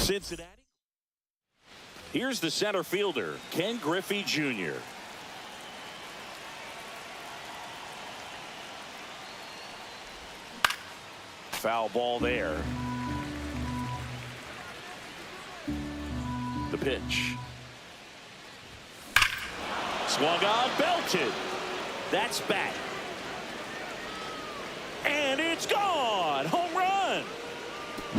Cincinnati. Here's the center fielder, Ken Griffey Jr. Foul ball there. The pitch. Swung on, belted. That's back. And it's gone. Home run.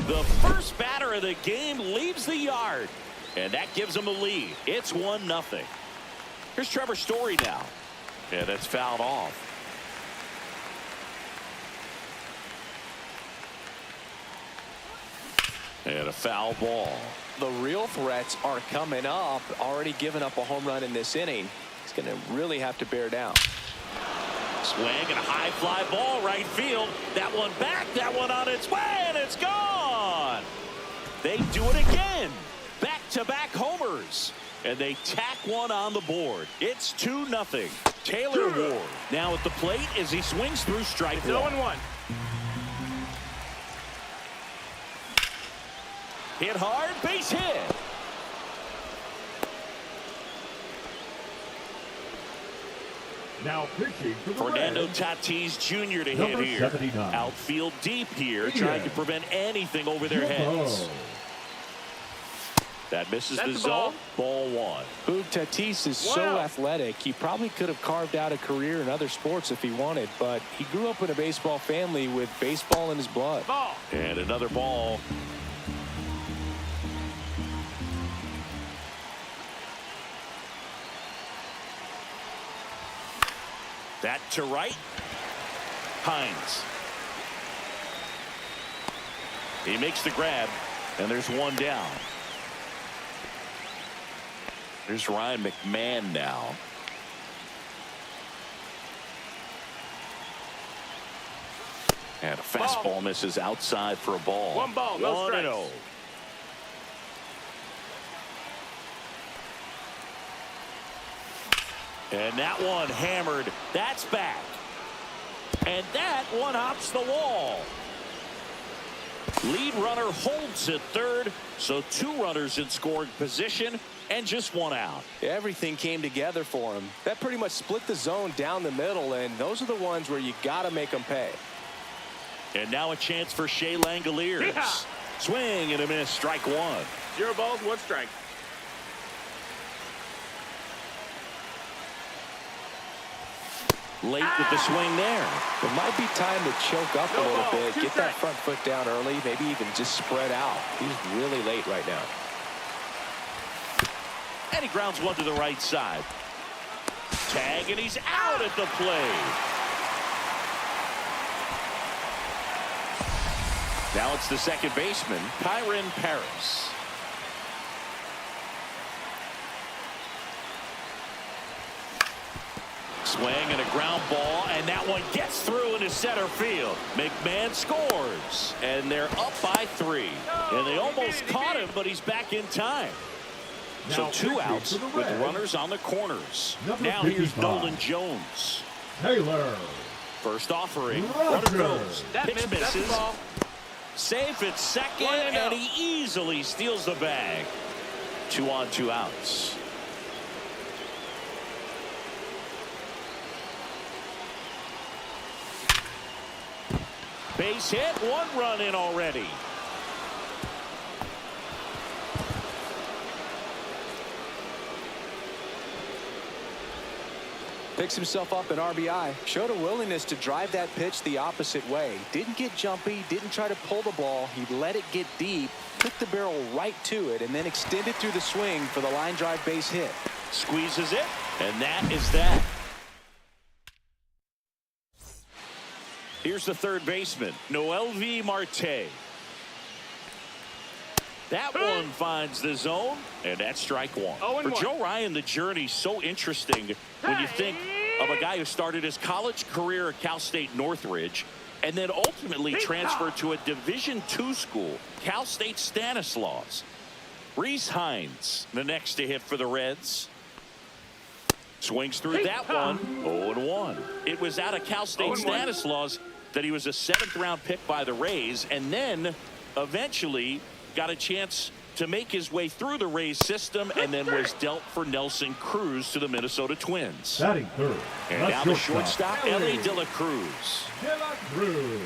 The first batter of the game leaves the yard. And that gives them a lead. It's 1-0. Here's Trevor Story now. And that's fouled off. And a foul ball. The real threats are coming up. Already given up a home run in this inning. He's going to really have to bear down. Swing and a high fly ball right field. That one back. That one on its way. And it's gone. They do it again. Back-to-back homers. And they tack one on the board. It's 2-0. Taylor Ward now at the plate as he swings through strike one. 0-1. Hit hard, base hit. Now pitching for the Fernando Reds, Tatis Jr. to number hit here. 79. Outfield deep here, trying to prevent anything over their heads. That misses the zone. Ball one. Boog Tatis is so athletic. He probably could have carved out a career in other sports if he wanted, but he grew up in a baseball family with baseball in his blood. Ball. And another ball. That to right. Hines. He makes the grab, and there's one down. There's Ryan McMahon now. And a fastball misses outside for a ball. 1 ball, no strikes. 1-0. And that one hammered. That's back. And that one hops the wall. Lead runner holds at third, so 2 runners in scoring position and just 1 out. Everything came together for him. That pretty much split the zone down the middle, and those are the ones where you got to make them pay. And now a chance for Shea Langoliers. Yeah. Swing and a miss, strike 1. 0 balls, 1 strike. Late with the swing there. It might be time to choke up a No little ball, bit, 2 get that strikes. front foot down early, maybe even just spread out. He's really late right now. And he grounds one to the right side. Tag, and he's out at the plate. Now it's the second baseman, Kyron Paris. Swing and a ground ball, and that one gets through into center field. McMahon scores, and they're up by 3. And they almost caught him, but he's back in time. So Now 2 pitching outs for the with Reds, runners on the corners. number Now here's 55. Nolan Jones. Taylor. First offering. Roger. Runner goes. That Pitch missed. That's the misses. ball. Safe at second, 1-0. and he easily steals the bag. 2 on, 2 outs. Base hit, 1 run in already. Picks himself up an RBI. Showed a willingness to drive that pitch the opposite way. Didn't get jumpy, didn't try to pull the ball. He let it get deep, took the barrel right to it, and then extended through the swing for the line drive base hit. Squeezes it, and that is that. Here's the third baseman, Noelvi Marte. That one finds the zone, and that's strike 1. 0-1. For Joe Ryan, the journey's so interesting when you think of a guy who started his college career at Cal State Northridge and then ultimately transferred to a Division II school, Cal State Stanislaus. Reese Hines, the next to hit for the Reds. Swings through that one, 0-1. It was out of Cal State Stanislaus that he was a 7th round pick by the Rays, and then eventually got a chance to make his way through the Rays system and then was dealt for Nelson Cruz to the Minnesota Twins. Batting third. And now the shortstop, L.A. De La Cruz. De La Cruz.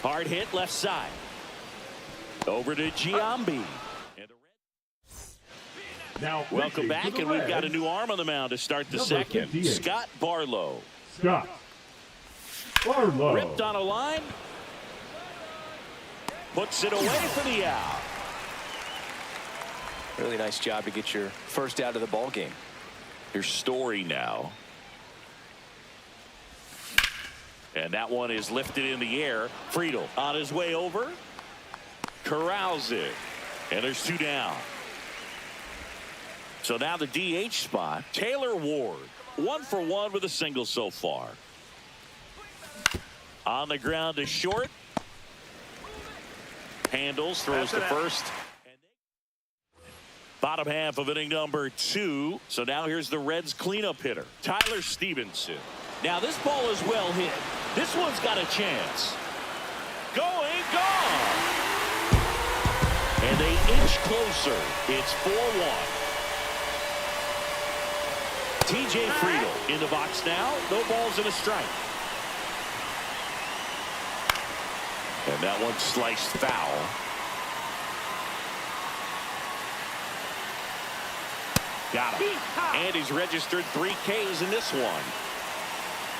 Hard hit left side. Over to Giambi. Now Welcome back, and we've got a new arm on the mound to start the second. 58. Scott Barlow. Scott Barlow. Ripped on a line. Puts it away for the out. Really nice job to get your first out of the ball game. Here's Story now. And that one is lifted in the air. Friedel on his way over. Corrals it. And there's 2 down. So now the DH spot, Taylor Ward. 1 for 1 with a single so far. On the ground to short. Handles, throws to first. Bottom half of inning number 2. So now here's the Reds cleanup hitter, Tyler Stevenson. Now this ball is well hit. This one's got a chance. Going, gone. And they inch closer. It's 4-1. TJ Friedel in the box now. No balls and a strike. And that one sliced foul. Got him. And he's registered 3 Ks in this one.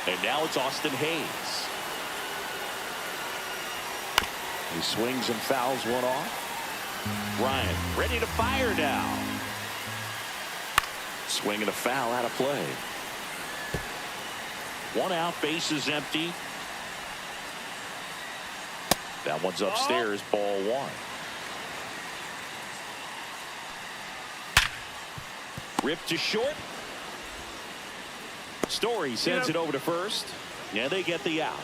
And now it's Austin Hayes. He swings and fouls one off. Ryan ready to fire now. Swing and a foul out of play. 1 out, bases empty. That one's upstairs, ball 1. Ripped to short. Story sends it over to first. Yeah, they get the out.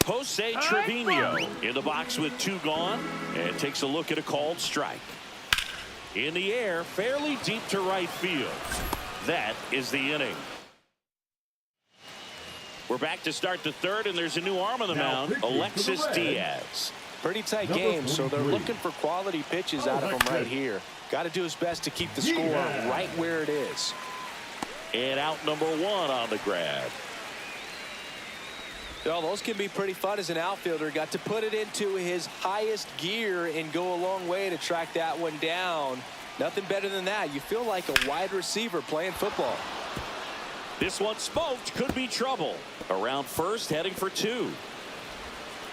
Jose Trevino in the box with 2 gone and takes a look at a called strike. In the air, fairly deep to right field. That is the inning. We're back to start the 3rd, and there's a new arm on the mound, Alexis Diaz. Pretty tight game, so they're looking for quality pitches out of him right here. Got to do his best to keep the score right where it is. And out number 1 on the grab. Well, those can be pretty fun as an outfielder. Got to put it into his highest gear and go a long way to track that one down. Nothing better than that. You feel like a wide receiver playing football. This one smoked, could be trouble. Around first, heading for 2.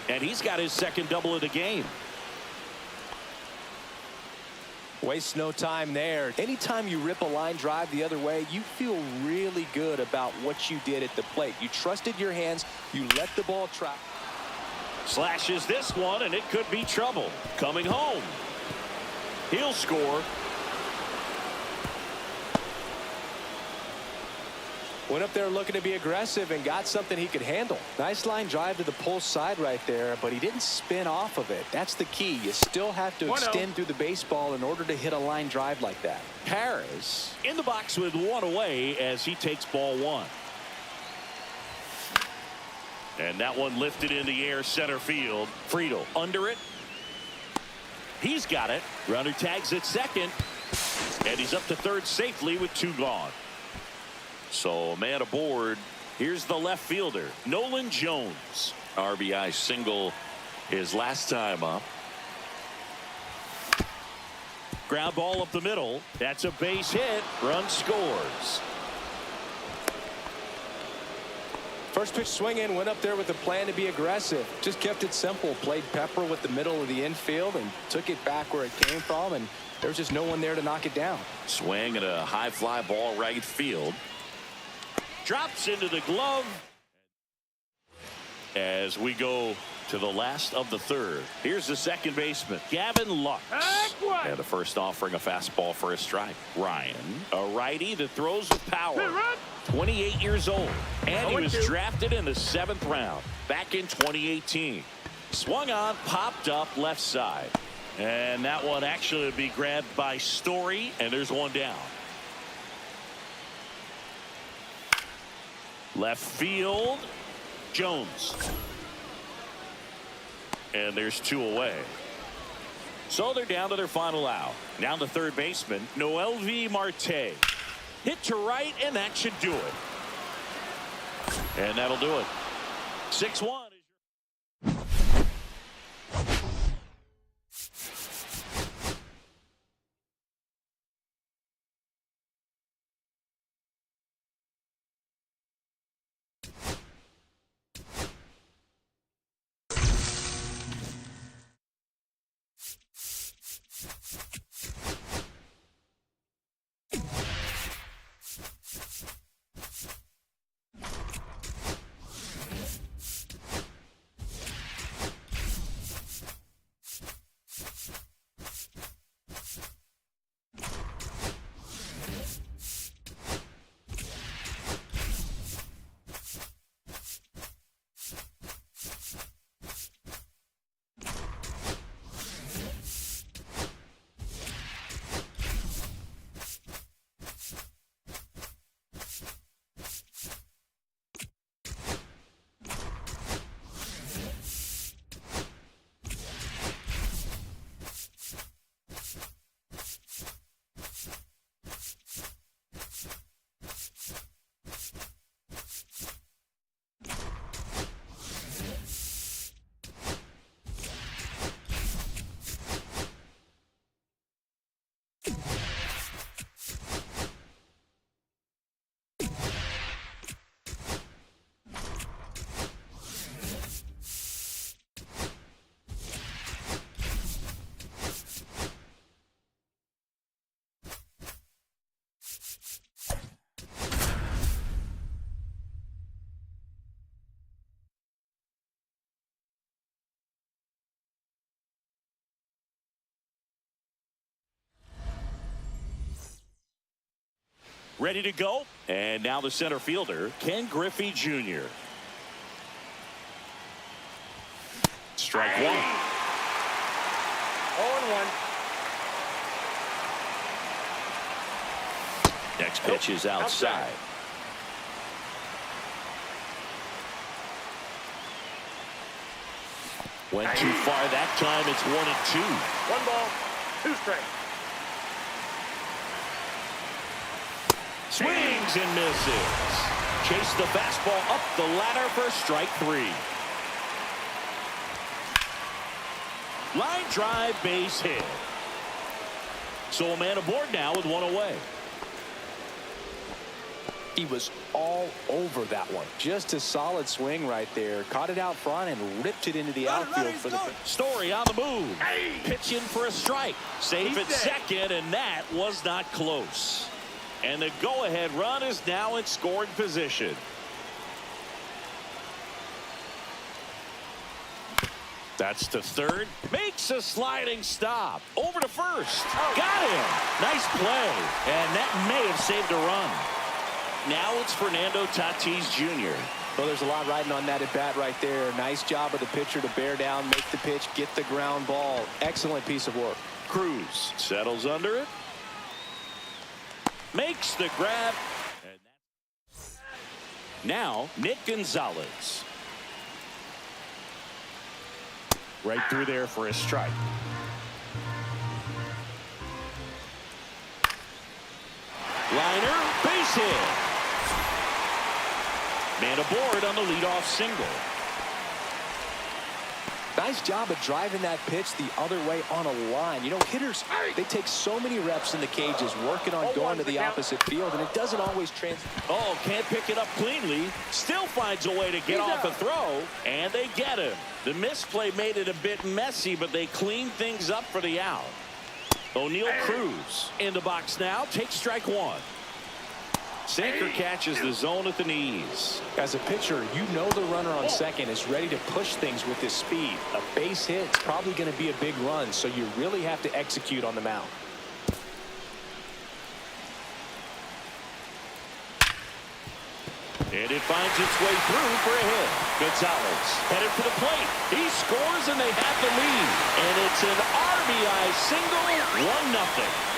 And he's got his 2nd double of the game. Waste no time there. Anytime you rip a line drive the other way, you feel really good about what you did at the plate. You trusted your hands. You let the ball track. Slashes this one, and it could be trouble. Coming home. He'll score. Went up there looking to be aggressive and got something he could handle. Nice line drive to the pull side right there, but he didn't spin off of it. That's the key. You still have to extend through the baseball in order to hit a line drive like that. Harris in the box with 1 away as he takes ball 1. And that one lifted in the air, center field. Friedel under it. He's got it. Runner tags at second. And he's up to 3rd safely with 2 gone. So a man aboard. Here's the left fielder, Nolan Jones. RBI single his last time up. Ground ball up the middle. That's a base hit. Run scores. First pitch swinging, went up there with a plan to be aggressive. Just kept it simple. Played pepper with the middle of the infield and took it back where it came from. And there's just no one there to knock it down. Swing and a high fly ball right field. Drops into the glove as we go to the last of the 3rd. Here's the 2nd baseman, Gavin Lux. And the first offering a fastball for a strike. Ryan, a righty that throws with power. 28 years old. And he was drafted in the 7th round back in 2018. Swung on, popped up left side. And that one actually would be grabbed by Story, and there's 1 down. Left field, Jones. And there's 2 away. So they're down to their final out. Now the third baseman, MLB Marte. Hit to right, and that should do it. And that'll do it. 6-1. Ready to go. And now the center fielder, Ken Griffey Jr. Strike 1. 0-1. Next pitch is outside. Went too far that time. It's 1-2. 1 ball, 2 strikes. Swings and misses. Chase the fastball up the ladder for strike 3. Line drive, base hit. So a man aboard now with 1 away. He was all over that one. Just a solid swing right there. Caught it out front and ripped it into the outfield for the... Story on the move. Pitching for a strike. Safe at second, and that was not close. And the go-ahead run is now in scoring position. That's to third. Makes a sliding stop. Over to first. Got him. Nice play. And that may have saved a run. Now it's Fernando Tatis Jr. Well, there's a lot riding on that at bat right there. Nice job of the pitcher to bear down, make the pitch, get the ground ball. Excellent piece of work. Cruz settles under it. Makes the grab. And now Nick Gonzalez. Right through there for a strike. Liner, base hit. Man aboard on the leadoff single. Nice job of driving that pitch the other way on a line. You know, hitters, they take so many reps in the cages working on going to the opposite field, and it doesn't always translate. Oh, can't pick it up cleanly. Still finds a way to get off a throw, and they get him. The misplay made it a bit messy, but they cleaned things up for the out. O'Neal Cruz in the box now. Takes strike 1. Sinker catches the zone at the knees. As a pitcher, you know the runner on second is ready to push things with his speed. A base hit is probably going to be a big run, so you really have to execute on the mound. And it finds its way through for a hit. Gonzalez headed for the plate. He scores, and they have the lead. And it's an RBI single, 1-0.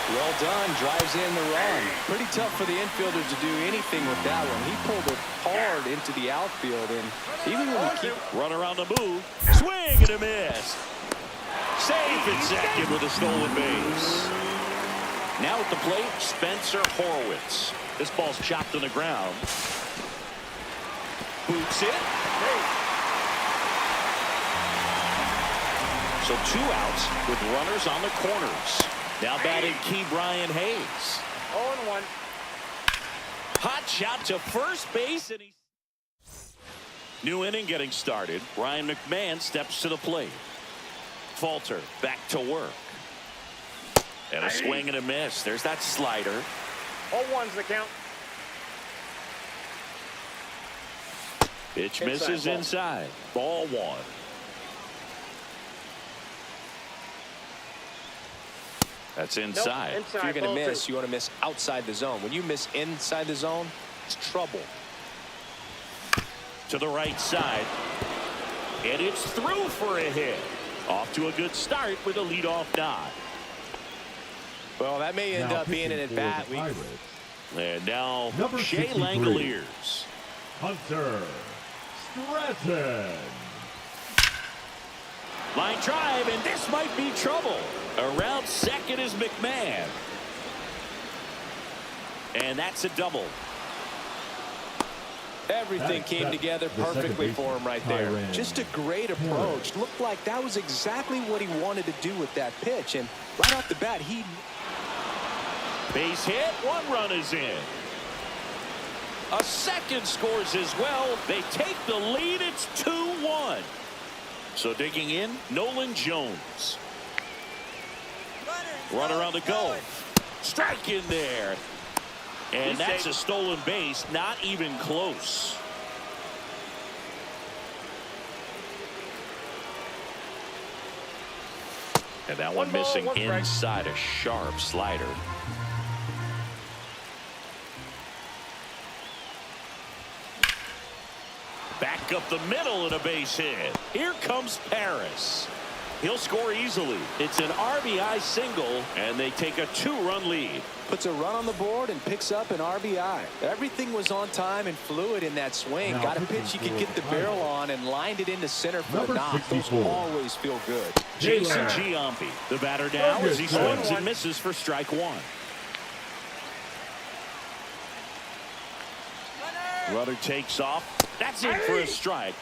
Well done. Drives in the run. Pretty tough for the infielders to do anything with that one. He pulled it hard into the outfield, and even when you keep... Runner on the move. Swing and a miss. Safe at second with a stolen base. Now at the plate, Spencer Horwitz. This ball's chopped on the ground. Boots it. So 2 outs with runners on the corners. Now batting Key Brian Hayes. 0-1. Hot shot to first base, and he's... New inning getting started. Ryan McMahon steps to the plate. Falter back to work. And a swing and a miss. There's that slider. 0-1's the count. Pitch misses inside. Ball 1. That's inside. Nope, If you're going to ball miss, 2. you want to miss outside the zone. When you miss inside the zone, it's trouble. To the right side. And it's through for a hit. Off to a good start with a leadoff nod. Well, that may end up being an at-bat. And now Number Shea 63. Langoliers. Hunter Stratton. Line drive, and this might be trouble. Around second is McMahon. And that's a double. Everything came together perfectly for him right there. Just a great approach. Looked like that was exactly what he wanted to do with that pitch. And right off the bat, he... Base hit. 1 run is in. A second scores as well. They take the lead. It's 2-1. So digging in, Nolan Jones. Runner on the go. Strike in there. And that's a stolen base. Not even close. And that one missing inside, a sharp slider. Back up the middle and a base hit. Here comes Paris. He'll score easily. It's an RBI single, and they take a 2-run lead. Puts a run on the board and picks up an RBI. Everything was on time and fluid in that swing. Now Got a pitch you could get the barrel on and lined it into center for the knock. Those always feel good. Jason Giambi, the batter now, as he swings and misses for strike 1. Runner takes off. That's in for a strike.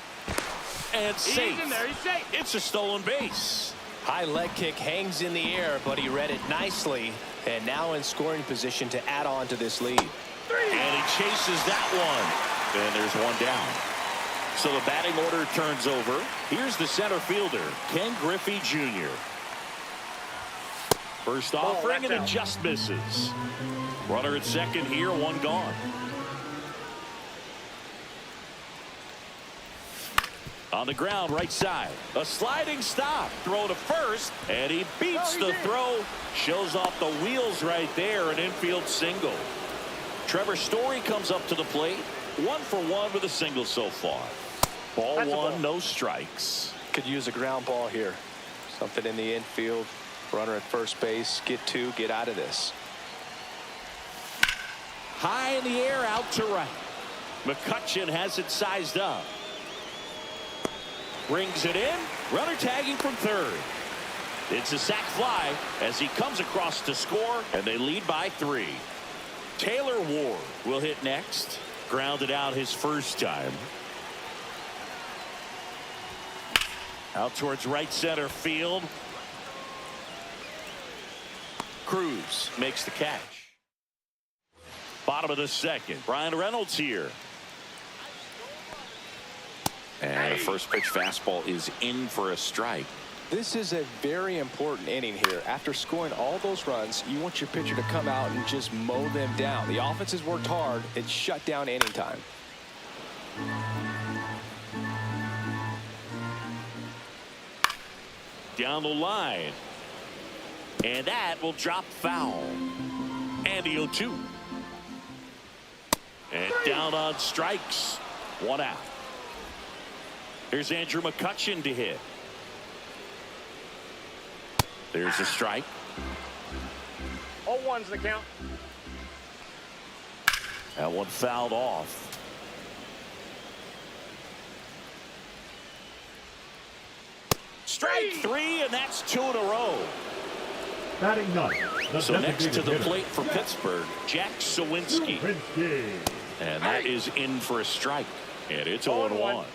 And safe. He's in there. He's safe. It's a stolen base. High leg kick hangs in the air, but he read it nicely. And now in scoring position to add on to this lead. And he chases that one. And there's one down. So the batting order turns over. Here's the center fielder, Ken Griffey Jr. First offering, and it just misses. Runner at second here, 1 gone. On the ground, right side. A sliding stop. Throw to first, and he beats the throw. Shows off the wheels right there, an infield single. Trevor Story comes up to the plate. 1 for 1 with a single so far. Ball 1, no strikes. Could use a ground ball here. Something in the infield. Runner at first base. Get 2, get out of this. High in the air, out to right. McCutchen has it sized up. Brings it in. Runner tagging from third. It's a sac fly as he comes across to score, and they lead by 3. Taylor Ward will hit next. Grounded out his first time. Out towards right center field. Cruz makes the catch. Bottom of the second. Brian Reynolds here. And the first pitch fastball is in for a strike. This is a very important inning here. After scoring all those runs, you want your pitcher to come out and just mow them down. The offense has worked hard. It's shut down inning time. Down the line. And that will drop foul. And the 0-2. And down on strikes. 1 out. Here's Andrew McCutchen to hit. There's a strike. 0-1's the count. That one fouled off. Strike three, and that's 2 in a row. Batting ninth. So next to the plate for Pittsburgh, Jack Sawinski. And that is in for a strike. And it's 0-1.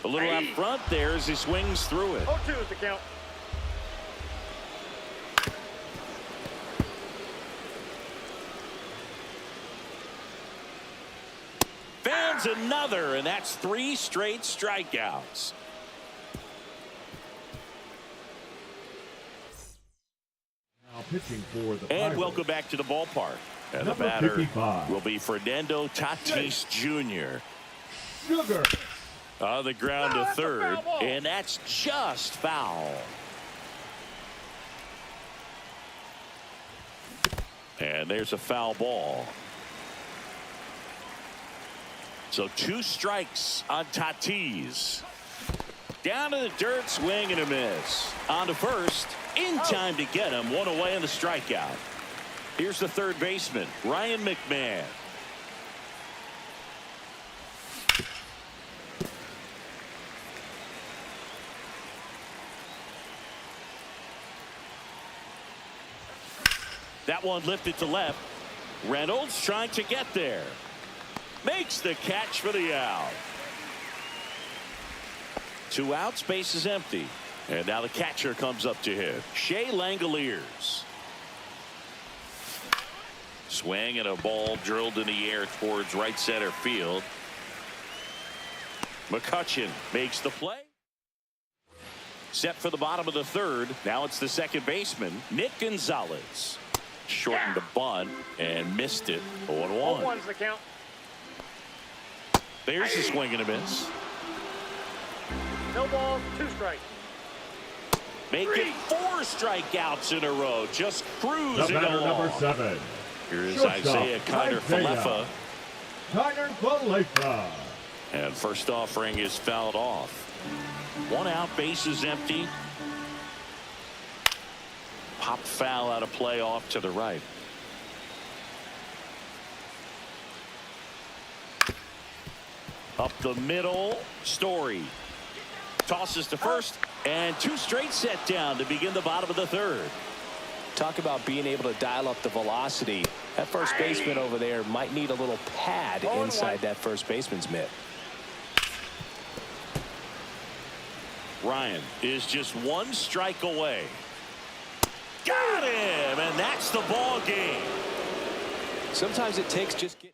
A little out front there as he swings through it. 0-2 is the count. Fans another, and that's 3 straight strikeouts. Now pitching for the And Pirates. welcome back to the ballpark. And the Number batter 55. will be Fernando Tatis Jr. Sugar. On the ground to third, and that's just foul. And there's a foul ball. So 2 strikes on Tatis. Down to the dirt, swing and a miss. On to first, in time to get him. 1 away on the strikeout. Here's the third baseman, Ryan McMahon. That one lifted to left. Reynolds trying to get there. Makes the catch for the out. 2 outs, base is empty. And now the catcher comes up to hit. Shea Langoliers. Swing and a ball drilled in the air towards right center field. McCutchen makes the play. Set for the bottom of the third. Now it's the second baseman, Nick Gonzalez. Shortened the bunt and missed it. 0-1. 0-1's the count. There's a swing and a miss. No balls, 2 strikes. Make it 4 strikeouts in a row. Just cruising The batter, along. number 7. Here's Shortstop, Isaiah Kiner-Falefa. Kiner-Falefa. And first offering is fouled off. 1 out, base is empty. Pop foul out of play off to the right. Up the middle, Story. Tosses to first, and 2 straight set down to begin the bottom of the third. Talk about being able to dial up the velocity. That first baseman over there might need a little pad inside that first baseman's mitt. Ryan is just 1 strike away. Got him, and that's the ball game. Sometimes it takes just getting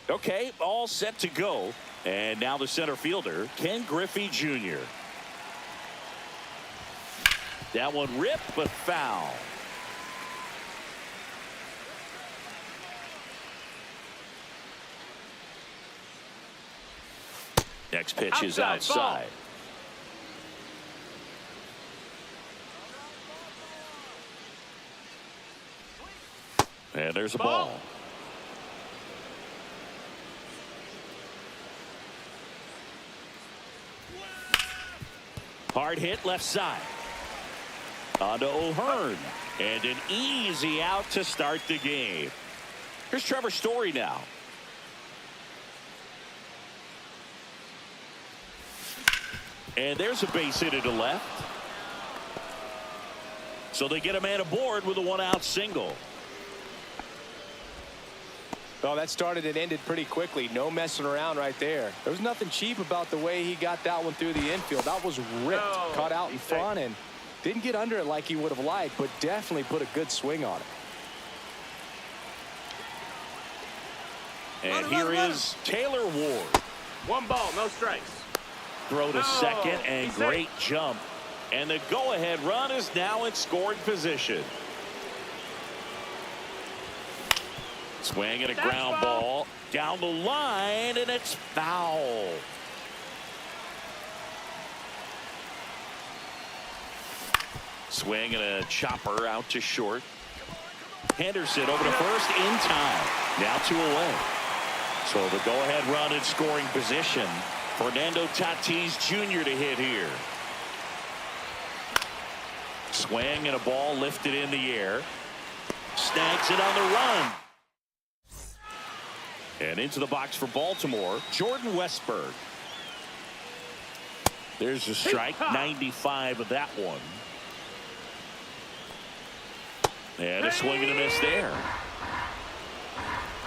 Okay, all set to go. And now the center fielder, Ken Griffey Jr. That one ripped, but foul. Next pitch is outside. And there's a ball. Hard hit left side. On to O'Hearn. And an easy out to start the game. Here's Trevor Story now. And there's a base hit to left. So they get a man aboard with a one-out single. Oh, that started and ended pretty quickly. No messing around right there. There was nothing cheap about the way he got that one through the infield. That was ripped, caught out in front, and didn't get under it like he would have liked, but definitely put a good swing on it. And here is Taylor Ward. 1 ball, no strikes. Throw to second, and great jump. And the go-ahead run is now in scoring position. Swing and a ground ball down the line, and it's foul. Swing and a chopper out to short. Henderson over to first in time. Now 2 away. So the go-ahead run in scoring position. Fernando Tatis Jr. to hit here. Swing and a ball lifted in the air. Snags it on the run. And into the box for Baltimore, Jordan Westburg. There's a strike, 95 of that one. And a swing and a miss there.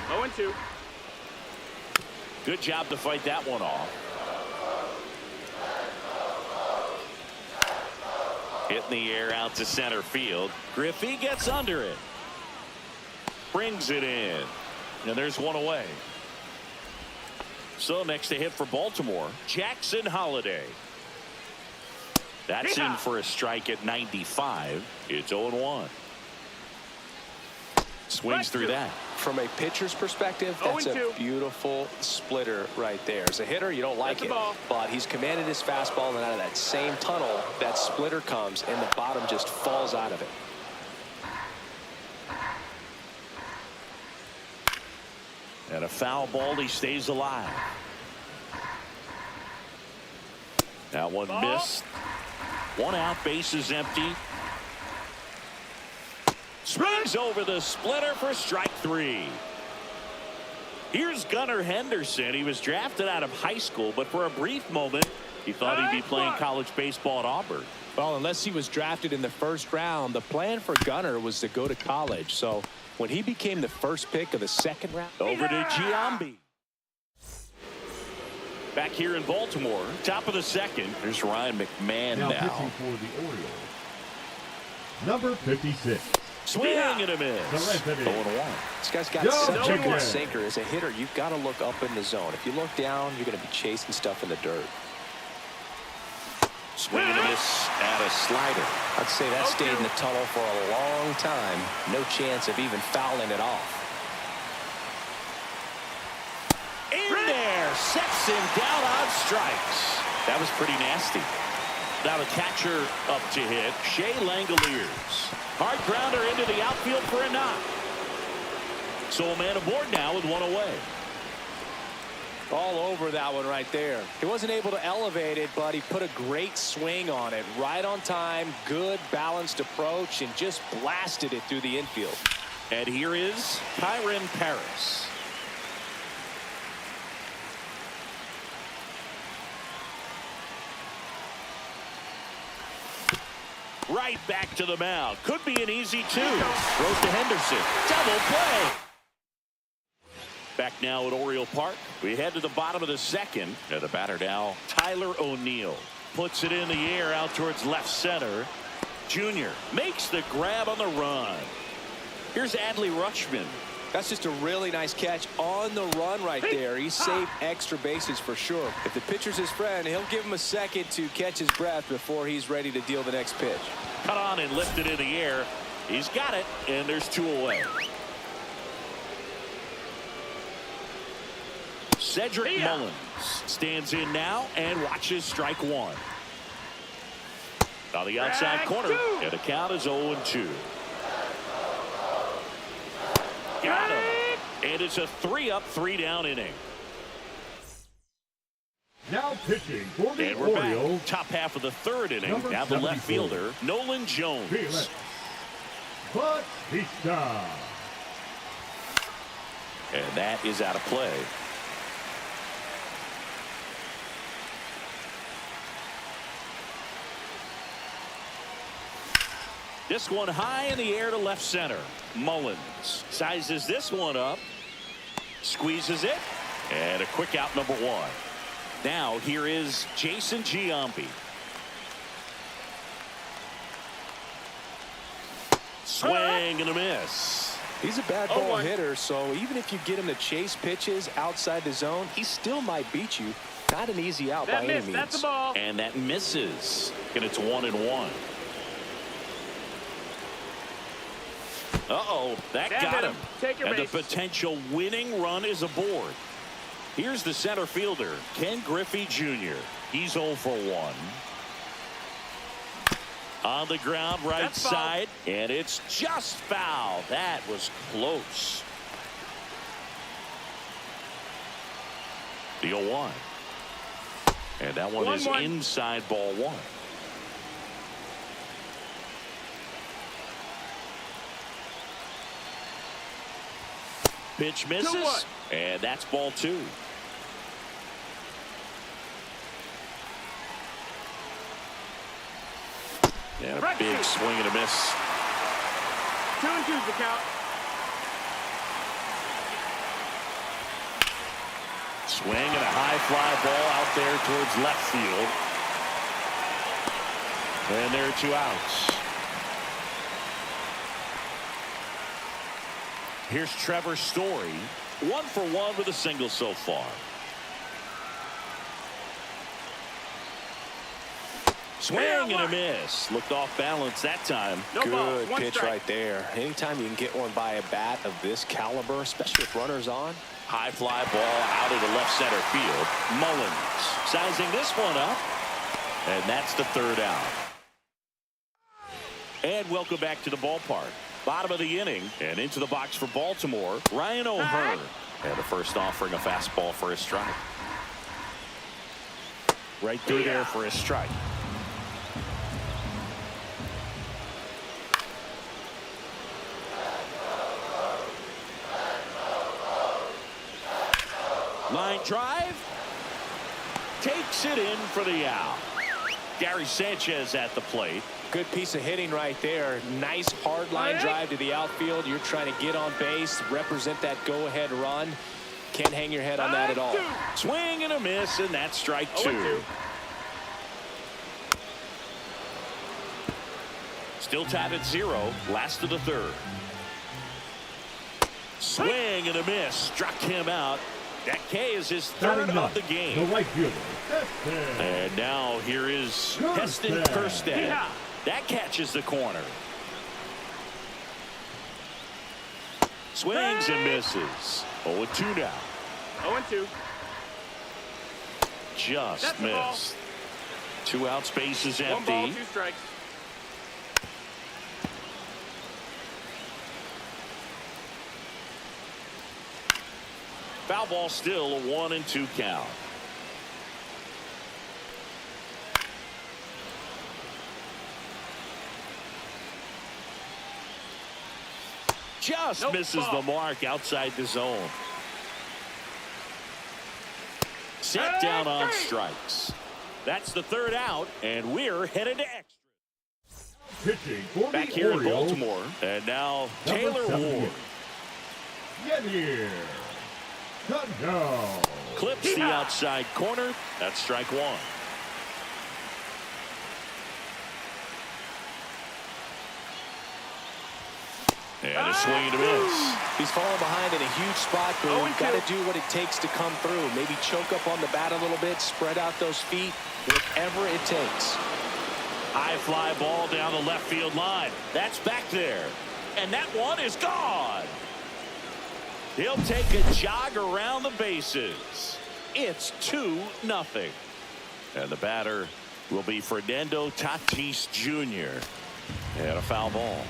0-2. Good job to fight that one off. Hit in the air out to center field. Griffey gets under it. Brings it in. And there's one away. So next to hit for Baltimore, Jackson Holliday. That's in for a strike at 95. It's 0-1. Swings through that. From a pitcher's perspective, that's a beautiful splitter right there. As a hitter, you don't like it, but he's commanded his fastball, and out of that same tunnel, that splitter comes, and the bottom just falls out of it. And a foul ball, he stays alive. Now one missed. 1 out, base is empty. Swings over the splitter for strike 3. Here's Gunnar Henderson. He was drafted out of high school, but for a brief moment, he thought he'd be playing college baseball at Auburn. Well, unless he was drafted in the first round, the plan for Gunnar was to go to college. So when he became the first pick of the second round, over to Giambi. Back here in Baltimore, top of the second. There's Ryan McMahon now. Pitching for the Orioles, number 56. Swing and a miss. 0-1. This guy's got such a good sinker. As a hitter, you've got to look up in the zone. If you look down, you're going to be chasing stuff in the dirt. Swing and a miss at a slider. I'd say that stayed in the tunnel for a long time. No chance of even fouling it off. In there, sets him down on strikes. That was pretty nasty. Now the catcher up to hit, Shea Langoliers. Hard grounder into the outfield for a knock. So a man aboard now with 1 away. All over that one right there. He wasn't able to elevate it, but he put a great swing on it. Right on time, good balanced approach, and just blasted it through the infield. And here is Kyron Paris. Right back to the mound. Could be an easy 2. Throws to Henderson. Double play. Back now at Oriole Park. We head to the bottom of the second. And the batter now, Tyler O'Neill. Puts it in the air out towards left center. Junior makes the grab on the run. Here's Adley Rutschman. That's just a really nice catch on the run right there. He saved extra bases for sure. If the pitcher's his friend, he'll give him a second to catch his breath before he's ready to deal the next pitch. Cut on and lifted in the air. He's got it, and there's 2 away. Cedric Mullins stands in now and watches strike 1. On the outside corner, and the count is 0-2. Got him. And it's a 3-up, 3-down inning. Now pitching for the And we're Orioles, back. Top half of the 3rd inning. Number Now the left 74. fielder, Nolan Jones. Felix Bautista. And that is out of play. This one high in the air to left center. Mullins sizes this one up, squeezes it, and a quick out, number 1. Now here is Jason Giambi. Swing and a miss. He's a bad ball hitter, so even if you get him to chase pitches outside the zone, he still might beat you. Not an easy out by any means. That's the ball. And that misses. And it's 1-1. Uh-oh, that got him. Take your and base. the potential winning run is aboard. Here's the center fielder, Ken Griffey Jr. He's 0 for 1. On the ground, right That's side, and it's just foul. That was close. The 0-1. And that one is 1-1. inside ball 1. Pitch misses, 2-1. and that's ball 2. And a big swing and a miss. 2-2's the count. Swing and a high fly ball out there towards left field. And there are 2 outs. Here's Trevor Story, 1 for 1 with a single so far. Swing and a miss. Looked off balance that time. No ball. Good 1 pitch strike. right there. Anytime you can get one by a bat of this caliber, especially with runners on. High fly ball out of the left center field. Mullins sizing this one up. And that's the 3rd out. And welcome back to the ballpark. Bottom of the inning and into the box for Baltimore, Ryan O'Hearn. And the first offering a fastball for a strike. Right through there for a strike. Line drive. Takes it in for the out. Gary Sanchez at the plate. Good piece of hitting right there. Nice hard line drive to the outfield. You're trying to get on base, represent that go-ahead run. Can't hang your head on that at all. Swing and a miss, and that's strike 2. Still tied at 0. Last of the 3rd. Swing and a miss. Struck him out. That K is his 3rd of the game. The right fielder, Heston. And now here is Heston Kjerstad. That catches the corner. Swings and misses. 0-2 now. 0-2. Just missed. 2 outs, base is 1 ball, empty. 2 strikes. Foul ball, still a 1-2 count. Just misses the mark outside the zone. Set down on strikes. That's the 3rd out, and we're headed to extra. Pitching for Back the here in Orioles, Baltimore, and now number Taylor 78. Ward Yadier Cano. clips the outside corner. That's strike 1. And a swing and a miss. He's falling behind in a huge spot, but you've got to do what it takes to come through. Maybe choke up on the bat a little bit, spread out those feet, whatever it takes. High fly ball down the left field line. That's back there. And that one is gone. He'll take a jog around the bases. It's 2-0. And the batter will be Fernando Tatis Jr. And a foul ball.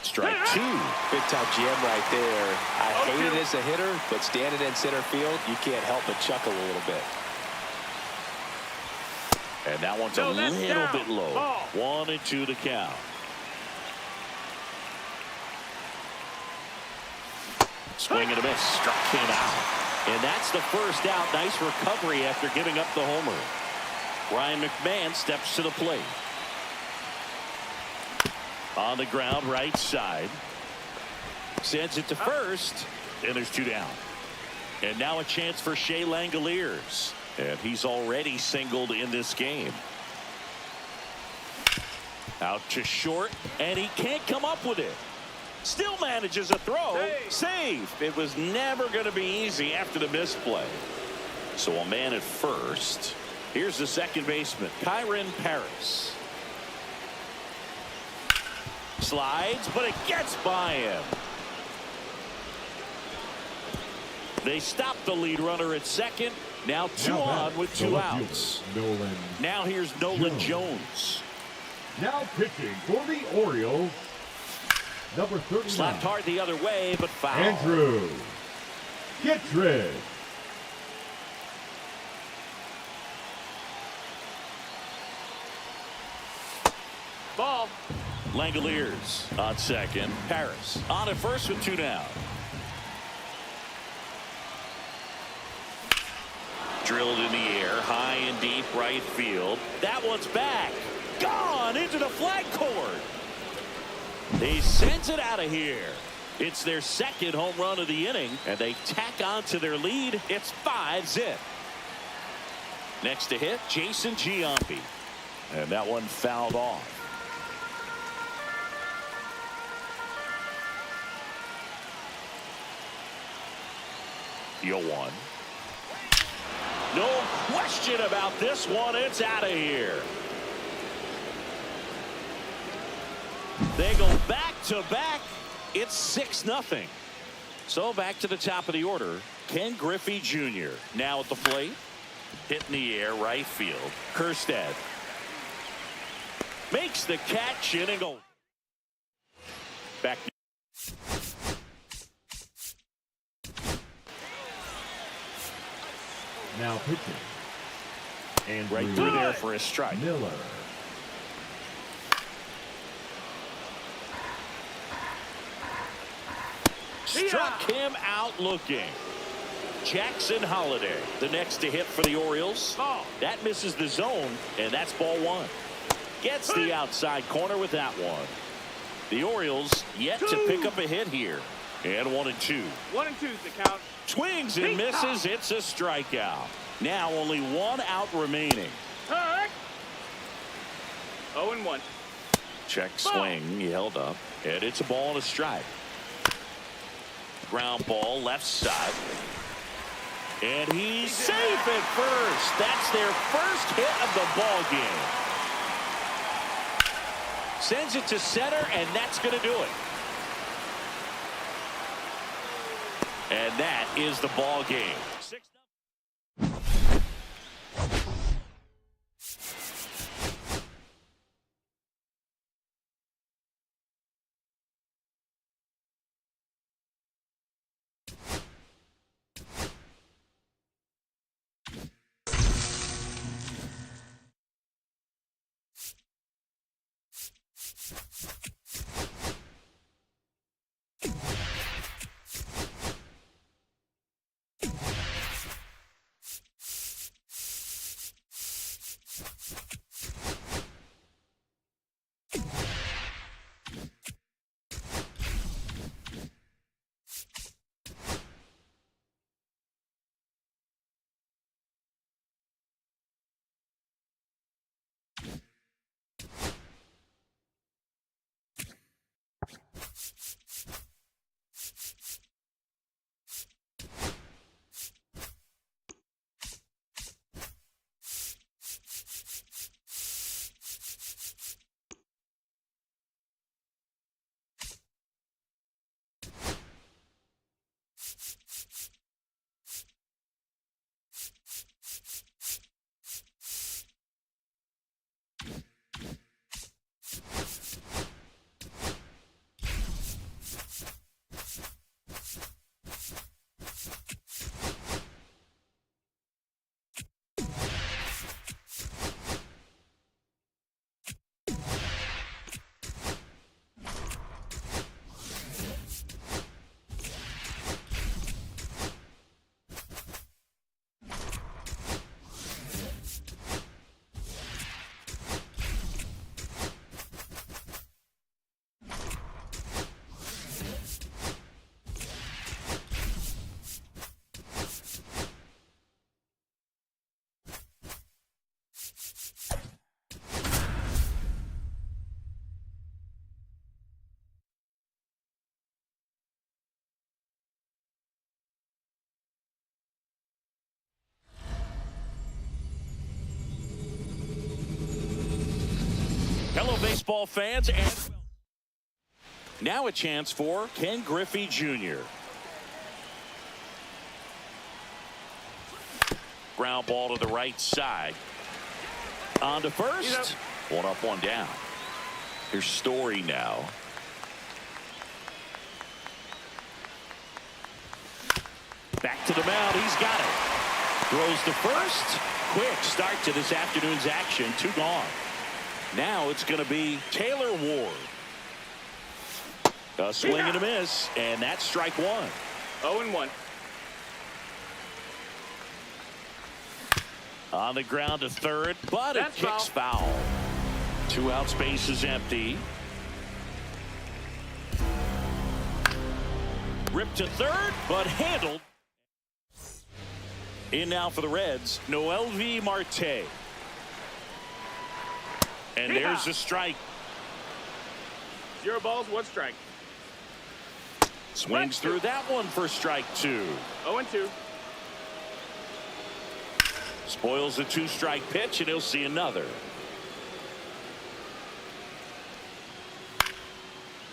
Strike two. Big time jam right there. I hate it as a hitter, but standing in center field, you can't help but chuckle a little bit. And that one's a little bit low. 1-2 to count. Swing and a miss. Struck him out. And that's the first out. Nice recovery after giving up the homer. Ryan McMahon steps to the plate. On the ground, right side. Sends it to first. And there's 2 down. And now a chance for Shea Langoliers. And he's already singled in this game. Out to short. And he can't come up with it. Still manages a throw. Save. It was never going to be easy after the misplay. So a man at first. Here's the second baseman, Kyron Paris. Slides, but it gets by him. They stop the lead runner at second. Now 2 on with 2 outs. Now here's Nolan Jones. Now pitching for the Orioles, number 39. Slapped hard the other way, but foul. Andrew Kittredge. Ball. Langoliers on second. Paris on at first with 2 down. Drilled in the air, high and deep right field. That one's back. Gone into the flag court. He sends it out of here. It's their second home run of the inning, and they tack on to their lead. It's 5-zip. Next to hit, Jason Giambi. And that one fouled off. Deal 1. No question about this one. It's out of here. They go back to back. It's 6-0. So back to the top of the order. Ken Griffey Jr. now at the plate. Hit in the air, right field. Kerstead makes the catch in and go back. Now pitching. And Right through there for a strike. Miller. Struck him out looking. Jackson Holiday, the next to hit for the Orioles. That misses the zone, and that's ball 1. Gets the outside corner with that one. The Orioles yet to pick up a hit here. And 1-2. 1-2's the count. Swings and misses. It's a strikeout. Now only 1 out remaining. 0-1. Check swing. He held up. And it's a ball and a strike. Ground ball left side. And he's safe at first. That's their first hit of the ball game. Sends it to center, and that's going to do it. And that is the ball game. 6-0. Hello, baseball fans. And now a chance for Ken Griffey Jr. Ground ball to the right side. On to first. One up, one down. Here's Story now. Back to the mound. He's got it. Throws to first. Quick start to this afternoon's action. 2 gone. Now it's going to be Taylor Ward. A swing and a miss, and that's strike 1. 0-1. On the ground to third, but That's it kicks foul. 2 out, space is empty. Ripped to third, but handled. In now for the Reds, MLB Marte. And there's a strike. 0 balls, 1 strike. Swings through that one for strike 2. 0-2. Spoils the 2-strike pitch, and he'll see another.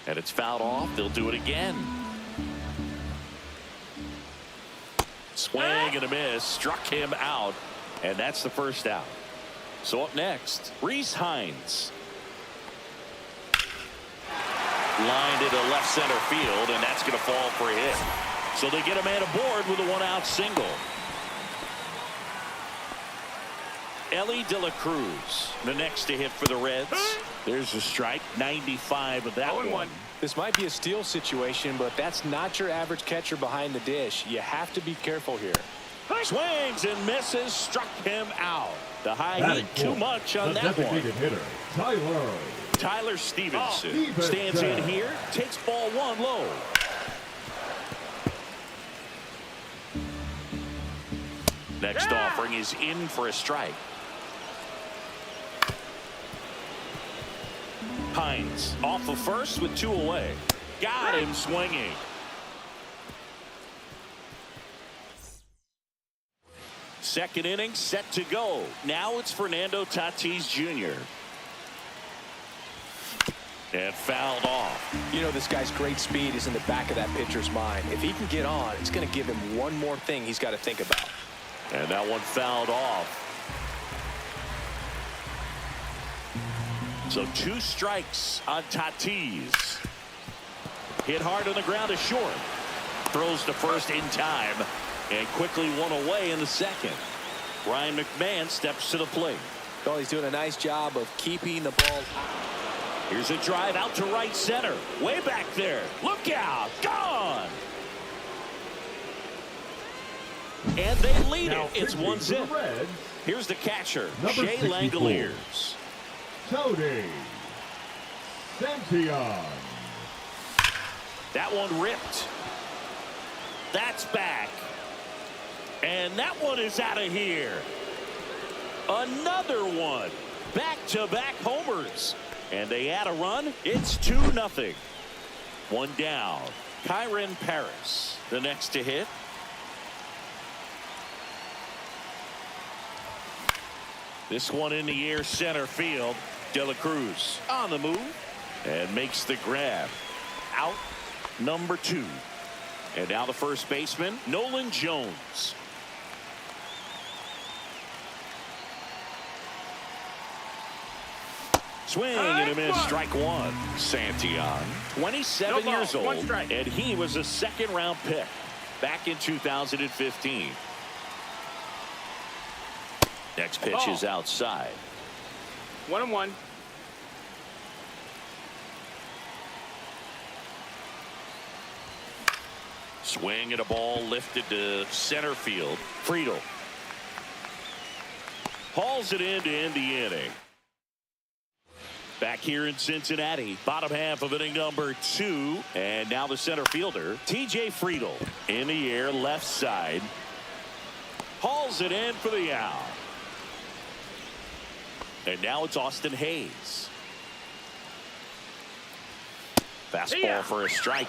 And it's fouled off. They'll do it again. Swing and a miss. Struck him out. And that's the first out. So up next, Reese Hines. Lined into left center field, and that's going to fall for a hit. So they get a man aboard with a 1-out single. Ellie De La Cruz, the next to hit for the Reds. There's a strike. 95 of that 0-1. one. This might be a steal situation, but that's not your average catcher behind the dish. You have to be careful here. Swings and misses. Struck him out. The high Batting heat too fourth, much on the that one. designated hitter, Tyler Stevenson Stevenson stands in here. Takes ball 1 low. Next offering is in for a strike. Hines off of first with 2 away. Got him swinging. Second inning set to go. Now it's Fernando Tatis Jr. And fouled off. You know, this guy's great speed is in the back of that pitcher's mind. If he can get on, it's going to give him one more thing he's got to think about. And that one fouled off. So 2 strikes on Tatis. Hit hard on the ground to short. Throws to first in time. And quickly 1 away in the second. Ryan McMahon steps to the plate. Well, he's doing a nice job of keeping the ball. Here's a drive out to right center. Way back there. Look out. Gone. And they lead Now it. It's pitching 1-0. for the Reds, Here's the catcher, number Shea 64. Langoliers. Tony Santillan. That one ripped. That's back. And that one is out of here. Another one. Back-to-back homers. And they add a run. It's 2-0. 1 down. Kyron Paris, the next to hit. This one in the air center field. De La Cruz on the move and makes the grab. Out number 2. And now the first baseman, Nolan Jones. Swing and a miss. Strike 1. Santillan, 27 years old, and he was a 2nd-round pick back in 2015. Next pitch is outside. 1-1. Swing at a ball lifted to center field. Friedel hauls it in to end the inning. Back here in Cincinnati, bottom half of inning number 2, and now the center fielder, T.J. Friedel, in the air, left side, hauls it in for the out. And now it's Austin Hayes. Fastball for a strike.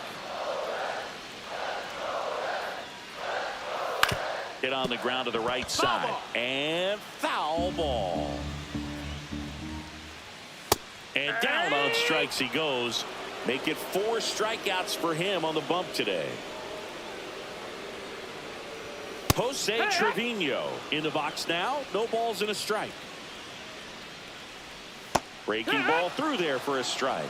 Hit on the ground to the right side, and foul ball. And down on strikes he goes. Make it 4 strikeouts for him on the bump today. Jose Trevino in the box now. No balls and a strike. Breaking ball through there for a strike.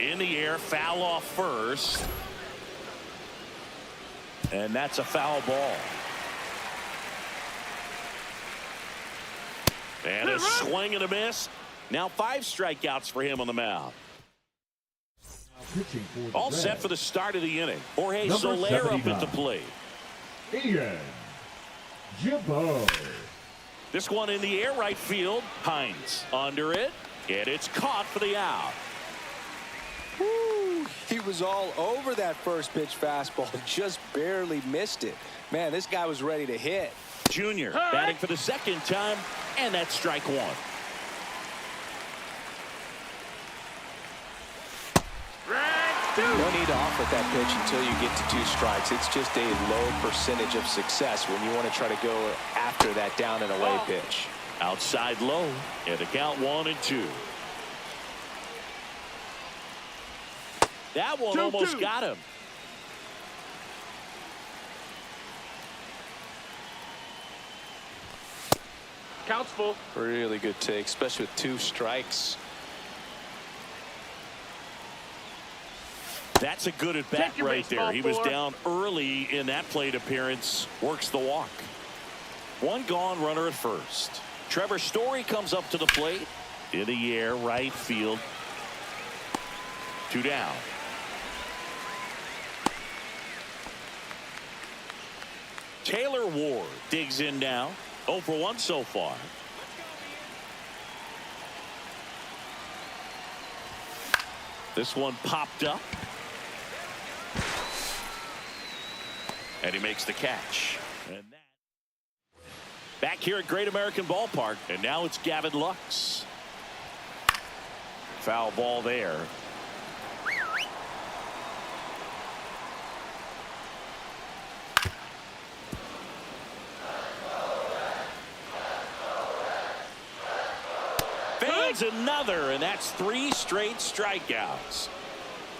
In the air, foul off first. And that's a foul ball. And a swing and a miss. Now 5 strikeouts for him on the mound. All set for the start of the inning. Jorge Soler up at the plate. Ian Jimbo. This one in the air, right field. Hines under it, and it's caught for the out. Woo, he was all over that first pitch fastball, just barely missed it. Man, this guy was ready to hit. Junior batting for the second time, and that's strike 1. No need to offer that pitch until you get to 2 strikes. It's just a low percentage of success when you want to try to go after that down and away pitch. Outside low, and the count 1-2. That one almost got him. Counts full. Really good take, especially with 2 strikes. That's a good at bat right there. He was down early in that plate appearance. Works the walk. 1 gone, runner at first. Trevor Story comes up to the plate. In the air, right field. 2 down. Taylor Ward digs in now. 0 for 1 so far. This one popped up. And he makes the catch. And that back here at Great American Ballpark. And now it's Gavin Lux. Foul ball there. Fans another, and that's 3 straight strikeouts.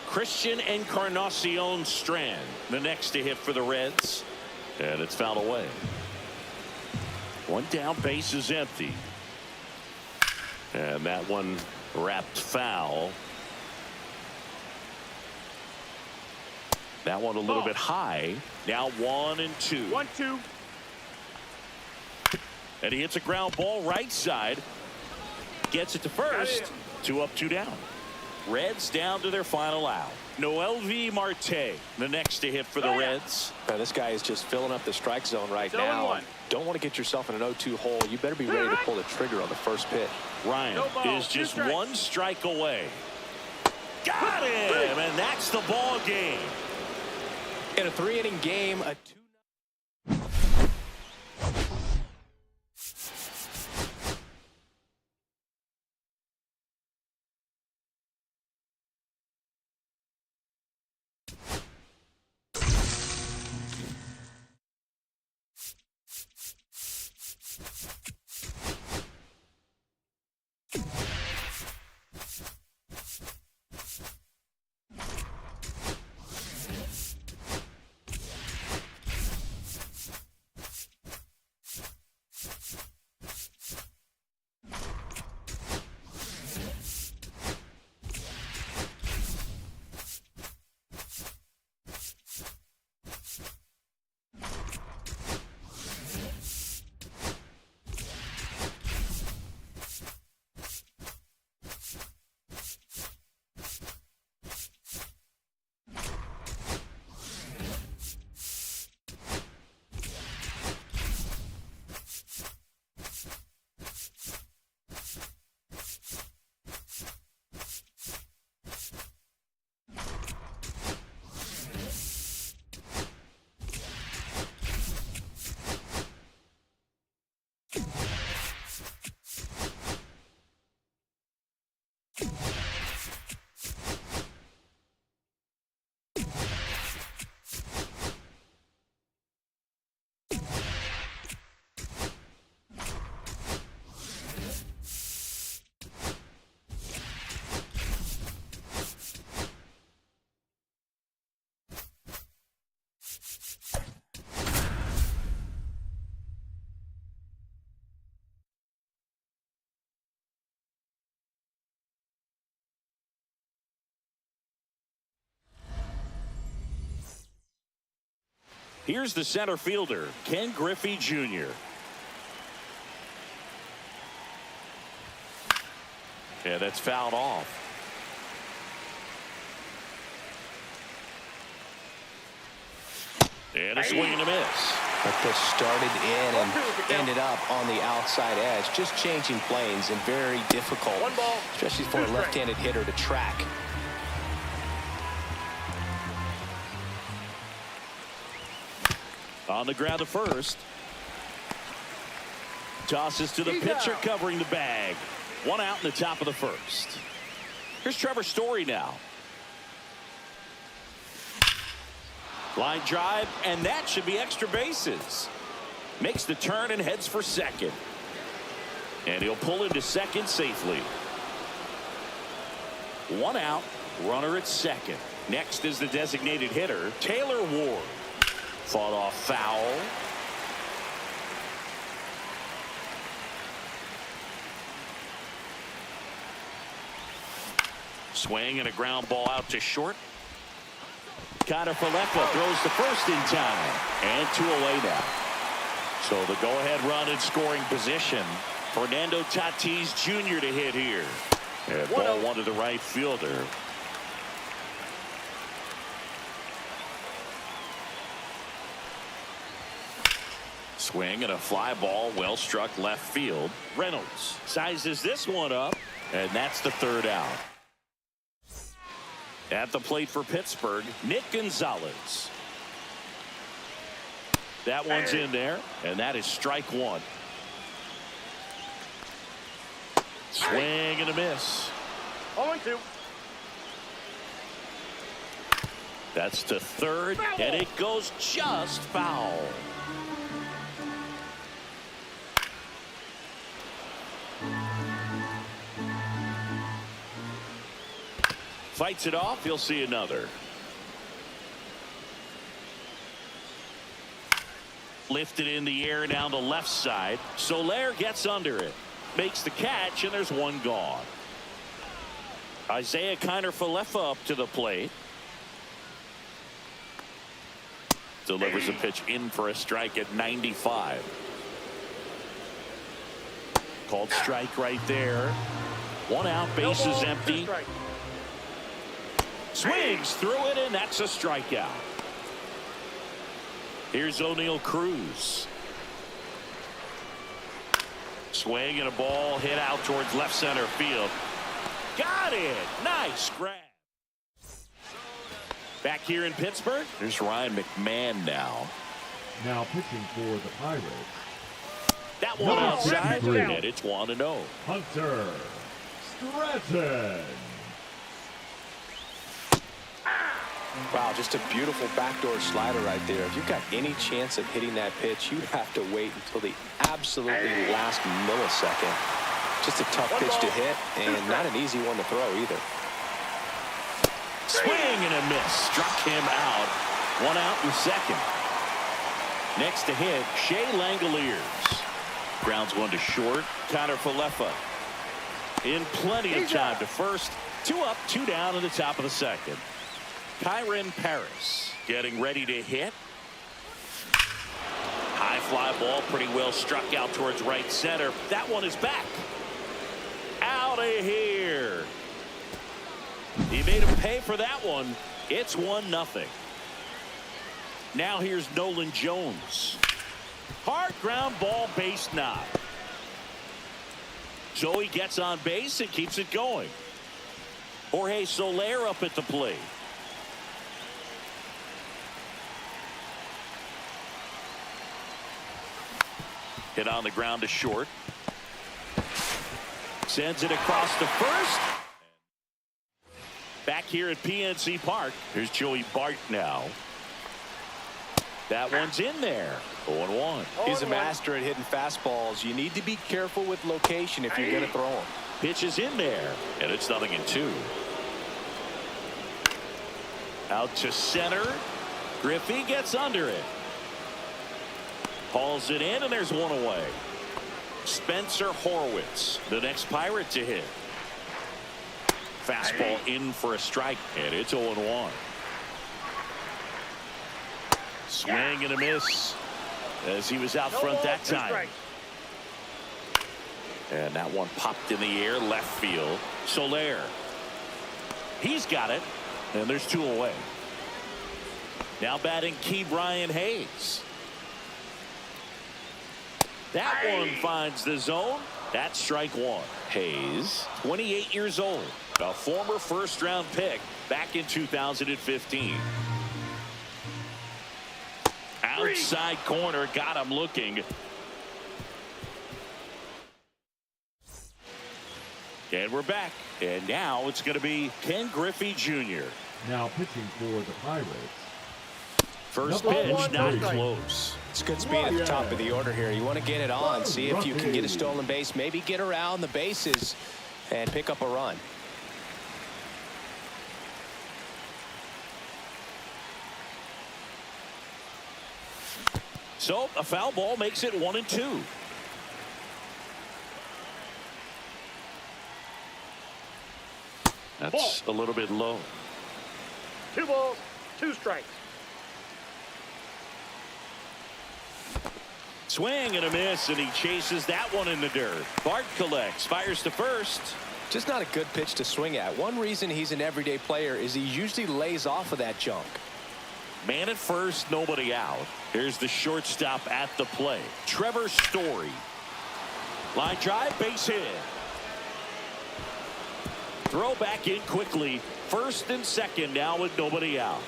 Christian Encarnacion Strand, the next to hit for the Reds. And it's fouled away. 1 down, base is empty. And that one wrapped foul. That one a little bit high. Now 1-2. 1-2. And he hits a ground ball right side. Gets it to first. 2 up, 2 down. Reds down to their final out. Noelvi Marte, the next to hit for the Reds. Now, this guy is just filling up the strike zone right now. 0-1. Don't want to get yourself in an 0-2 hole. You better be ready to pull the trigger on the first pitch. Ryan is just 1 strike away. Got him, and that's the ball game. In a 3-inning game, a 2. Here's the center fielder, Ken Griffey Jr. Yeah, that's fouled off. And a swing and a miss. That pitch started in and ended up on the outside edge. Just changing planes and very difficult, One ball, especially for a left-handed hitter to track. On the ground to first. Tosses to the pitcher covering the bag. One out in the top of the first. Here's Trevor Story now. Line drive, and that should be extra bases. Makes the turn and heads for second. And he'll pull into second safely. One out, runner at second. Next is the designated hitter, Taylor Ward. Fought off foul. Swing and a ground ball out to short. Falefa throws the first in time. And 2 away now. So the go-ahead run in scoring position. Fernando Tatis Jr. to hit here. And ball one to the right fielder. Swing and a fly ball well struck left field. Reynolds sizes this one up. And that's the third out. At the plate for Pittsburgh, Nick Gonzalez. That one's in there, and that is strike one. Swing and a miss. 0-2. That's to third, and it goes just foul. Fights it off. He'll see another. Lifted in the air down the left side. Soler gets under it. Makes the catch, and there's one gone. Isaiah Falefa up to the plate. Delivers a pitch in for a strike at 95. Called strike right there. One out, bases empty. Swings through it, and that's a strikeout. Here's O'Neal Cruz. Swing and a ball hit out towards left center field. Got it. Nice grab. Back here in Pittsburgh, there's Ryan McMahon now. Now pitching for the Pirates, That one Number outside, 53. and it's 1-0. Hunter Stratton. Wow, just a beautiful backdoor slider right there. If you've got any chance of hitting that pitch, you have to wait until the absolutely last millisecond. Just a tough pitch to hit, and not an easy one to throw either. Swing and a miss. Struck him out. One out in second. Next to hit, Shea Langoliers. Grounds one to short. Falefa. In plenty of time to first. 2 up, 2 down in the top of the second. Kyron Paris getting ready to hit. High fly ball, pretty well struck out towards right center. That one is back. Out of here. He made him pay for that one. It's 1-0. Now here's Nolan Jones. Hard ground ball, base knock. So he gets on base and keeps it going. Jorge Soler up at the plate. Hit on the ground to short. Sends it across to first. Back here at PNC Park, here's Joey Bart now. That one's in there. 0-1. He's a master at hitting fastballs. You need to be careful with location if you're going to throw them. Pitch is in there, and it's 0-2. Out to center. Griffey gets under it. Hauls it in, and there's one away. Spencer Horwitz, the next Pirate to hit. Fastball in for a strike, and it's 0-1. Swing and a miss as he was out front that time. And that one popped in the air left field. Soler. He's got it. And there's 2 away. Now batting Key Brian Hayes. That one finds the zone. That's strike 1. Hayes, 28 years old, a former first-round pick back in 2015. Outside corner, got him looking. And we're back. And now it's going to be Ken Griffey Jr. Now pitching for the Pirates. First Number pitch, 1, not strike. close. It's good speed at the top of the order here. You want to get it on, see if you can get a stolen base, maybe get around the bases and pick up a run. So a foul ball makes it 1-2. That's a little bit low. 2 balls, 2 strikes. Swing and a miss, and he chases that one in the dirt. Bart collects, fires to first. Just not a good pitch to swing at. One reason he's an everyday player is he usually lays off of that junk. Man at first, nobody out. Here's the shortstop at the plate. Trevor Story. Line drive, base hit. Throw back in quickly. First and second now with nobody out.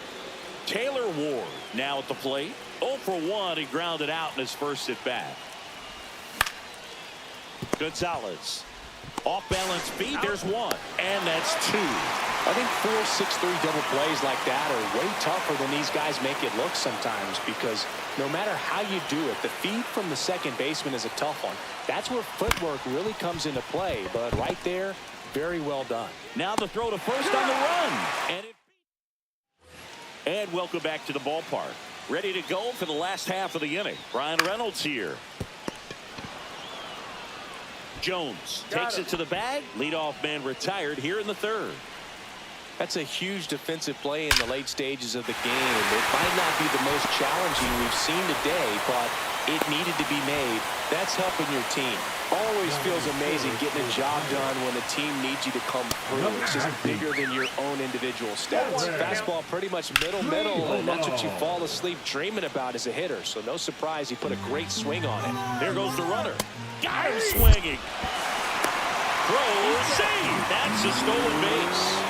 Taylor Ward now at the plate. 0 for 1. He grounded out in his first at bat. Gonzalez. Off balance beat. There's 1. And that's 2. I think 4-6-3 double plays like that are way tougher than these guys make it look sometimes, because no matter how you do it, the feed from the second baseman is a tough one. That's where footwork really comes into play. But right there, very well done. Now the throw to first on the run. And welcome back to the ballpark. Ready to go for the last half of the inning. Brian Reynolds here. Jones takes it to the bag. Leadoff man retired here in the 3rd. That's a huge defensive play in the late stages of the game. It might not be the most challenging we've seen today, but it needed to be made. That's helping your team. Always feels amazing getting a job done when the team needs you to come through. It's just bigger than your own individual stats. Fastball pretty much middle, and that's what you fall asleep dreaming about as a hitter. So no surprise he put a great swing on it. There goes the runner. Got him swinging. Throw, save. That's a stolen base.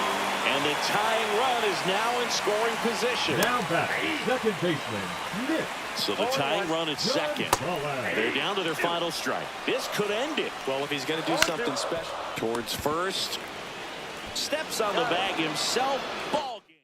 And the tying run is now in scoring position. Now back, second baseman, Nick. So the tying run at second. They're down to their final strike. This could end it. Well, if he's going to do something special. Towards first. Steps on the bag himself. Ball game.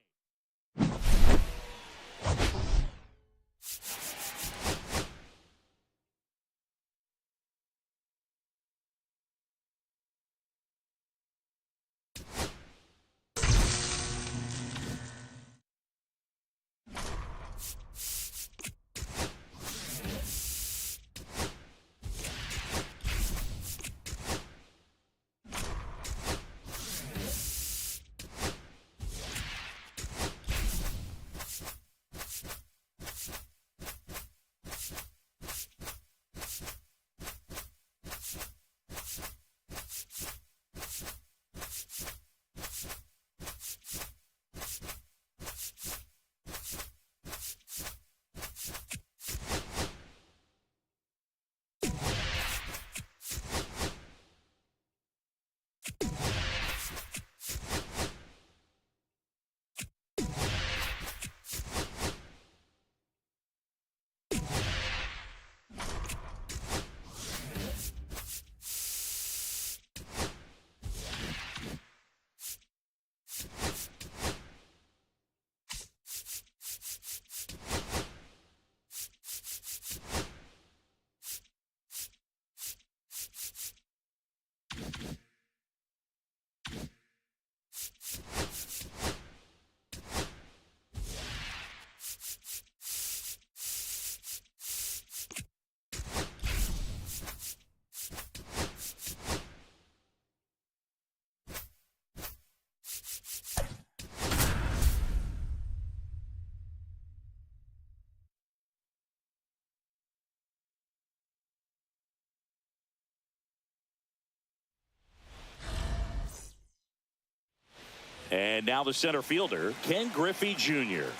And now the center fielder, Ken Griffey Jr.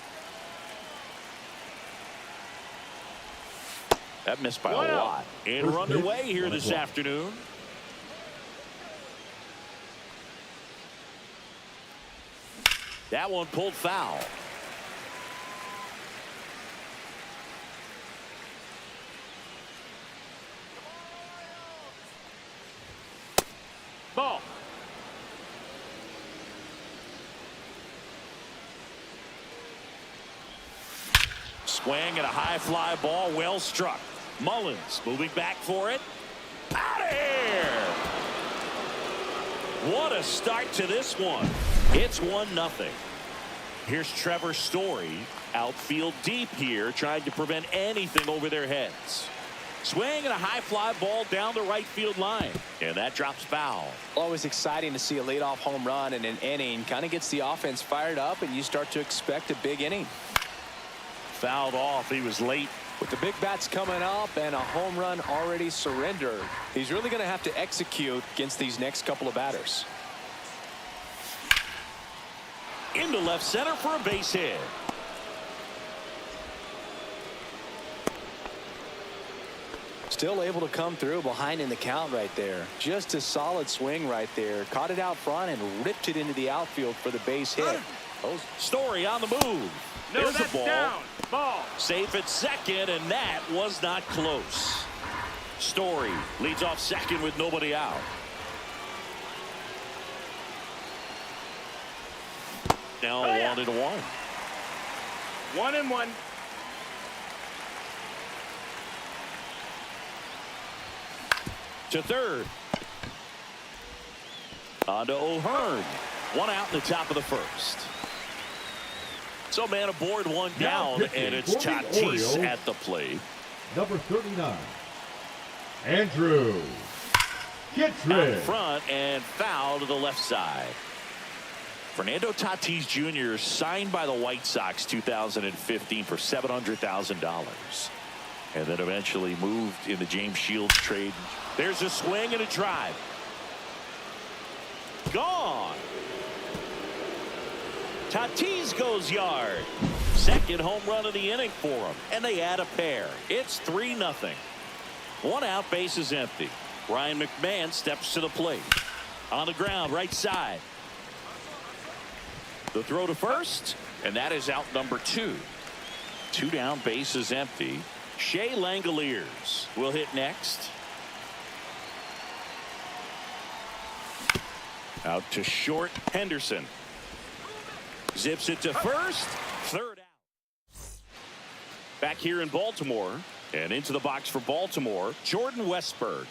That missed by a lot. And we're underway here this afternoon. That one pulled foul. Ball. Swing and a high fly ball, well struck. Mullins moving back for it. Out of here! What a start to this one. It's 1-0. Here's Trevor Story, outfield deep here, trying to prevent anything over their heads. Swing and a high fly ball down the right field line, and that drops foul. Always exciting to see a leadoff home run in an inning. Kind of gets the offense fired up, and you start to expect a big inning. Fouled off. He was late. With the big bats coming up and a home run already surrendered, he's really going to have to execute against these next couple of batters. Into left center for a base hit. Still able to come through behind in the count right there. Just a solid swing right there. Caught it out front and ripped it into the outfield for the base hit. Story on the move. No, There's that's a ball. down. Ball. Safe at second, and that was not close. Story leads off second with nobody out. Now 1-1. 1-1. To third. On to O'Hearn. One out in the top of the first. So man aboard, one down, and it's Tatis at the plate. Number 39, Andrew Out front and foul to the left side. Fernando Tatis Jr. signed by the White Sox 2015 for $700,000. And then eventually moved in the James Shields trade. There's a swing and a drive. Gone. Tatis goes yard. Second home run of the inning for him. And they add a pair. It's 3-0. One out, base is empty. Ryan McMahon steps to the plate. On the ground, right side. The throw to first, and that is out number 2. 2 down, base is empty. Shea Langoliers will hit next. Out to short, Henderson. Zips it to first. Third out. Back here in Baltimore. And into the box for Baltimore, Jordan Westburg.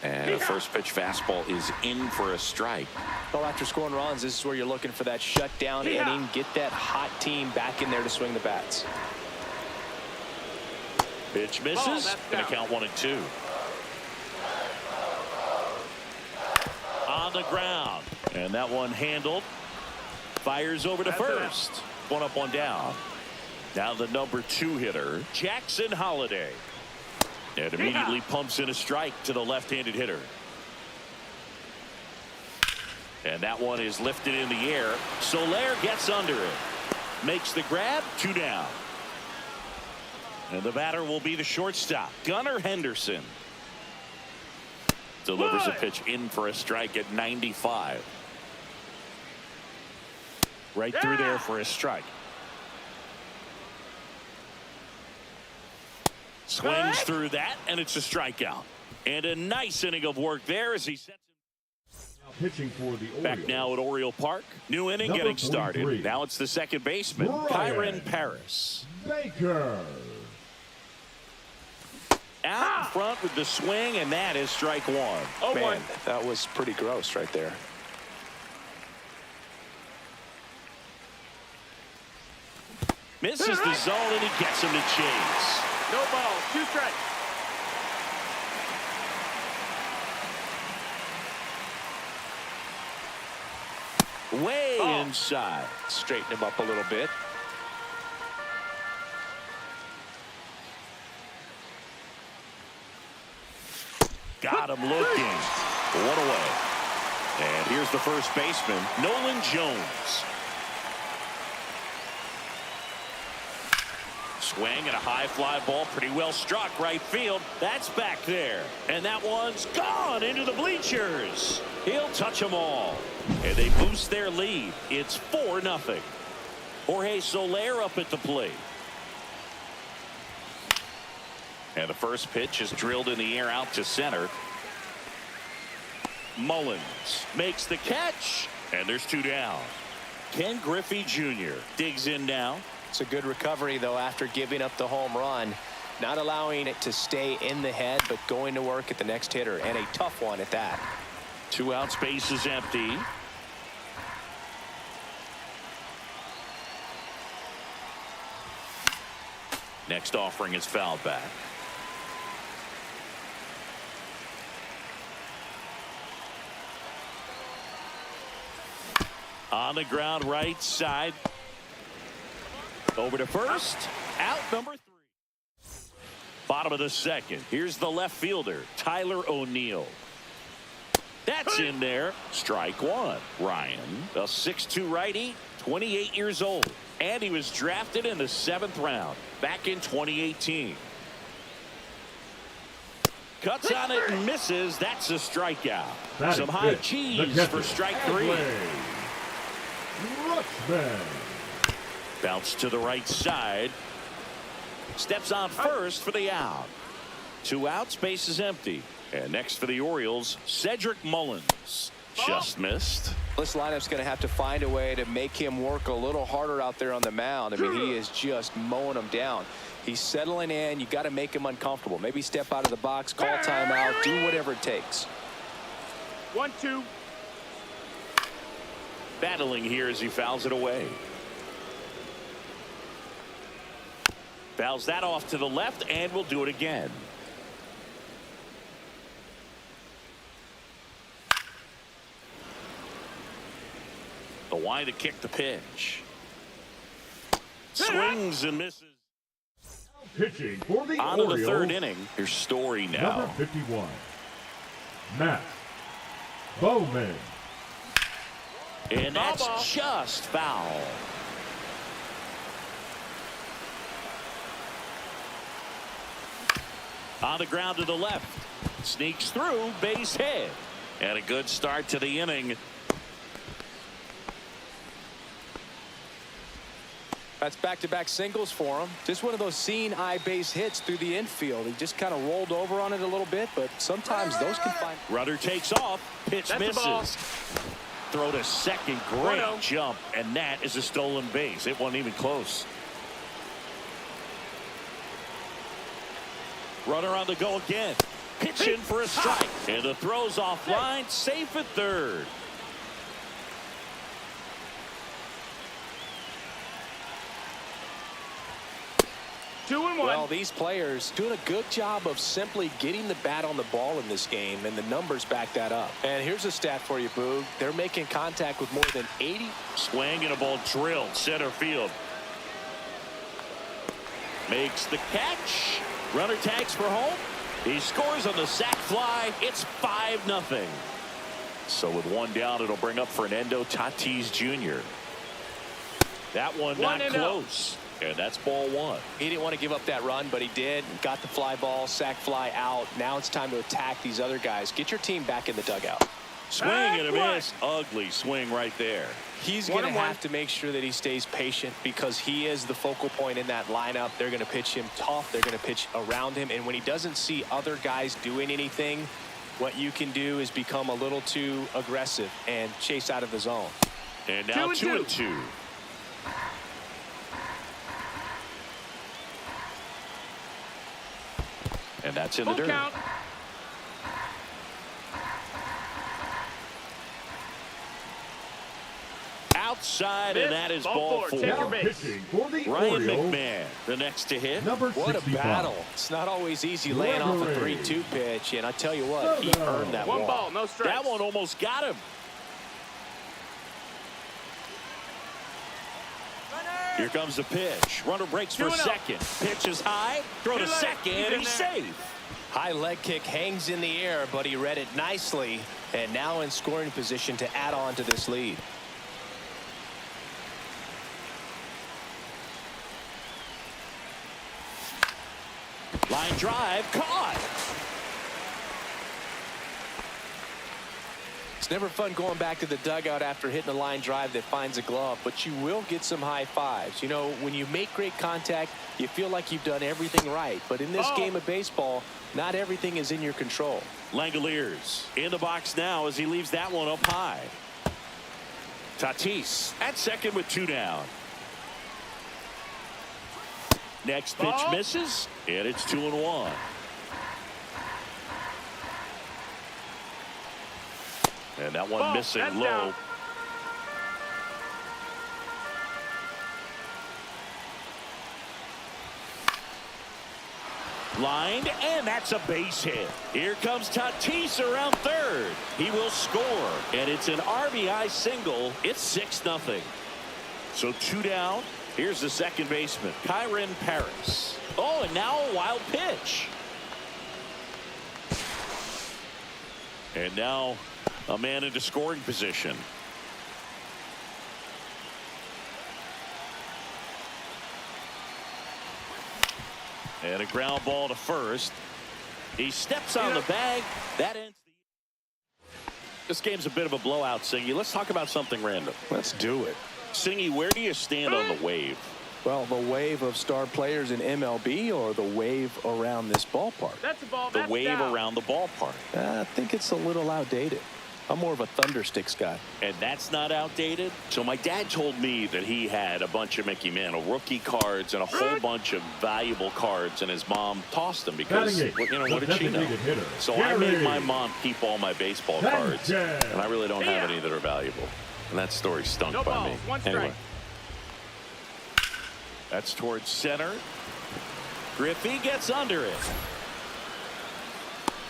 And the first pitch fastball is in for a strike. Well, after scoring runs, this is where you're looking for that shutdown inning. Get that hot team back in there to swing the bats. Pitch misses. Gonna count 1-2. On the ground. And that one handled. Fires over to first. One up, one down. Now the number 2 hitter, Jackson Holliday. And immediately pumps in a strike to the left-handed hitter. And that one is lifted in the air. Soler gets under it. Makes the grab. 2 down. And the batter will be the shortstop, Gunnar Henderson. Delivers a pitch in for a strike at 95. Right through there for a strike. Swings through that, and it's a strikeout. And a nice inning of work there as he sets him. Pitching for the Orioles. Back now at Oriole Park. New inning Number getting started. 43. Now it's the second baseman, Kyron Paris. Baker. Out in front with the swing, and that is strike 1. Oh, man, that was pretty gross right there. Misses the zone, and he gets him to chase. No ball. 2 strikes. Way inside. Straighten him up a little bit. Got him looking. One away. And here's the first baseman, Nolan Jones. Swing and a high fly ball, pretty well struck right field. That's back there. And that one's gone into the bleachers. He'll touch them all. And they boost their lead. It's 4-0. Jorge Soler up at the plate. And the first pitch is drilled in the air out to center. Mullins makes the catch. And there's 2 down. Ken Griffey Jr. digs in now. It's a good recovery, though, after giving up the home run. Not allowing it to stay in the head, but going to work at the next hitter, and a tough one at that. 2 outs, base is empty. Next offering is fouled back. On the ground, right side. Over to first. Out number 3. Bottom of the second. Here's the left fielder, Tyler O'Neill. That's in there. Strike 1. Ryan, a 6'2" righty, 28 years old. And he was drafted in the 7th round back in 2018. Cuts on it and misses. That's a strikeout. Some high cheese for strike 3. Rushman. Bounce to the right side. Steps on first for the out. 2 outs, base is empty. And next for the Orioles, Cedric Mullins. Just missed. This lineup's going to have to find a way to make him work a little harder out there on the mound. I mean, he is just mowing them down. He's settling in. You got to make him uncomfortable. Maybe step out of the box, call timeout, do whatever it takes. 1-2. Battling here as he fouls it away. Fouls that off to the left, and will do it again. The wind to kick the pitch. Swings and misses. Pitching for the On to Orioles. the 3rd inning. Here's Story now. Number 51. Matt Bowman. And that's just foul. On the ground to the left. Sneaks through, base hit. And a good start to the inning. That's back-to-back singles for him. Just one of those seeing eye base hits through the infield. He just kind of rolled over on it a little bit, but sometimes those can find. Runner takes off. Pitch misses. Throw to second. Great jump. And that is a stolen base. It wasn't even close. Runner on the go again. Pitching for a strike. And the throw's offline. Safe at 3rd. Well, these players doing a good job of simply getting the bat on the ball in this game, and the numbers back that up. And here's a stat for you, Boog. They're making contact with more than 80. Swing and a ball drilled center field. Makes the catch. Runner tags for home. He scores on the sac fly. It's 5-0. So with 1 down, it'll bring up Fernando Tatis Jr. That one not close. And that's ball 1. He didn't want to give up that run, but he did. Got the fly ball, sac fly out. Now it's time to attack these other guys. Get your team back in the dugout. Swing and a miss. Ugly swing right there. He's going to have to make sure that he stays patient because he is the focal point in that lineup. They're going to pitch him tough. They're going to pitch around him. And when he doesn't see other guys doing anything, what you can do is become a little too aggressive and chase out of the zone. And now 2-2. And that's in the dirt. Count. Outside, and that is ball 4. Now pitching for the Ryan Orioles. McMahon, the next to hit. Number What 65. a battle. It's not always easy laying off a 3-2 pitch, and I tell you what, he earned that 1 ball, no strikes. That one almost got him. Here comes the pitch. Runner breaks for second. Pitch is high. Throw to second, and he's safe. High leg kick hangs in the air, but he read it nicely, and now in scoring position to add on to this lead. Line drive, caught. It's never fun going back to the dugout after hitting a line drive that finds a glove, but you will get some high fives. You know, when you make great contact, you feel like you've done everything right. But in this game of baseball, not everything is in your control. Langoliers in the box now as he leaves that one up high. Tatis at second with 2 down. Next pitch misses, and it's 2-1. And that one missing low. Down. Lined, and that's a base hit. Here comes Tatis around third. He will score, and it's an RBI single. It's 6-0. So 2 down. Here's the second baseman, Kyron Paris. Oh, and now a wild pitch. And now a man into scoring position. And a ground ball to first. He steps on the bag. That ends the... This game's a bit of a blowout, Singy. Let's talk about something random. Let's do it. Singy, where do you stand on the wave? Well, the wave of star players in MLB or the wave around this ballpark? That's a ball. The wave around the ballpark. I think it's a little outdated. I'm more of a Thundersticks guy. And that's not outdated. So my dad told me that he had a bunch of Mickey Mantle rookie cards and a whole bunch of valuable cards, and his mom tossed them because, what did she know? So I made my mom keep all my baseball cards, and I really don't have any that are valuable. And that story stunk by me. Anyway, that's towards center. Griffey gets under it.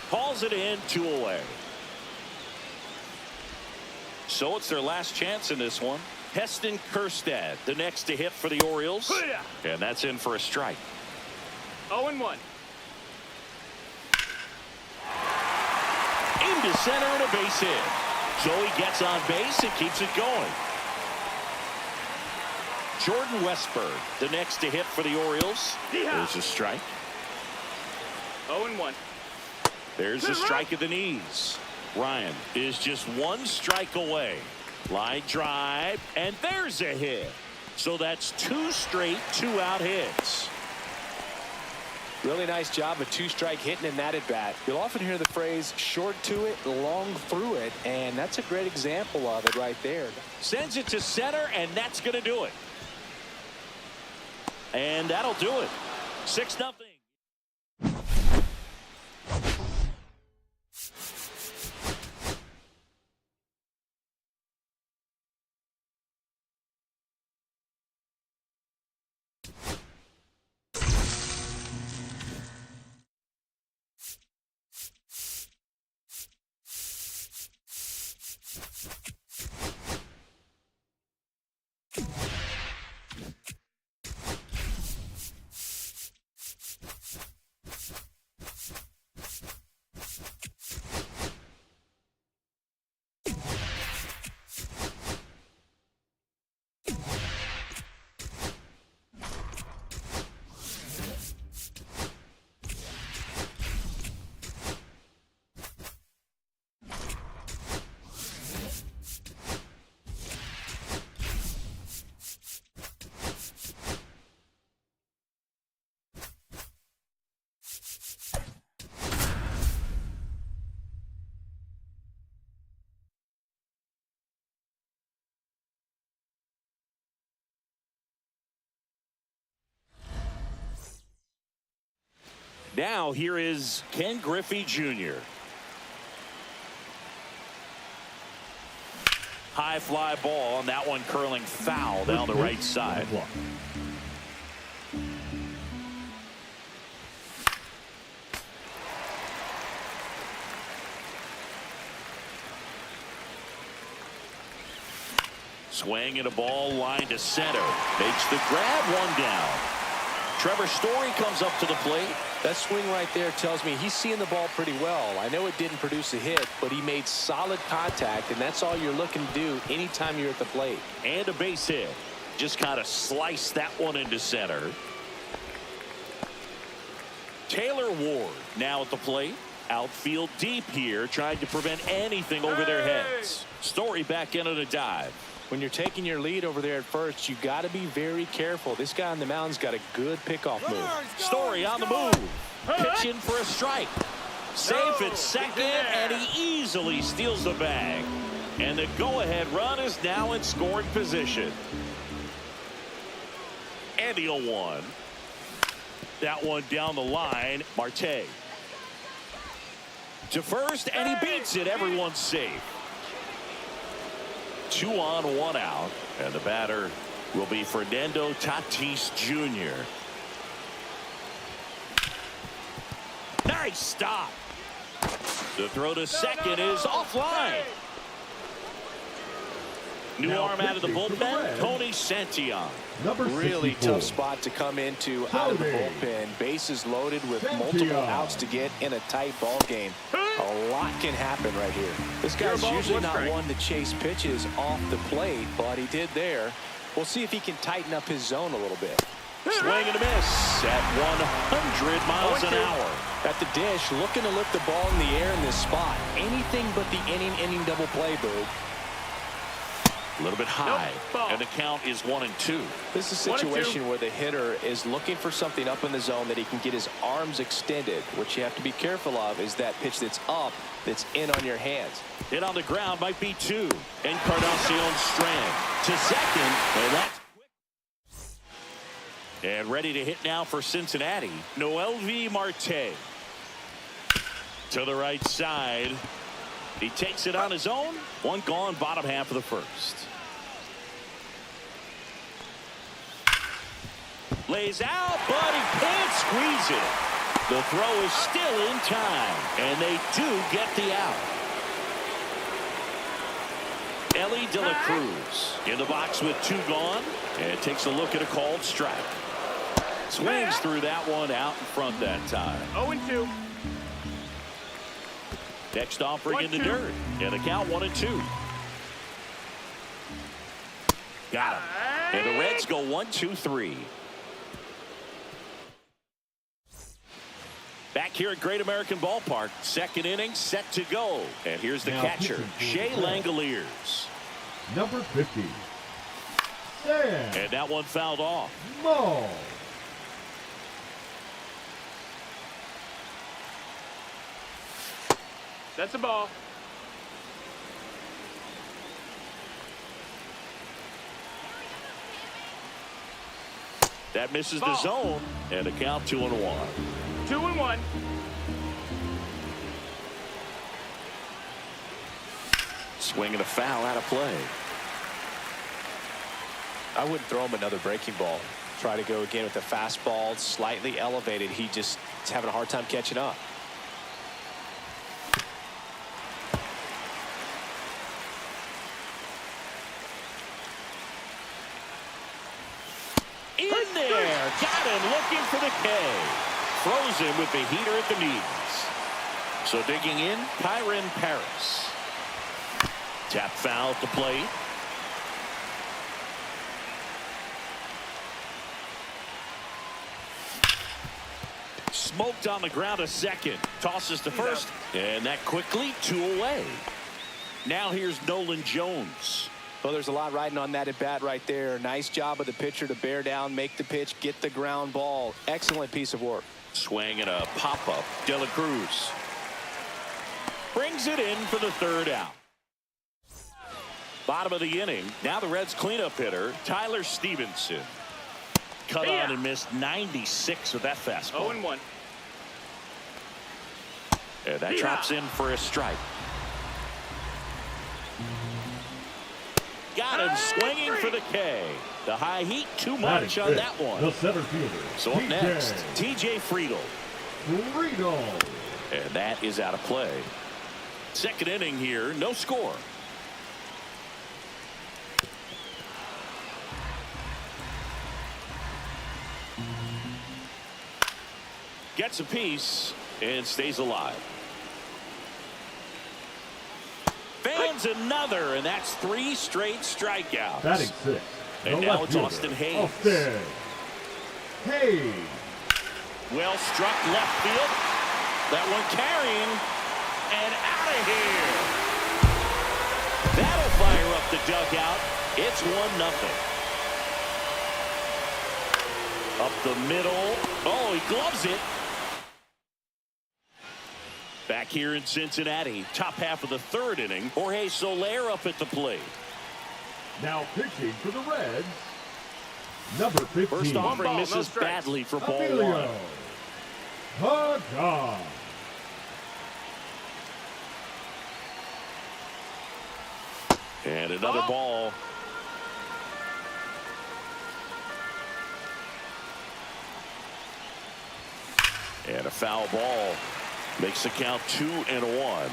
Calls it in, 2 away. So it's their last chance in this one. Heston Kjerstad, the next to hit for the Orioles. And that's in for a strike. 0-1. Into center and a base hit. So he gets on base and keeps it going. Jordan Westburg, the next to hit for the Orioles. There's a strike. 0-1. There's a strike at the knees. Ryan is just 1 strike away. Line drive, and there's a hit. So that's 2 straight 2-out hits. Really nice job of 2-strike hitting in that at bat. You'll often hear the phrase short to it, long through it, and that's a great example of it right there. Sends it to center, and that's going to do it. And that'll do it. 6-0. Now here is Ken Griffey Jr. High fly ball, and that one curling foul down the right side. Swing and a ball line to center. Makes the grab, 1 down. Trevor Story comes up to the plate. That swing right there tells me he's seeing the ball pretty well. I know it didn't produce a hit, but he made solid contact, and that's all you're looking to do anytime you're at the plate. And a base hit. Just kind of slice that one into center. Taylor Ward now at the plate. Outfield deep here, trying to prevent anything over their heads. Story back in on a dive. When you're taking your lead over there at first, you got to be very careful. This guy on the mound's got a good pickoff move. Story on the move. Pitch in for a strike. Safe at second, and he easily steals the bag. And the go-ahead run is now in scoring position. And the 0-1. That one down the line. Marte. To first, and he beats it. Everyone's safe. 2 on, 1 out. And the batter will be Fernando Tatis Jr. Nice stop. The throw to second is offline. New Now arm out of the pitching for the bullpen, Reds. Tony Santillan. Number Really 64. tough spot to come into out of the Tony bullpen. Bases loaded with multiple Santillan. outs to get in a tight ball game. A lot can happen right here. This guy's Your ball, usually one not strike. one to chase pitches off the plate, but he did there. We'll see if he can tighten up his zone a little bit. Swing and a miss at 100 miles an hour. At the dish, looking to lift the ball in the air in this spot. Anything but the inning double play, Boog. A little bit high, Ball. and the count is 1-2. This is a 1-2. situation where the hitter is looking for something up in the zone that he can get his arms extended. What you have to be careful of is that pitch that's up, that's in on your hands. Hit on the ground might be 2. Encarnacion Strand to second, and that's and ready to hit now for Cincinnati. Noelvi Marte to the right side. He takes it on his own. 1 gone, bottom half of the first. Lays out, but he can't squeeze it. The throw is still in time, and they do get the out. Ellie De La Cruz in the box with 2 gone, and takes a look at a called strike. Swings through that one out in front that time. 0-2. Next offering in the 1-2. dirt, and the count 1-2. Got him. And the Reds go 1-2-3. Back here at Great American Ballpark, second inning set to go. And here's the Now catcher, pitching for Shea the Reds. Langoliers. Number 50. Sam And that one fouled off. Moe. That's a ball. That misses the Ball. zone, and the count 2-1. 2-1. Swing and a foul out of play. I wouldn't throw him another breaking ball. Try to go again with the fastball, slightly elevated. He just is having a hard time catching up. In there, got him looking for the K. Throws him with the heater at the knees. So digging in, Kyron Paris. Tap foul at the plate. Smoked on the ground a second. Tosses to first, and that quickly 2 away. Now here's Nolan Jones. Well, there's a lot riding on that at bat right there. Nice job of the pitcher to bear down, make the pitch, get the ground ball. Excellent piece of work. Swing and a pop-up. De La Cruz brings it in for the 3rd out. Bottom of the inning. Now the Reds cleanup hitter, Tyler Stevenson. Cut on and missed 96 with that fastball. 0-1. And that drops in for a strike. Got him swinging for the K. The high heat, too much on that one. The center fielder. So up next, TJ Friedel. Friedel. And that is out of play. Second inning here, no score. gets a piece and stays alive. Fans another, and that's 3 straight strikeouts. Batting 6. And the now left it's fielder, Austin Hayes. Austin Hayes. Well struck left field. That one carrying and out of here. That'll fire up the dugout. It's 1-0. Up the middle. Oh, he gloves it. Back here in Cincinnati, top half of the 3rd inning. Jorge Soler up at the plate. Now pitching for the Reds, number 15. First offering ball, misses no strikes. badly for ball 1. Emilio Pagan. And another ball. And a foul ball. Makes the count 2-1.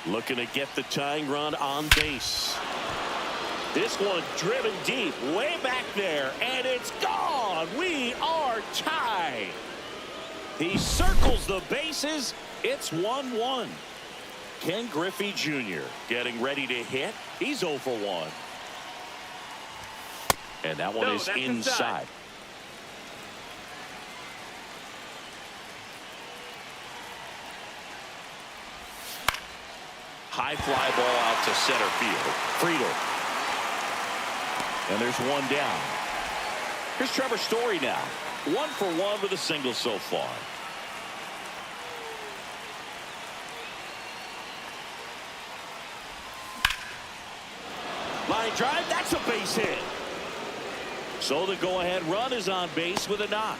Looking to get the tying run on base. This one driven deep, way back there, and it's gone. We are tied. He circles the bases. It's 1-1. Ken Griffey Jr. getting ready to hit. He's 0 for 1. And that one is inside. High fly ball out to center field. Friedel. And there's one down. Here's Trevor Story now. 1 for 1 with a single so far. Line drive, that's a base hit. So the go-ahead run is on base with a knock.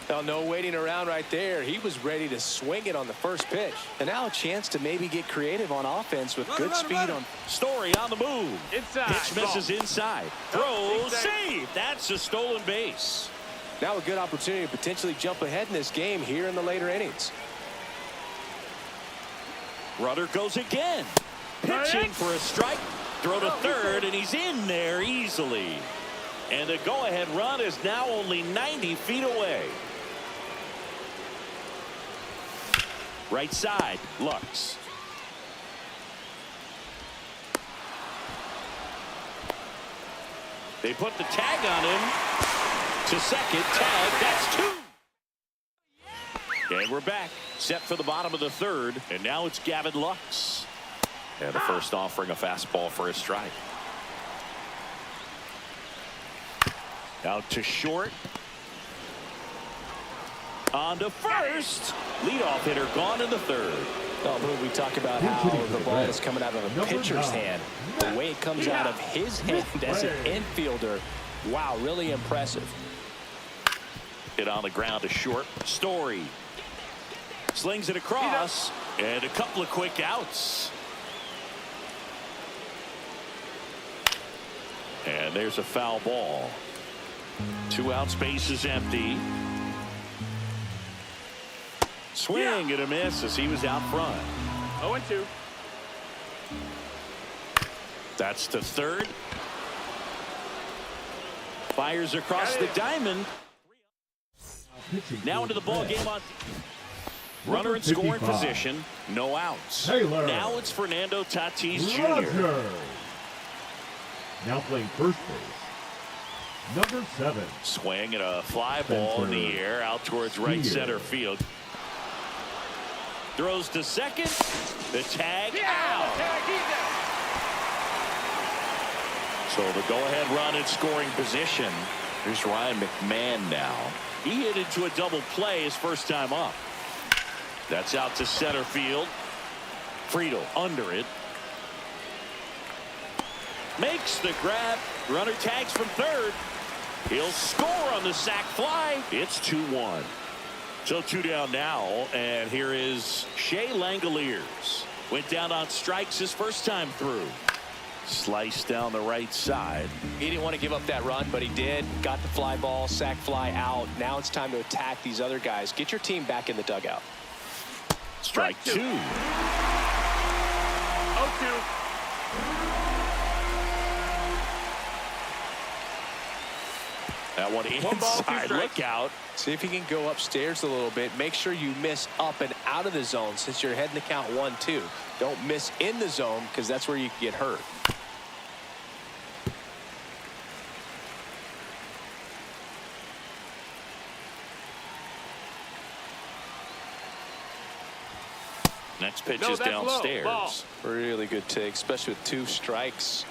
Well, no waiting around right there. He was ready to swing it on the first pitch. And now a chance to maybe get creative on offense with good speed on. Story on the move. Inside. Pitch misses inside. Throw, save. That's a stolen base. Now a good opportunity to potentially jump ahead in this game here in the later innings. Runner goes again. Pitching for a strike. Throw to third, and he's in there easily. And the go-ahead run is now only 90 feet away. Right side, Lux. They put the tag on him. To second, tag, that's 2. And we're back, set for the bottom of the 3rd, and now it's Gavin Lux. And the first offering a fastball for a strike. Out to short. On to first. Leadoff hitter gone in the 3rd. Oh, but we talk about how the ball is coming out of a pitcher's hand. The way it comes out of his hand as an infielder. Wow, really impressive. Hit on the ground to short. Story. Slings it across. And a couple of quick outs. And there's a foul ball. 2 outs, base is empty. Swing and a miss as he was out front. 0-2. That's to third. Fires across the diamond. Now into the ball game on. Runner in scoring position. No outs. Taylor. Now it's Fernando Tatis Jr. Roger. Now playing first base, number 7. Swing and a fly ball in the air out towards right center field. Throws to second. The tag out. So the go-ahead run in scoring position. Here's Ryan McMahon now. He hit into a double play his first time up. That's out to center field. Friedel under it. Makes the grab. Runner tags from third. He'll score on the sac fly. It's 2-1. So 2 down now, and here is Shea Langoliers. Went down on strikes his first time through. Sliced down the right side. He didn't want to give up that run, but he did. Got the fly ball, sac fly out. Now it's time to attack these other guys. Get your team back in the dugout. Strike 2. 0-2. That one One ball, two inside. strikes. Look out. See if you can go upstairs a little bit. Make sure you miss up and out of the zone since you're heading to count 1-2. Don't miss in the zone because that's where you can get hurt. Next pitch No, is that's low. downstairs. Ball. Really good take, especially with 2 strikes.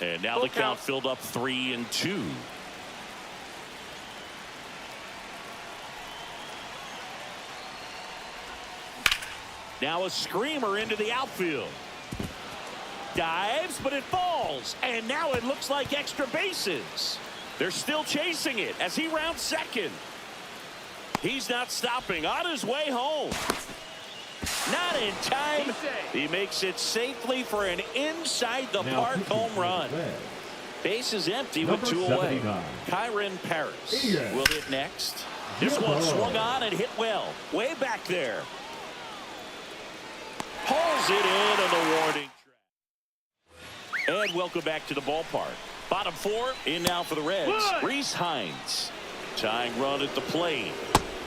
And now Full the count count. filled up 3-2. Now a screamer into the outfield. Dives, but it falls. And now it looks like extra bases. They're still chasing it as he rounds second. He's not stopping. On his way home. Not in time. He's safe. He makes it safely for an inside-the-park pitching home for the run. Reds, Base is empty with Number 2 away. 79. Kyron Paris Ian. will hit next. This one Yellow. swung on and hit well. Way back there. Pulls it in on the warning track. And welcome back to the ballpark. Bottom 4 in now for the Reds. Wood. Reese Hines. Tying run at the plate.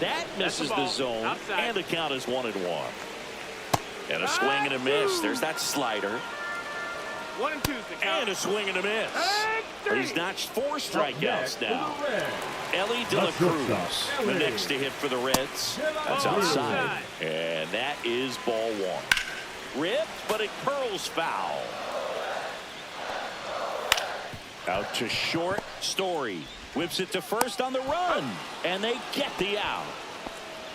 That misses the the ball. zone. Outside. And the count is 1-1. And a swing and a miss. There's that slider. 1 and 2's the count. And a swing and a miss. And 3. He's notched 4 Up strikeouts next for now. the Reds, Ellie De La That's good Cruz, stuff. the Ellie. next to hit for the Reds. That's Ball outside. outside. And that is ball 1. Ripped, but it curls foul. Out to short. Story whips it to first on the run. And they get the out.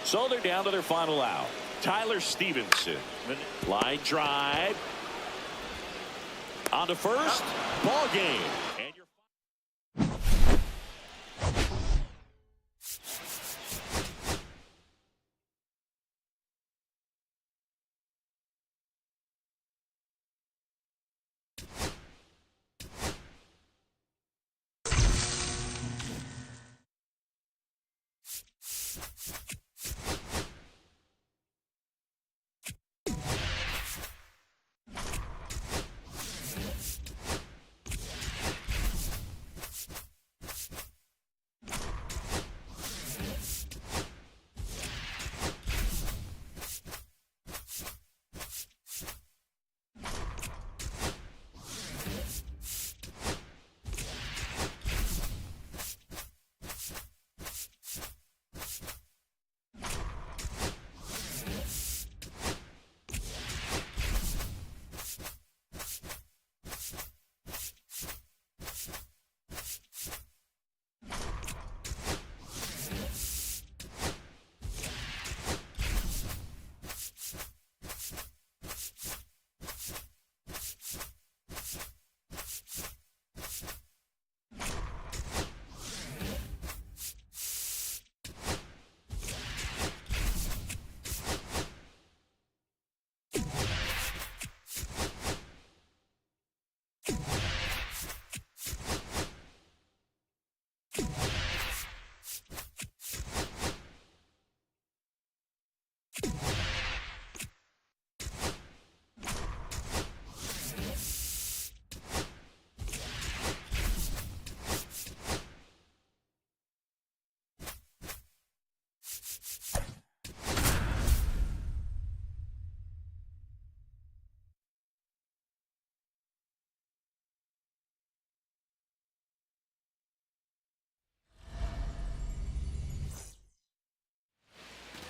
So they're down to their final out. Tyler Stevenson. Line drive. On to first. Ball game. And you're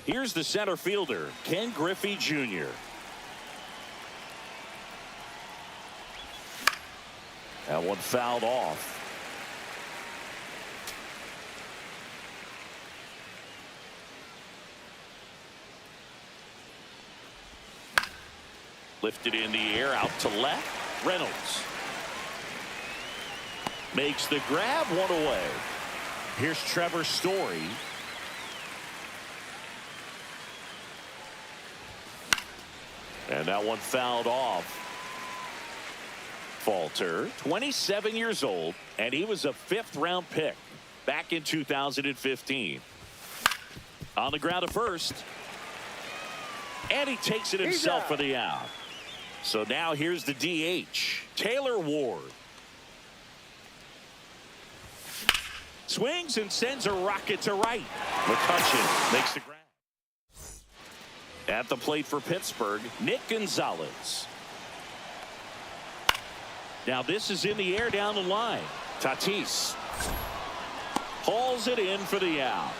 Here's the center fielder, Ken Griffey Jr. That one fouled off. Lifted in the air, out to left. Reynolds makes the grab, 1 away. Here's Trevor Story. And that one fouled off. Falter, 27 years old, and he was a 5th-round pick back in 2015. On the ground at first. And he takes it himself for the out. So now here's the DH, Taylor Ward. Swings and sends a rocket to right. McCutchen makes the grab. At the plate for Pittsburgh, Nick Gonzalez. Now this is in the air down the line. Tatis hauls it in for the out.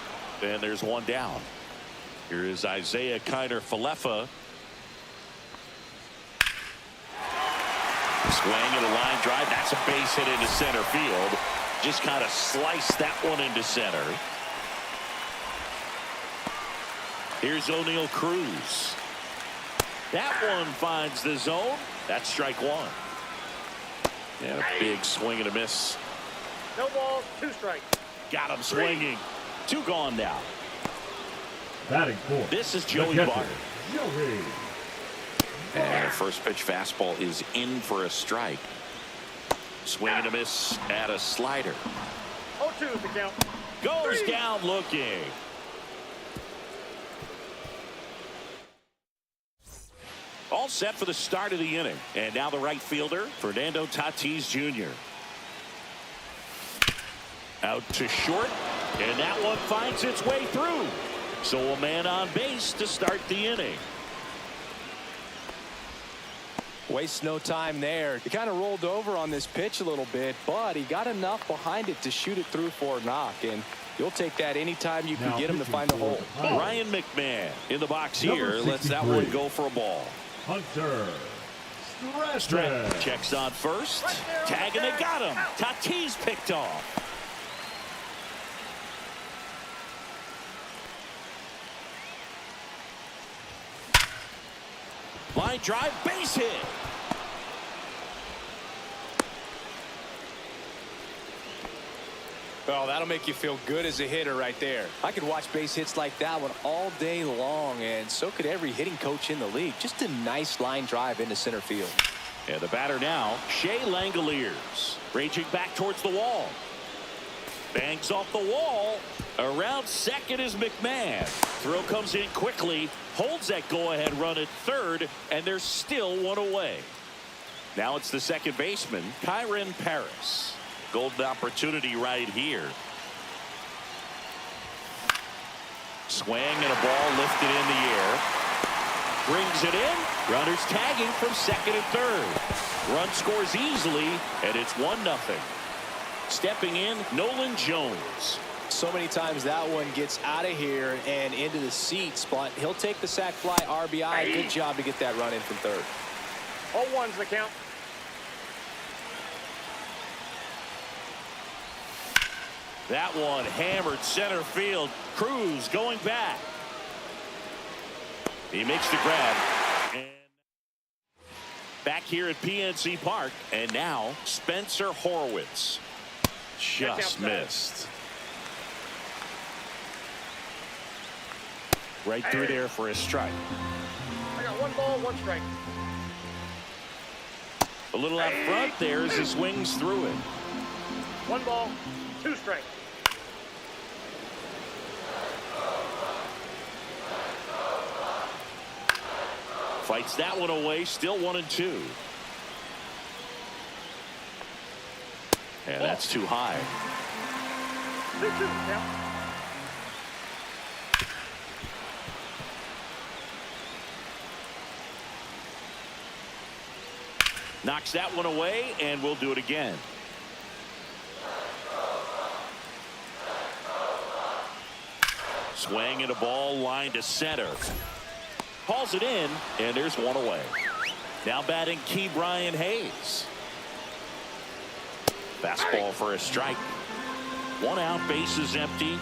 And there's one down. Here is Isaiah Kiner-Falefa. Swing and a line drive. That's a base hit into center field. Just kind of sliced that one into center. Here's O'Neal Cruz. That one finds the zone. That's strike one. And a big swing and a miss. No balls, 2 strikes. Got him swinging. 2 gone now. Batting fourth. This is Joey catcher, Barton. Joey. And first pitch fastball is in for a strike. Swing and a miss at a slider. 0-2 is the count. Goes down looking. All set for the start of the inning. And now the right fielder, Fernando Tatis Jr. Out to short. And that one finds its way through. So a man on base to start the inning. Wastes no time there. He kind of rolled over on this pitch a little bit, but he got enough behind it to shoot it through for a knock. And you'll take that anytime you can get him to find the hole. Ryan McMahon in the box Number here. Lets that 63. one go for a ball. Hunter Stretch checks on first. Tagging it, got him. Tatis picked off. Line drive, base hit. Well, that'll make you feel good as a hitter right there. I could watch base hits like that one all day long, and so could every hitting coach in the league. Just a nice line drive into center field. And the batter now, Shea Langoliers. Raging back towards the wall. Bangs off the wall. Around second is McMahon. Throw comes in quickly. Holds that go-ahead run at third, and there's still one away. Now it's the second baseman, Kyren Paris. Golden opportunity right here. Swing and a ball lifted in the air. Brings it in. Runners tagging from second and third. Run scores easily, and it's 1-0. Stepping in, Nolan Jones. So many times that one gets out of here and into the seats, but he'll take the sac fly RBI. Good job to get that run in from third. 0-1's the count. That one hammered center field. Cruz going back. He makes the grab. And back here at PNC Park. And now Spencer Horwitz. Just missed. Right through there for a strike. I got 1 ball, 1 strike. A little out front there as he swings through it. 1 ball, 2 strikes. Fights that one away. Still 1-2. And that's too high. 2-2 count. Knocks that one away, and we'll do it again. Swing and a ball line to center. Hauls it in, and there's one away. Now batting Key Brian Hayes. Fastball for a strike. 1 out, base is empty.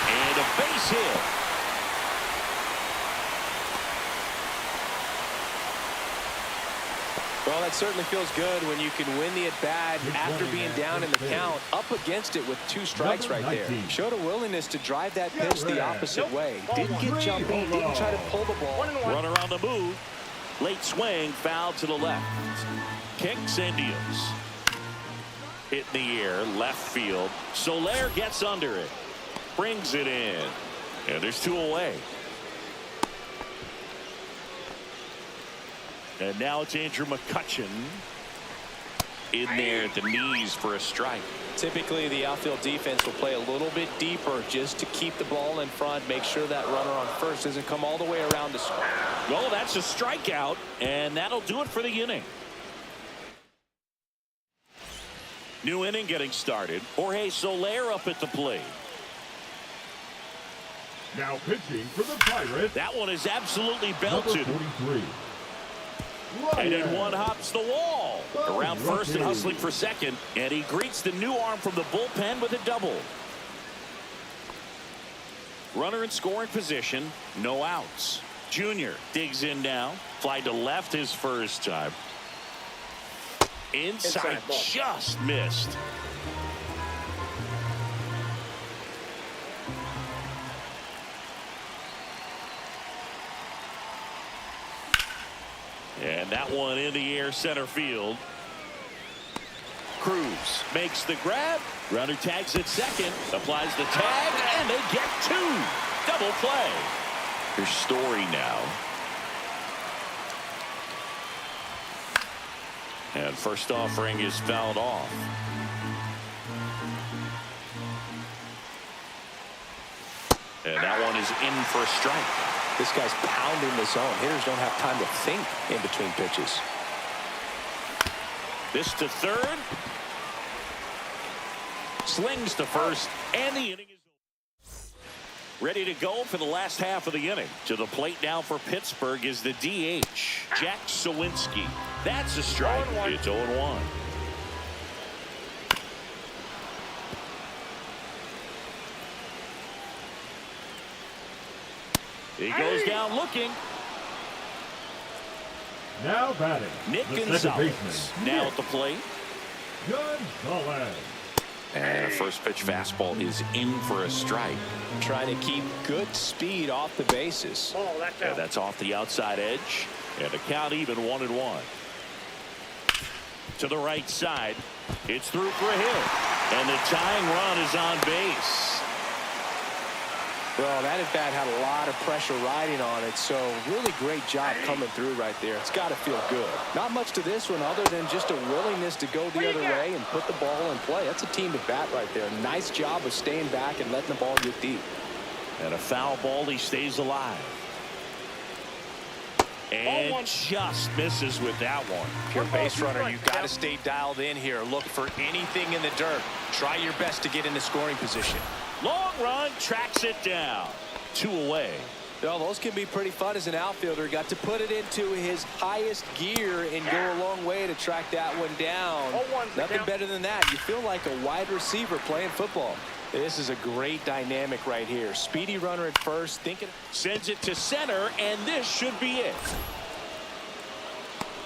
And a base hit. Well, that certainly feels good when you can win the at-bat after being down in the count, up against it with 2 strikes right there. Showed a willingness to drive that pitch the opposite way. Didn't get jumpy, didn't try to pull the ball. 1-1. Runner on the move. Late swing, foul to the left. Kicks Indians. Hit in the air, left field. Soler gets under it. Brings it in. And there's 2 away. And now it's Andrew McCutchen in there at the knees for a strike. Typically, the outfield defense will play a little bit deeper just to keep the ball in front, make sure that runner on first doesn't come all the way around to score. Well, that's a strikeout, and that'll do it for the inning. New inning getting started. Jorge Soler up at the plate. Now pitching for the Pirates. That one is absolutely Number belted. 43. And then Ryan. one hops the wall. Around first and Rookie. hustling for second. And he greets the new arm from the bullpen with a double. Runner in scoring position. No outs. Junior digs in now. Fly to left his first time. Inside ball. just missed. And that one in the air center field. Cruz makes the grab. Runner tags at second. Applies the tag. And they get two. Double play. Here's Story now. And first offering is fouled off. And that one is in for a strike. This guy's pounding the zone. Hitters don't have time to think in between pitches. This to third. Slings to first. And the inning is over. Ready to go for the last half of the inning. To the plate now for Pittsburgh is the DH, Jack Sawinski. That's a strike. 0-1. It's 0-1. He goes down looking. Now batting. Nick the second Gonzalez baseman. now Nick at the plate. Gonzalez. And a first pitch fastball is in for a strike. Trying to keep good speed off the bases. Ball, that's And out. that's off the outside edge. And the count even 1-1. To the right side. It's through for a hit. And the tying run is on base. Well, that at bat had a lot of pressure riding on it, so really great job coming through right there. It's got to feel good. Not much to this one other than just a willingness to go the other way and put the ball in play. That's a team at bat right there. Nice job of staying back and letting the ball get deep. And a foul ball, he stays alive. And one. just misses with that one. If you're a base two runner, strikes. you've got to stay dialed in here. Look for anything in the dirt. Try your best to get into scoring position. Long run, tracks it down. 2 away. Well, those can be pretty fun as an outfielder. Got to put it into his highest gear and go a long way to track that one down. 0-1's the Nothing count. better than that. You feel like a wide receiver playing football. This is a great dynamic right here. Speedy runner at first, thinking. Sends it to center, and this should be it.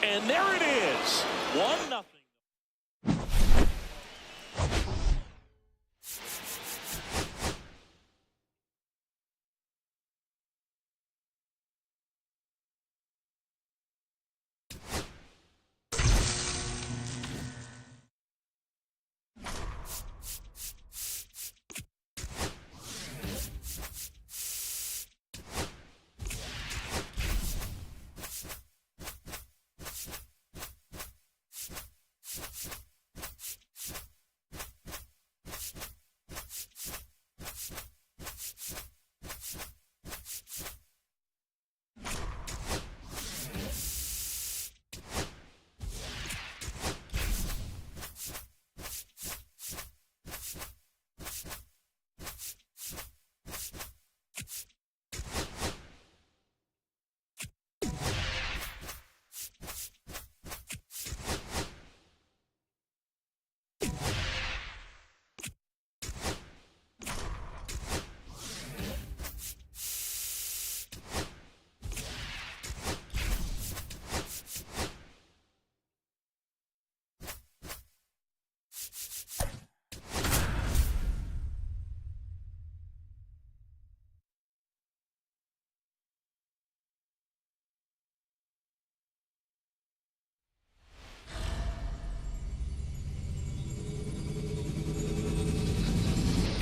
And there it is. 1-0.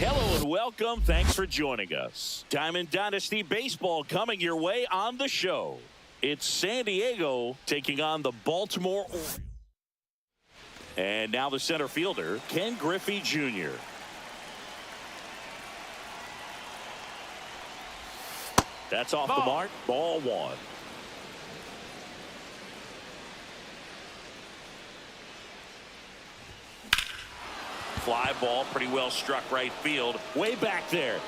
Hello and welcome. Thanks for joining us. Diamond Dynasty Baseball coming your way on the show. It's San Diego taking on the Baltimore Orioles. And now the center fielder, Ken Griffey Jr. That's off the mark. Ball one. Fly ball, pretty well struck right field. Way back there.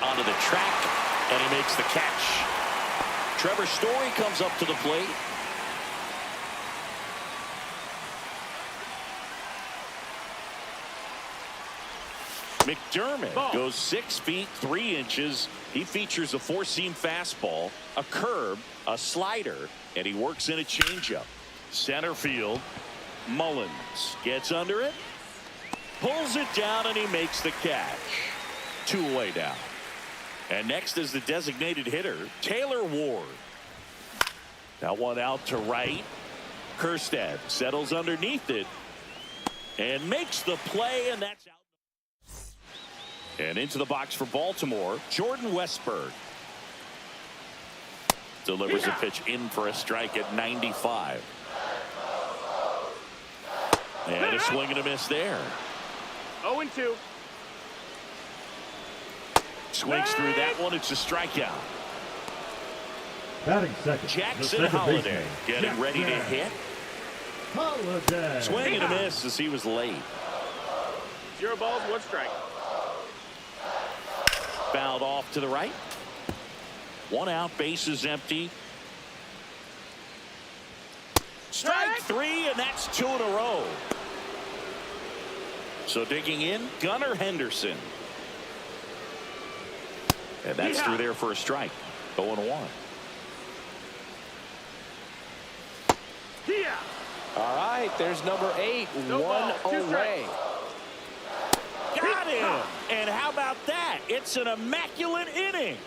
Onto the track, and he makes the catch. Trevor Story comes up to the plate. McDermott goes 6 feet 3 inches. He features a four-seam fastball, a curve, a slider, and he works in a changeup. Center field. Mullins gets under it, pulls it down, and he makes the catch. 2 away down. And next is the designated hitter, Taylor Ward. That one out to right. Kjerstad settles underneath it and makes the play, and that's out. And into the box for Baltimore, Jordan Westburg. Delivers a pitch in for a strike at 95. And a swing and a miss there. 0-2. Swings through that one. It's a strikeout. Batting second. Jackson Holliday getting ready to hit. Holliday. Swing and a miss as he was late. 0 balls, 1 strike. Fouled off to the right. 1 out, bases empty. Strike 3, and that's 2 in a row. So digging in, Gunnar Henderson. And that's through there for a strike. 0-1. All right, there's number 8, No 1 ball, 2 away. Got him. And how about that? It's an immaculate inning.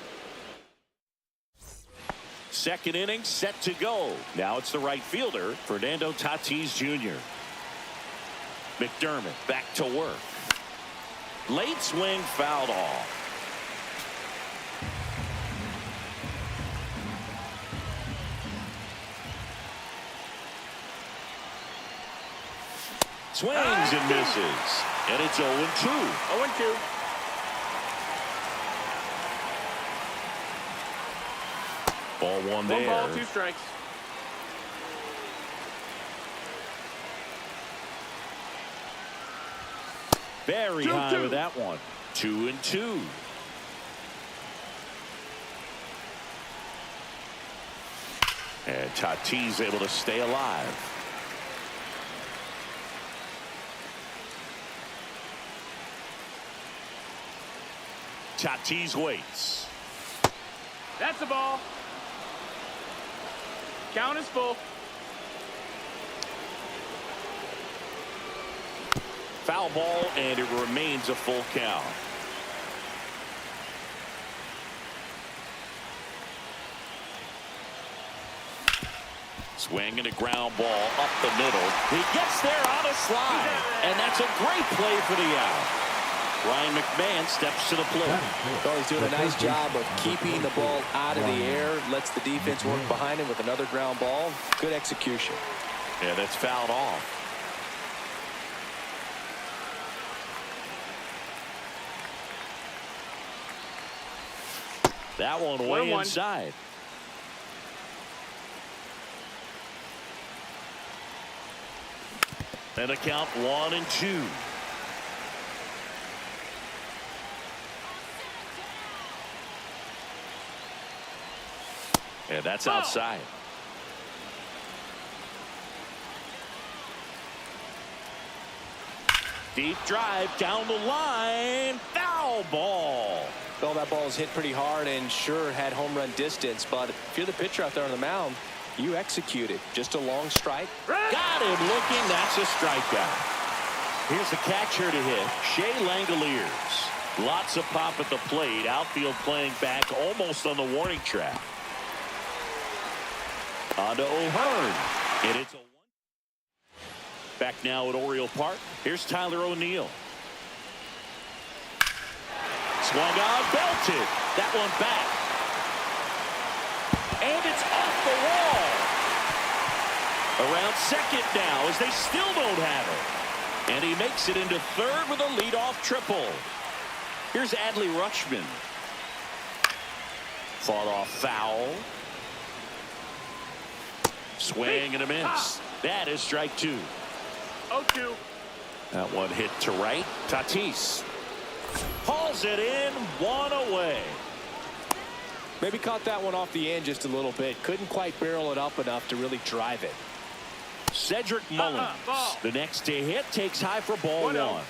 Second inning set to go. Now it's the right fielder, Fernando Tatis Jr. McDermott back to work. Late swing fouled off. Swings and misses. And it's 0-2. 0-2. Ball one 1 there. ball, 2 strikes. Very high with that one. 2-2. And Tatis able to stay alive. Tatis waits. That's a ball. Count is full. Foul ball, and it remains a full count. Swing and a ground ball up the middle. He gets there on a slide, and that's a great play for the out. Ryan McMahon steps to the plate. Oh, he's doing a nice job of keeping the ball out of the air. Lets the defense work behind him with another ground ball. Good execution. Yeah, that's fouled off. That one way 1-1. inside. And a count 1-2. And that's outside. Deep drive down the line. Foul ball. Well, that ball is hit pretty hard and sure had home run distance, but if you're the pitcher out there on the mound, you execute it. Just a long strike. Got him looking. That's a strikeout. Here's the catcher to hit, Shea Langoliers. Lots of pop at the plate. Outfield playing back almost on the warning track. On to O'Hearn. And it's a 1. Back now at Oriole Park. Here's Tyler O'Neill. Swung on, belted. That one back. Around second now as they still don't have it. And he makes it into third with a leadoff triple. Here's Adley Rutschman. Fought off foul. Swing and a miss. That is strike two. 0-2. That one hit to right. Tatis hauls it in, one away. Maybe caught that one off the end just a little bit. Couldn't quite barrel it up enough to really drive it. Cedric Mullins, the next to hit, takes high for ball 1-0. one.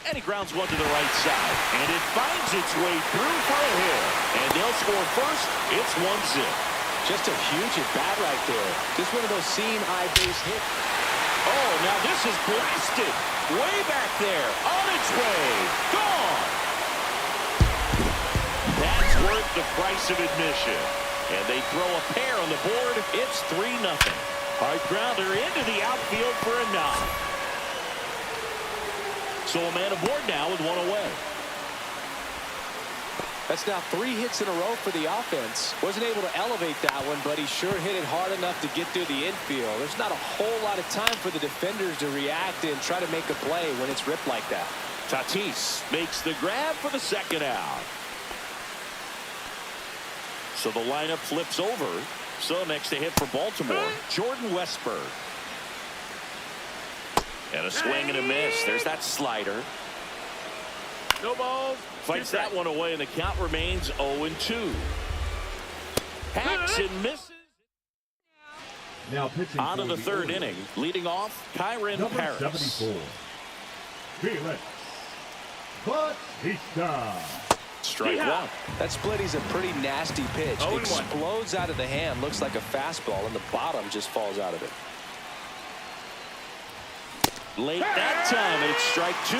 And he grounds one to the right side. And it finds its way through for a hit. And they'll score first. It's 1-0. Just a huge at-bat right there. Just one of those seeing eye base hits. Oh, now this is blasted. Way back there. On its way. Gone. That's worth the price of admission. And they throw a pair on the board. It's 3-0. Hard grounder into the outfield for a knock. So a man aboard now with one away. That's now 3 hits in a row for the offense. Wasn't able to elevate that one, but he sure hit it hard enough to get through the infield. There's not a whole lot of time for the defenders to react and try to make a play when it's ripped like that. Tatis makes the grab for the second out. So the lineup flips over. So next to hit for Baltimore, Jordan Westburg. And a swing and a miss. There's that slider. No balls. Fights that one away, and the count remains 0-2. Hacks and misses. Now pitching On to for the third Orioles, inning. Leading off, Kyron number Paris. 74, Felix Bautista. Strike one. That splitty's a pretty nasty pitch. 0-1. Explodes out of the hand. Looks like a fastball, and the bottom just falls out of it. Late that time, and it's strike two.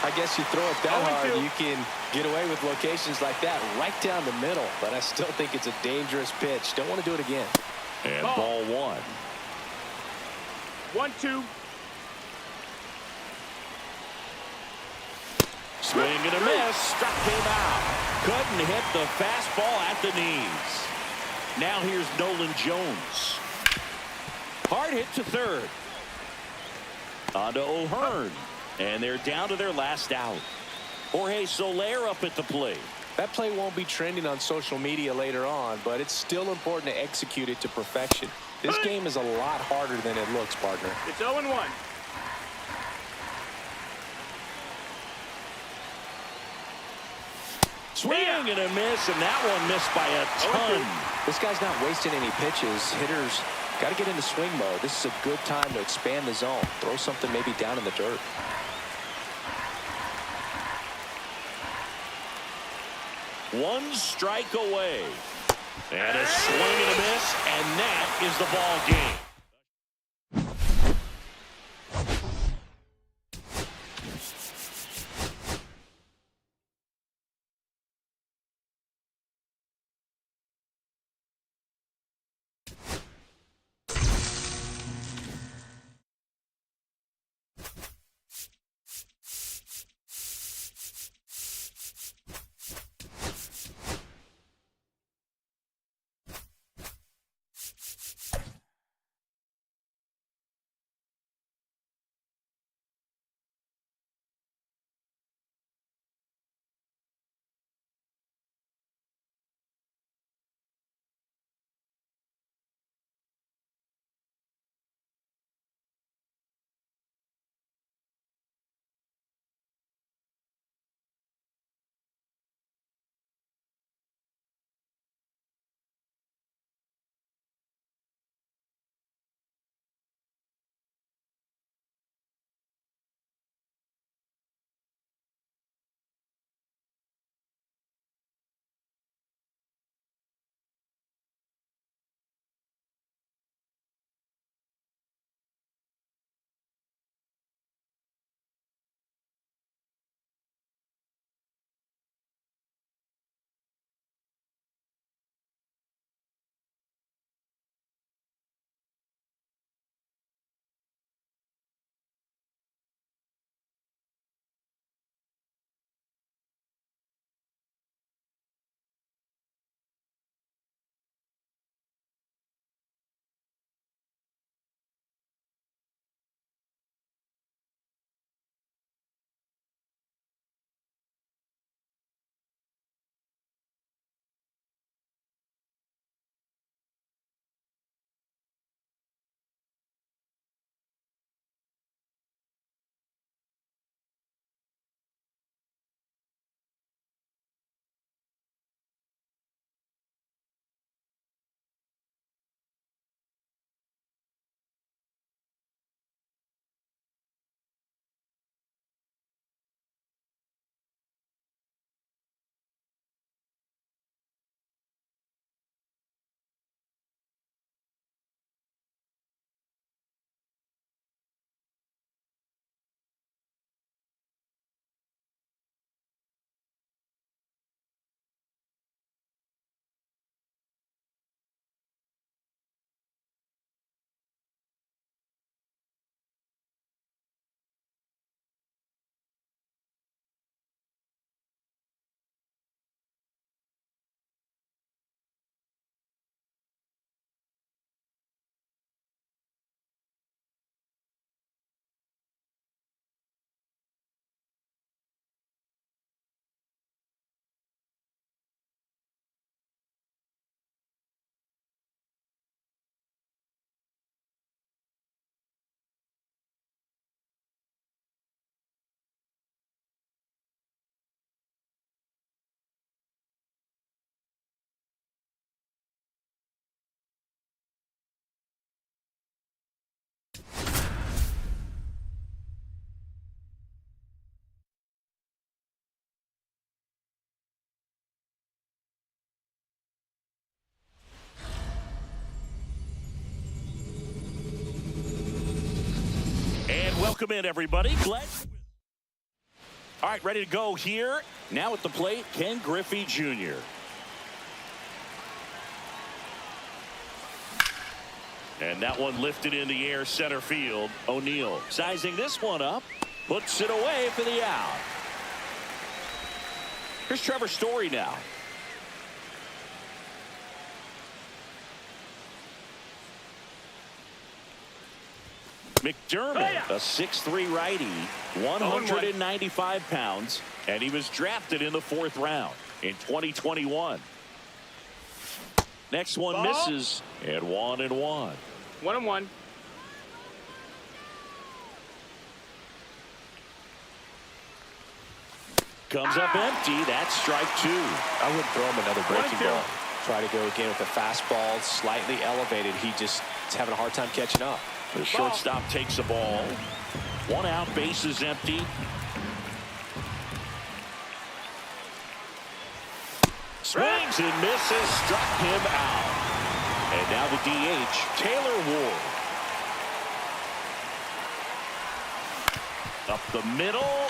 I guess you throw it that 0-2. hard, you can get away with locations like that right down the middle. But I still think it's a dangerous pitch. Don't want to do it again. And ball one. 1-2. Swing and a miss. Struck him out. Couldn't hit the fastball at the knees. Now here's Nolan Jones. Hard hit to third. On to O'Hearn. And they're down to their last out. Jorge Soler up at the plate. That play won't be trending on social media later on, but it's still important to execute it to perfection. This game is a lot harder than it looks, partner. It's 0-1. Swing and a miss, and that one missed by a ton. This guy's not wasting any pitches. Hitters got to get into swing mode. This is a good time to expand the zone. Throw something maybe down in the dirt. One strike away. And a swing and a miss, and that is the ball game. Welcome in, everybody. Glad. All right, ready to go here. Now at the plate, Ken Griffey Jr. And that one lifted in the air center field. O'Neill sizing this one up. Puts it away for the out. Here's Trevor Story now. McDermott, a 6'3" righty, 195 pounds, and he was drafted in the 4th round in 2021. Next one misses, and 1-1. 1-1. Comes up empty. That's strike 2. I wouldn't throw him another breaking ball. Try to go again with the fastball, slightly elevated. He just is having a hard time catching up. The shortstop takes the ball. 1 out, base is empty. Swings and misses, struck him out. And now the DH, Taylor Ward. Up the middle.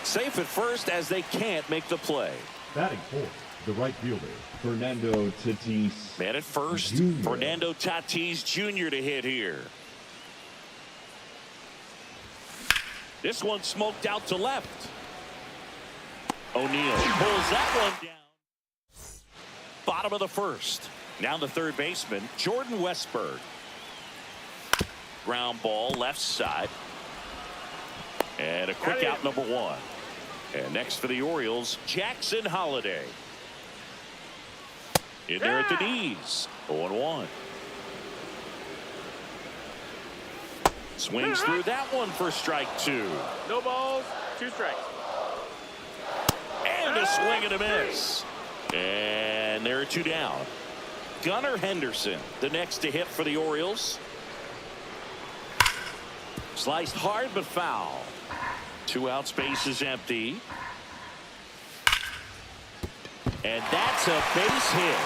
Safe at first as they can't make the play. Batting fourth, the right fielder, Fernando Tatis. Man at first, Jr. Fernando Tatis Jr. to hit here. This one smoked out to left. O'Neill pulls that one down. Bottom of the first. Now the third baseman, Jordan Westburg. Ground ball left side. And a quick out, number 1. And next for the Orioles, Jackson Holliday. In there at the knees. 0-1. Swings through that one for strike 2. No balls, 2 strikes. And a swing and a miss. And there are 2 down. Gunnar Henderson, the next to hit for the Orioles. Sliced hard but foul. 2 outs, base is empty. And that's a base hit.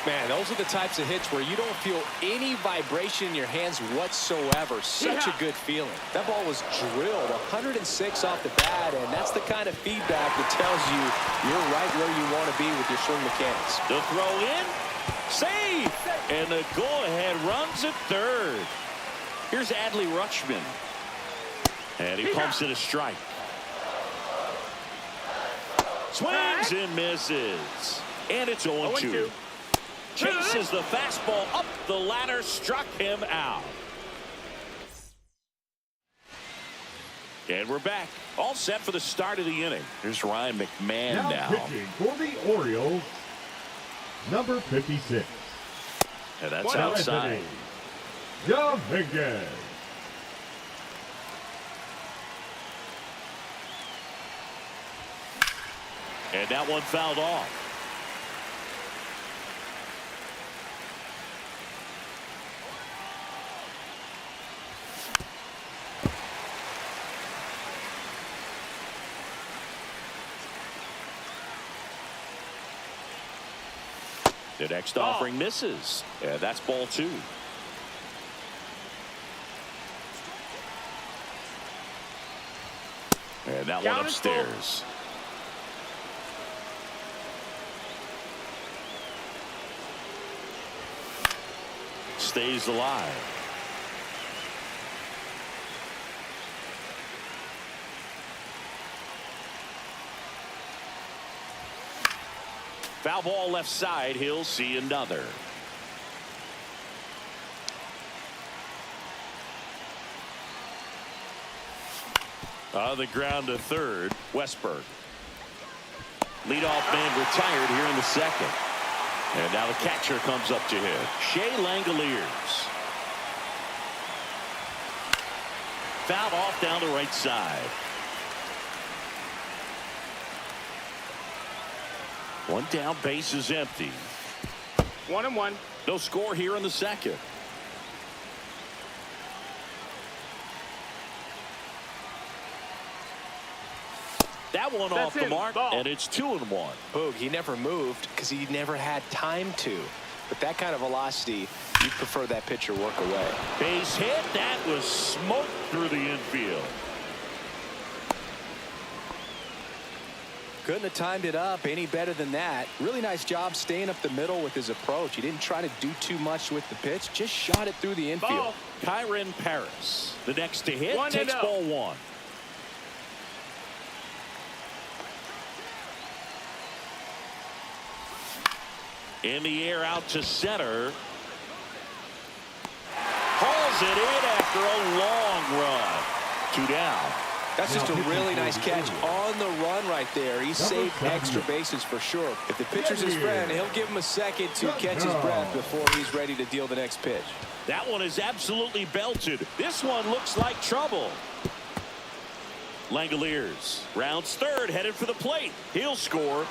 Man, those are the types of hits where you don't feel any vibration in your hands whatsoever. Such a good feeling. That ball was drilled 106 off the bat, and that's the kind of feedback that tells you you're right where you want to be with your swing mechanics. The throw in, safe, and the go-ahead runs at third. Here's Adley Rutschman, and he pumps it a strike. Swings and misses, and it's 0-2. Chases the fastball up the ladder, struck him out. And we're back, all set for the start of the inning. Here's Ryan McMahon now. Pitching for the Orioles, number 56. And that's outside. Dominguez. And that one fouled off. The next offering misses. And that's ball 2. And that one upstairs. Stays alive. Foul ball left side. He'll see another. On the ground to third, Westburg. Leadoff man retired here in the second. And now the catcher comes up to him. Shea Langoliers. Fouled off down the right side. 1 down, base is empty. 1-1. No score here in the second. That one off the mark, and it's 2-1. Boog, he never moved because he never had time to. With that kind of velocity, you'd prefer that pitcher work away. Base hit. That was smoked through the infield. Couldn't have timed it up any better than that. Really nice job staying up the middle with his approach. He didn't try to do too much with the pitch, just shot it through the infield. Ball. Kyron Paris, the next to hit, 1-0. takes ball one. In the air out to center. Hauls it in after a long run. 2 down. That's just a really nice catch on the run right there. He saved extra bases for sure. If the pitcher's his friend, he'll give him a second to catch his breath before he's ready to deal the next pitch. That one is absolutely belted. This one looks like trouble. Langoliers rounds third, headed for the plate. He'll score.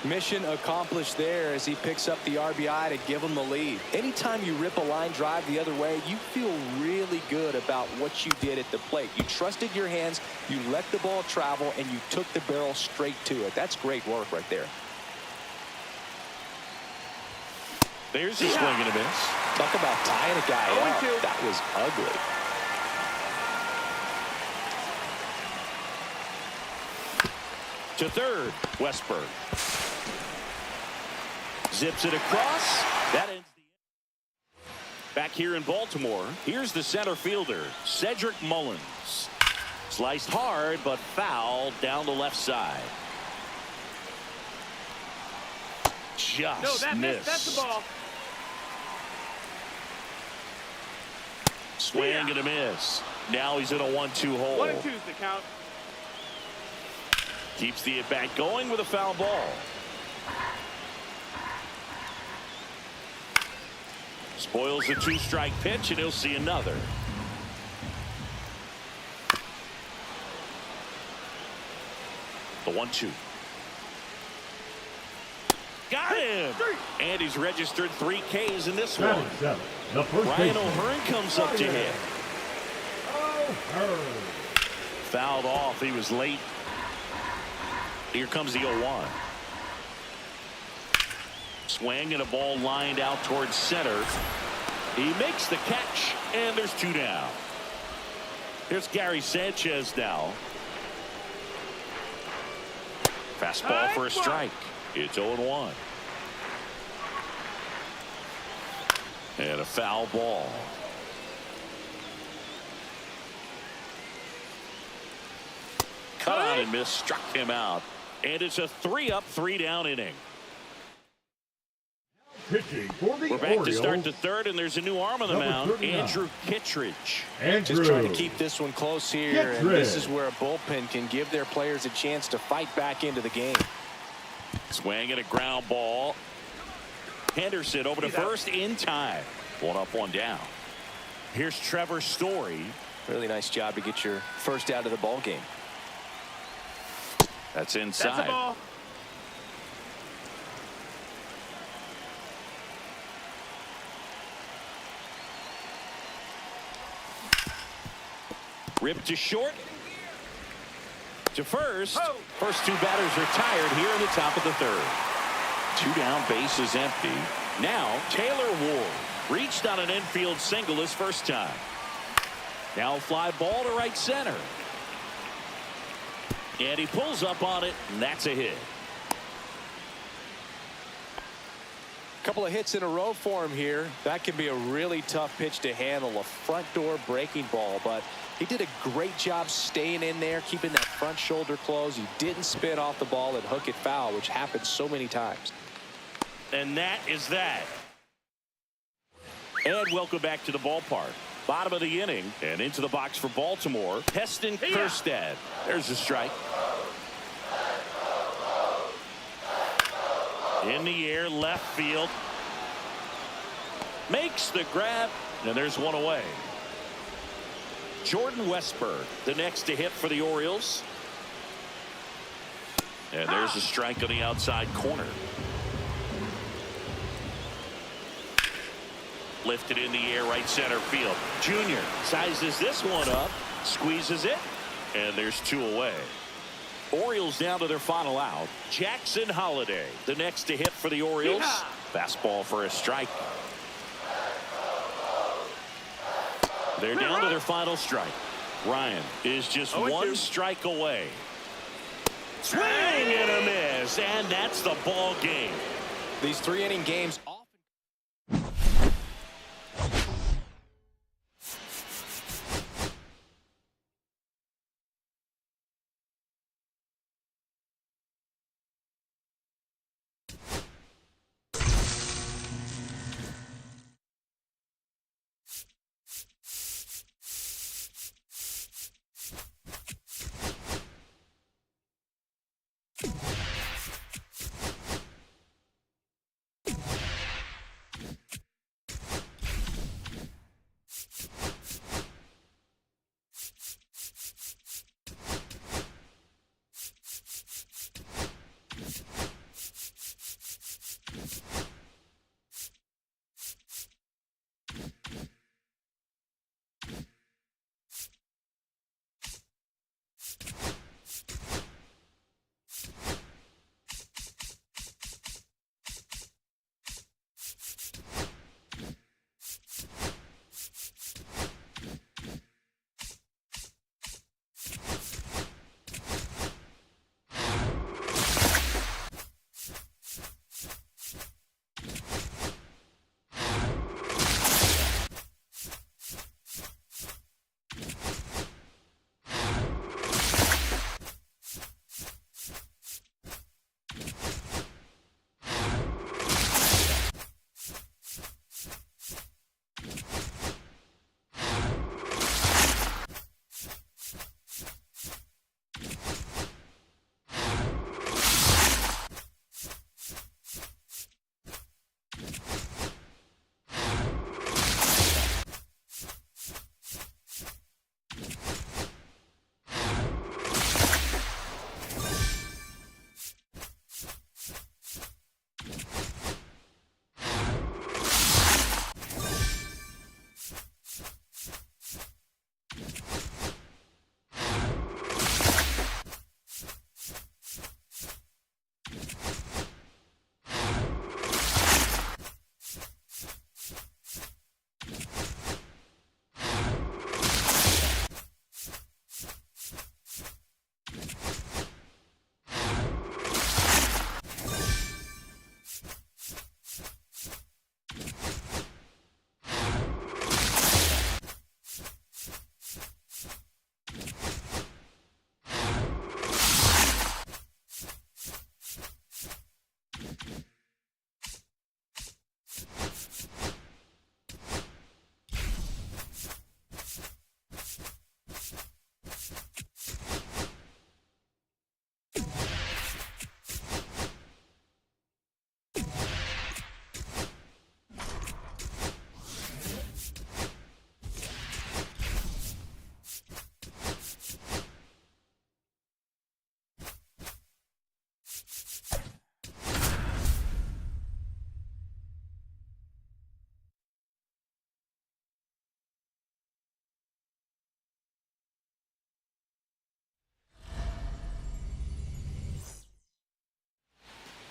Mission accomplished there as he picks up the RBI to give him the lead. Anytime you rip a line drive the other way, you feel really good about what you did at the plate. You trusted your hands, you let the ball travel, and you took the barrel straight to it. That's great work right there. There's a swing and a miss. Talk about tying a guy up. 0-2. That was ugly. To third, Westberg. Zips it across. That ends the inning. Back here in Baltimore, here's the center fielder, Cedric Mullins. Sliced hard, but foul down the left side. Just No, that missed. that's the ball. Swing and a miss. Now he's in a 1-2 hole. 1-2's the count. Keeps the at-bat going with a foul ball. Spoils the 2-strike pitch, and he'll see another. The 1-2. Got him! And he's registered 3 Ks in this one. 7. The first Ryan baseman. O'Hearn comes up to hit. O'Hearn. Fouled off. He was late. Here comes the 0-1. Swing and a ball lined out towards center. He makes the catch, and there's 2 down. Here's Gary Sanchez now. Fastball for a strike. It's 0-1. And a foul ball. Cut on and miss, struck him out. And it's a 3-up, 3-down inning. Pitching for the We're back Orioles. to start the third, and there's a new arm on the Number mound, 39. Andrew Kittredge. Just trying to keep this one close here, and Kittredge. this is where a bullpen can give their players a chance to fight back into the game. Swing and a ground ball. Henderson over to first in time. 1 up, 1 down. Here's Trevor Story. Really nice job to get your first out of the ball game. That's That's inside. the ball. Ripped to short. To first. Oh. First 2 batters retired here in the top of the third. 2 down, bases empty. Now Taylor Ward reached on an infield single his first time. Now a fly ball to right center. And he pulls up on it, and that's a hit. Couple of hits in a row for him here. That can be a really tough pitch to handle, a front door breaking ball, but he did a great job staying in there, keeping that front shoulder closed. He didn't spin off the ball and hook it foul, which happens so many times. And that is that. And welcome back to the ballpark. Bottom of the inning, and into the box for Baltimore, Heston Kjerstad. There's a strike. In the air, left field. Makes the grab, and there's 1 away. Jordan Westberg, the next to hit for the Orioles. And there's a strike on the outside corner. Lifted in the air, right center field. Junior sizes this one up, squeezes it, and there's 2 away. Orioles down to their final out. Jackson Holiday, the next to hit for the Orioles. Yeah. Fastball for a strike. They're down to their final strike. Ryan is just 1 strike away. Swing and a miss, and that's the ball game. These 3-inning games often.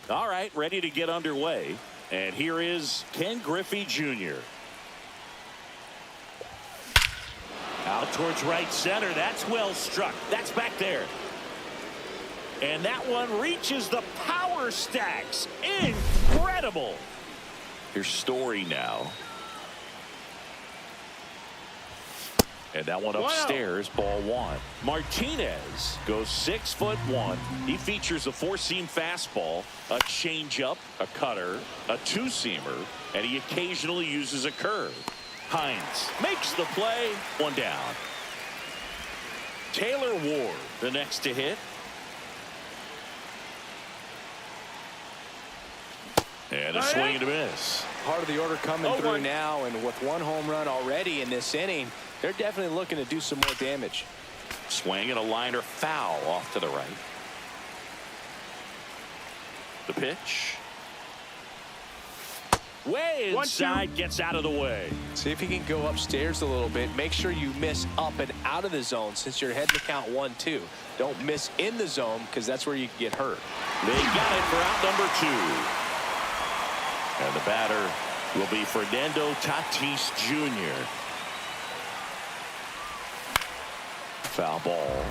All right, ready to get underway. And here is Ken Griffey Jr. Out towards right center. That's well struck. That's back there. And that one reaches the power stacks. Incredible. Here's Story now. And that one upstairs, ball 1. Martinez goes 6'1". He features a 4-seam fastball, a changeup, a cutter, a 2-seamer, and he occasionally uses a curve. Hines makes the play. 1 down. Taylor Ward, the next to hit. And a swing and a miss. Part of the order coming through now, and with 1 home run already in this inning, they're definitely looking to do some more damage. Swing and a liner foul off to the right. The pitch. Way 1-2. inside, gets out of the way. See if you can go upstairs a little bit. Make sure you miss up and out of the zone since you're heading to count 1-2. Don't miss in the zone because that's where you can get hurt. They got it for out number 2. And the batter will be Fernando Tatis Jr. Foul ball.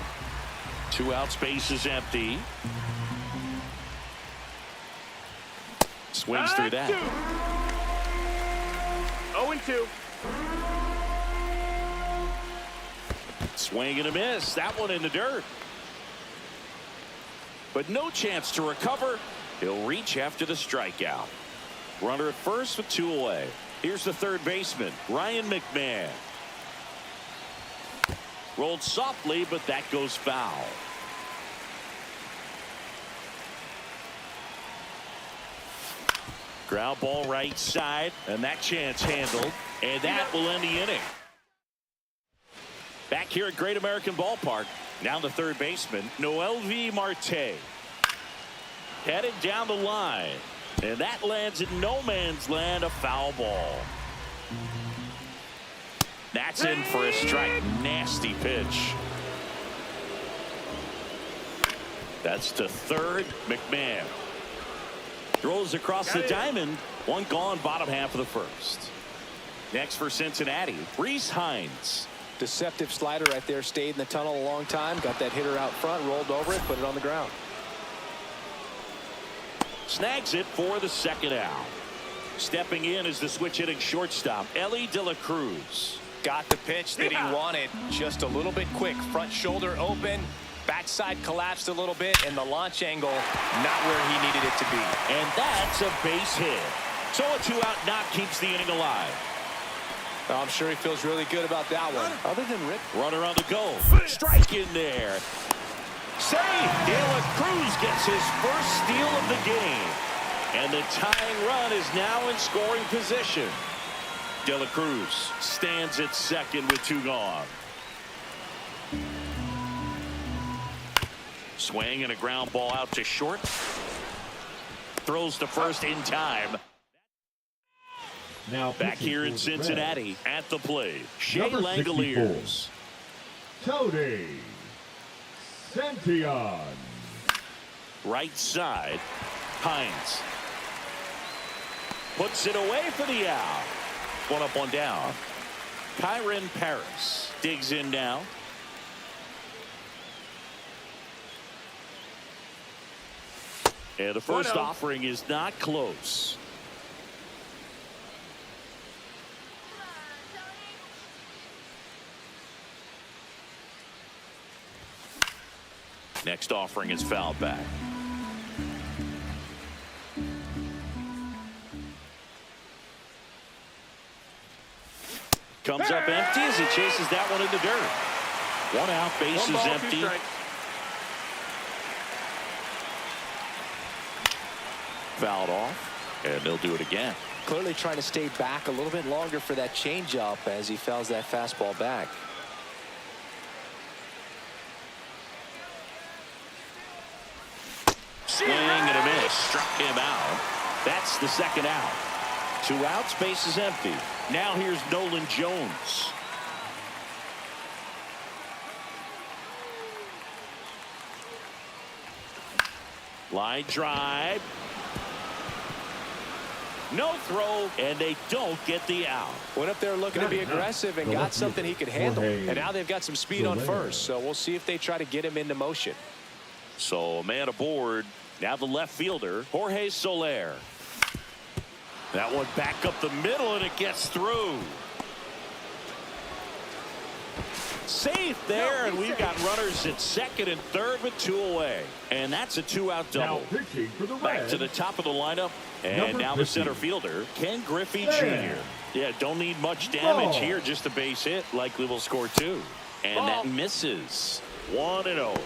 2 outs, base is empty. Swings through that. 0-2. Swing and a miss. That one in the dirt. But no chance to recover. He'll reach after the strikeout. Runner at first with 2 away. Here's the third baseman, Ryan McMahon. Rolled softly, but that goes foul. Ground ball right side, and that chance handled, and that will end the inning. Back here at Great American Ballpark, now the third baseman, Noelvi Marte. Headed down the line, and that lands in no man's land, a foul ball. That's in for a strike. Nasty pitch. That's to third, McMahon. Throws across the diamond. One gone, bottom half of the first. Next for Cincinnati, Rhys Hines. Deceptive slider right there. Stayed in the tunnel a long time. Got that hitter out front. Rolled over it. Put it on the ground. Snags it for the second out. Stepping in is the switch hitting shortstop, Ellie De La Cruz. Got the pitch that he wanted. Just a little bit quick. Front shoulder open. Backside collapsed a little bit, and the launch angle not where he needed it to be. And that's a base hit. So a 2-out knock keeps the inning alive. I'm sure he feels really good about that one. Other than Rick. Runner on the go. Strike in there. Save. De La Cruz gets his first steal of the game. And the tying run is now in scoring position. De La Cruz stands at second with 2 gone. Swing and a ground ball out to short. Throws to first in time. Now Back here in Cincinnati at the plate, Shea Number 64. Langoliers. Tony Santillan. Right side, Hines. Puts it away for the out. 1 up, 1 down. Kyron Paris digs in now. And the first offering is not close. Next offering is fouled back. Comes up empty as he chases that one in the dirt. 1 out, base is empty. Fouled off, and they'll do it again. Clearly trying to stay back a little bit longer for that changeup as he fouls that fastball back. Swing and a miss. Struck him out. That's the second out. 2 outs, base is empty. Now here's Nolan Jones. Line drive. No throw, and they don't get the out. Went up there looking to be aggressive and got something he could handle. And now they've got some speed on first, so we'll see if they try to get him into motion. So a man aboard. Now the left fielder, Jorge Soler. That one back up the middle, and it gets through. Safe there, and we've got runners at second and third with 2 away. And that's a 2-out double. Now pitching for the Back Reds, to the top of the lineup. And Number now the 50. center fielder, Ken Griffey There. Jr. Yeah, don't need much damage Ball. here. Just a base hit. Likely will score 2. And that misses. 1-0.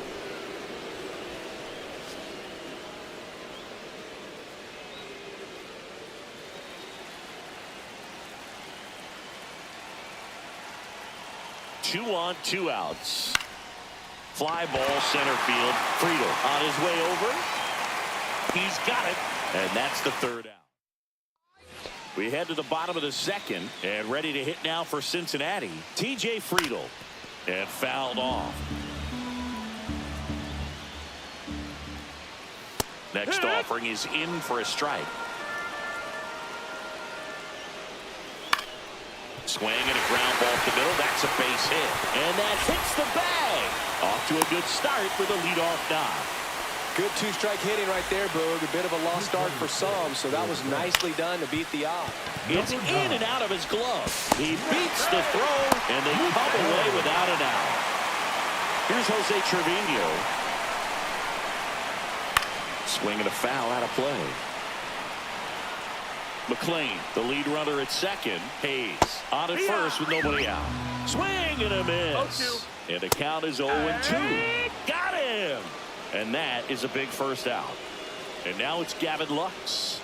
Two on, 2 outs. Fly ball center field. Friedel on his way over. He's got it. And that's the 3rd out. We head to the bottom of the second and ready to hit now for Cincinnati. TJ Friedl, and fouled off. Next offering is in for a strike. Swing and a ground ball up the middle. That's a base hit. And that hits the bag. Off to a good start for the leadoff knock. Good two-strike hitting right there, Boog. A bit of a lost start for some, so that was nicely done to beat the off. It's in and out of his glove. He beats the throw, and they come away without an out. Here's Jose Trevino. Swing and a foul out of play. McLean, the lead runner at second. Hayes on at first with nobody out. Swing and a miss. And the count is 0-2. Got him. And that is a big first out. And now it's Gavin Lux.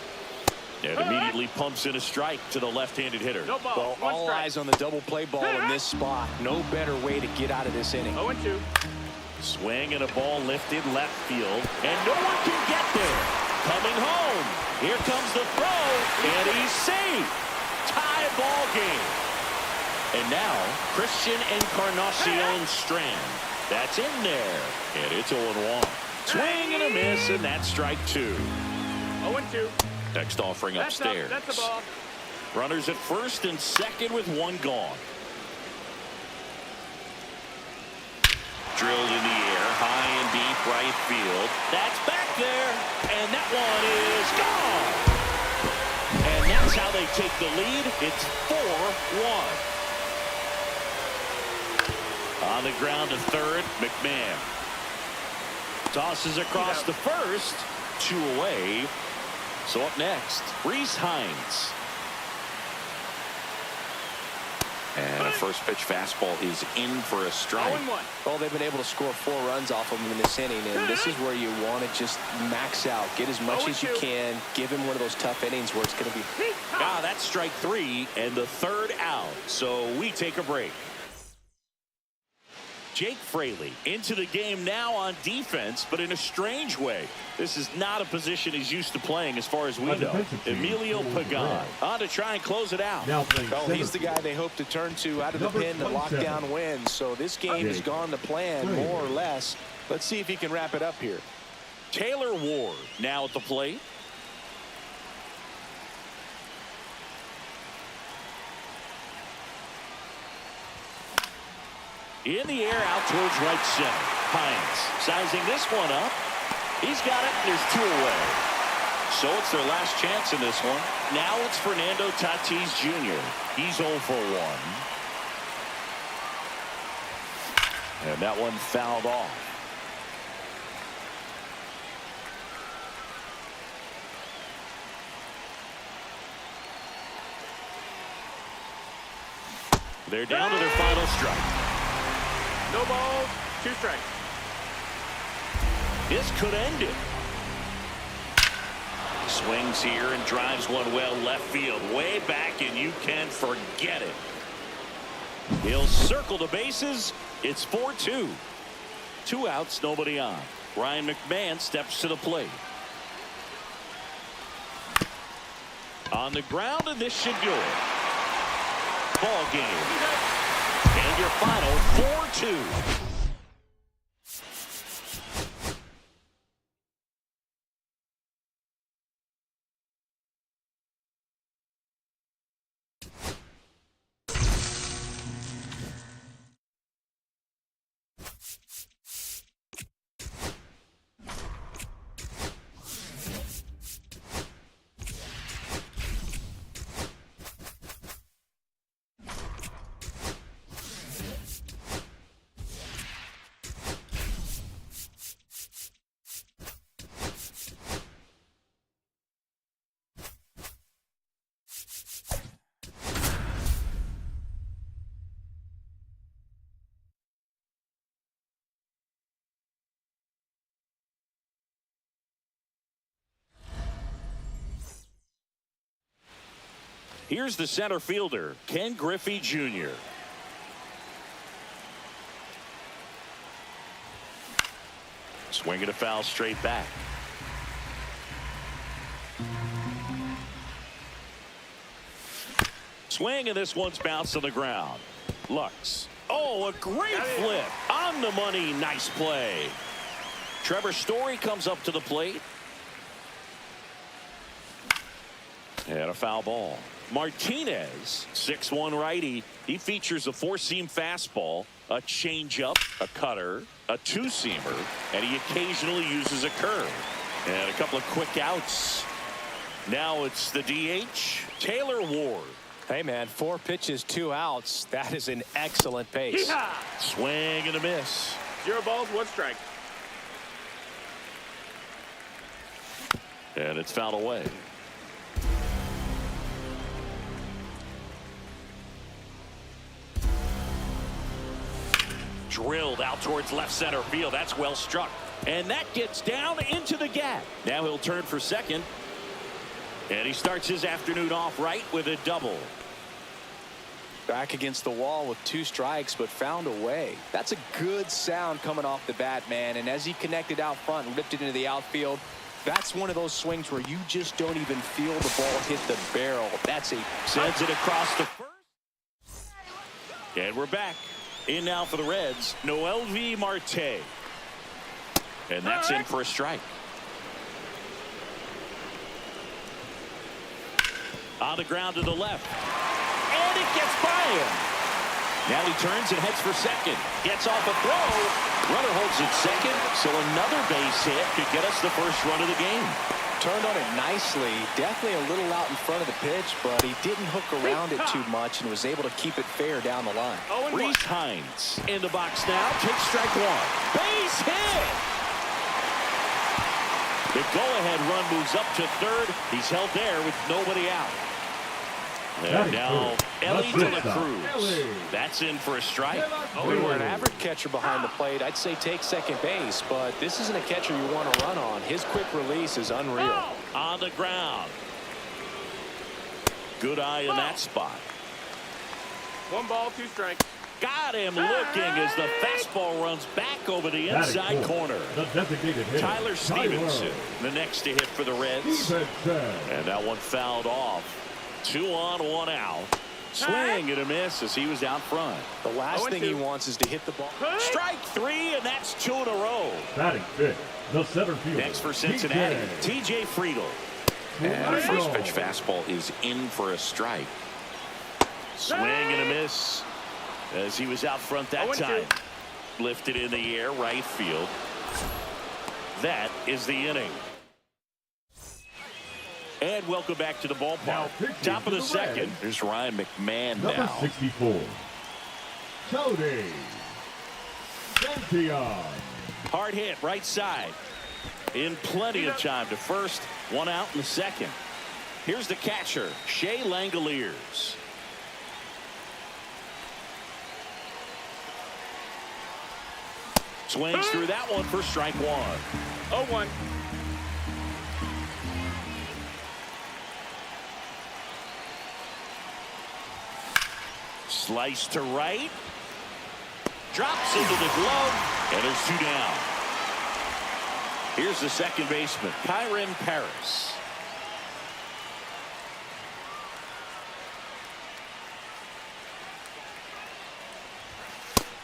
And immediately pumps in a strike to the left-handed hitter. No ball. Well, all eyes on the double play ball in this spot. No better way to get out of this inning. 0-2. Swing and a ball lifted left field. And no one can get there. Coming home. Here comes the throw. And he's safe. Tie ball game. And now Christian Encarnacion Strand. That's in there. And it's 0-1. Swing and a miss, and that's strike two. 0-2. Next offering upstairs. That's the ball. Runners at first and second with one gone. Drilled in the air, high and deep right field. That's back there, and that one is gone. And that's how they take the lead. It's 4-1. On the ground to third, McMahon. Tosses across the first. 2 away. So up next, Reese Hines. And a first pitch fastball is in for a strike. 0-1. Well, they've been able to score 4 runs off of him in this inning, and this is where you want to just max out. Get as much as you can. Give him one of those tough innings where it's going to be. That's strike 3 and the third out. So we take a break. Jake Fraley into the game now on defense, but in a strange way. This is not a position he's used to playing as far as we know. Emilio Pagan on to try and close it out. Now Well, he's the guy they hope to turn to out of the pen to lock down wins. So this game has gone to plan, more or less. Let's see if he can wrap it up here. Taylor Ward now at the plate. In the air out towards right center. Hines sizing this one up. He's got it. There's 2 away. So it's their last chance in this one. Now it's Fernando Tatis Jr. He's 0 for 1. And that one fouled off. They're down to their final strike. No balls, 2 strikes. This could end it. Swings here and drives one well left field. Way back, and you can forget it. He'll circle the bases. It's 4-2. 2 outs, nobody on. Ryan McMahon steps to the plate. On the ground, and this should do it. Ball game. And your final 4-2. Here's the center fielder, Ken Griffey Jr. Swinging a foul straight back. Swing, and this one's bounced on the ground. Lux. Oh, a great flip. On the money. Nice play. Trevor Story comes up to the plate. And a foul ball. Martinez, 6'1" righty. He features a four-seam fastball, a changeup, a cutter, a two-seamer, and he occasionally uses a curve. And a couple of quick outs. Now it's the DH, Taylor Ward. Hey, man, 4 pitches, 2 outs. That is an excellent pace. Swing and a miss. 0 balls, 1 strike. And it's fouled away. Drilled out towards left center field. That's well struck. And that gets down into the gap. Now he'll turn for second. And he starts his afternoon off right with a double. Back against the wall with 2 strikes, but found a way. That's a good sound coming off the bat, man. And as he connected out front and ripped it into the outfield, that's one of those swings where you just don't even feel the ball hit the barrel. That's a sends it across the first. And we're back. In now for the Reds, MLB Marte. And that's in for a strike. On the ground to the left. And it gets by him. Now he turns and heads for second. Gets off a throw. Runner holds it second. So another base hit could get us the first run of the game. Turned on it nicely. Definitely a little out in front of the pitch, but he didn't hook around it too much and was able to keep it fair down the line. Reese Hines in the box now. Takes strike 1. Base hit. The go-ahead run moves up to third. He's held there with nobody out. And now Ellie to the Cruz. That's in for a strike. If we were an average catcher behind the plate, I'd say take second base, but this isn't a catcher you want to run on. His quick release is unreal. On the ground. Good eye in that spot. 1 ball, 2 strikes. Got him looking as the fastball runs back over the inside corner. The designated hitter, Tyler Stevenson, the next to hit for the Reds. And that one fouled off. 2 on, 1 out. Swing and a miss as he was out front. The last thing he wants is to hit the ball. Strike 3, and that's 2 in a row. Batting 5th, the center fielder. Next for Cincinnati, TJ Friedl. And the first pitch fastball is in for a strike. Swing and a miss as he was out front that time. Lifted in the air, right field. That is the inning. And welcome back to the ballpark. Top of the second. There's Ryan McMahon Number now. 64, Cody Santillan. Hard hit, right side. In plenty of time to first. 1 out in the second. Here's the catcher, Shea Langoliers. Swings through that one for strike 1. 0-1. Slice to right. Drops into the glove. And there's 2 down. Here's the second baseman, Kyron Paris.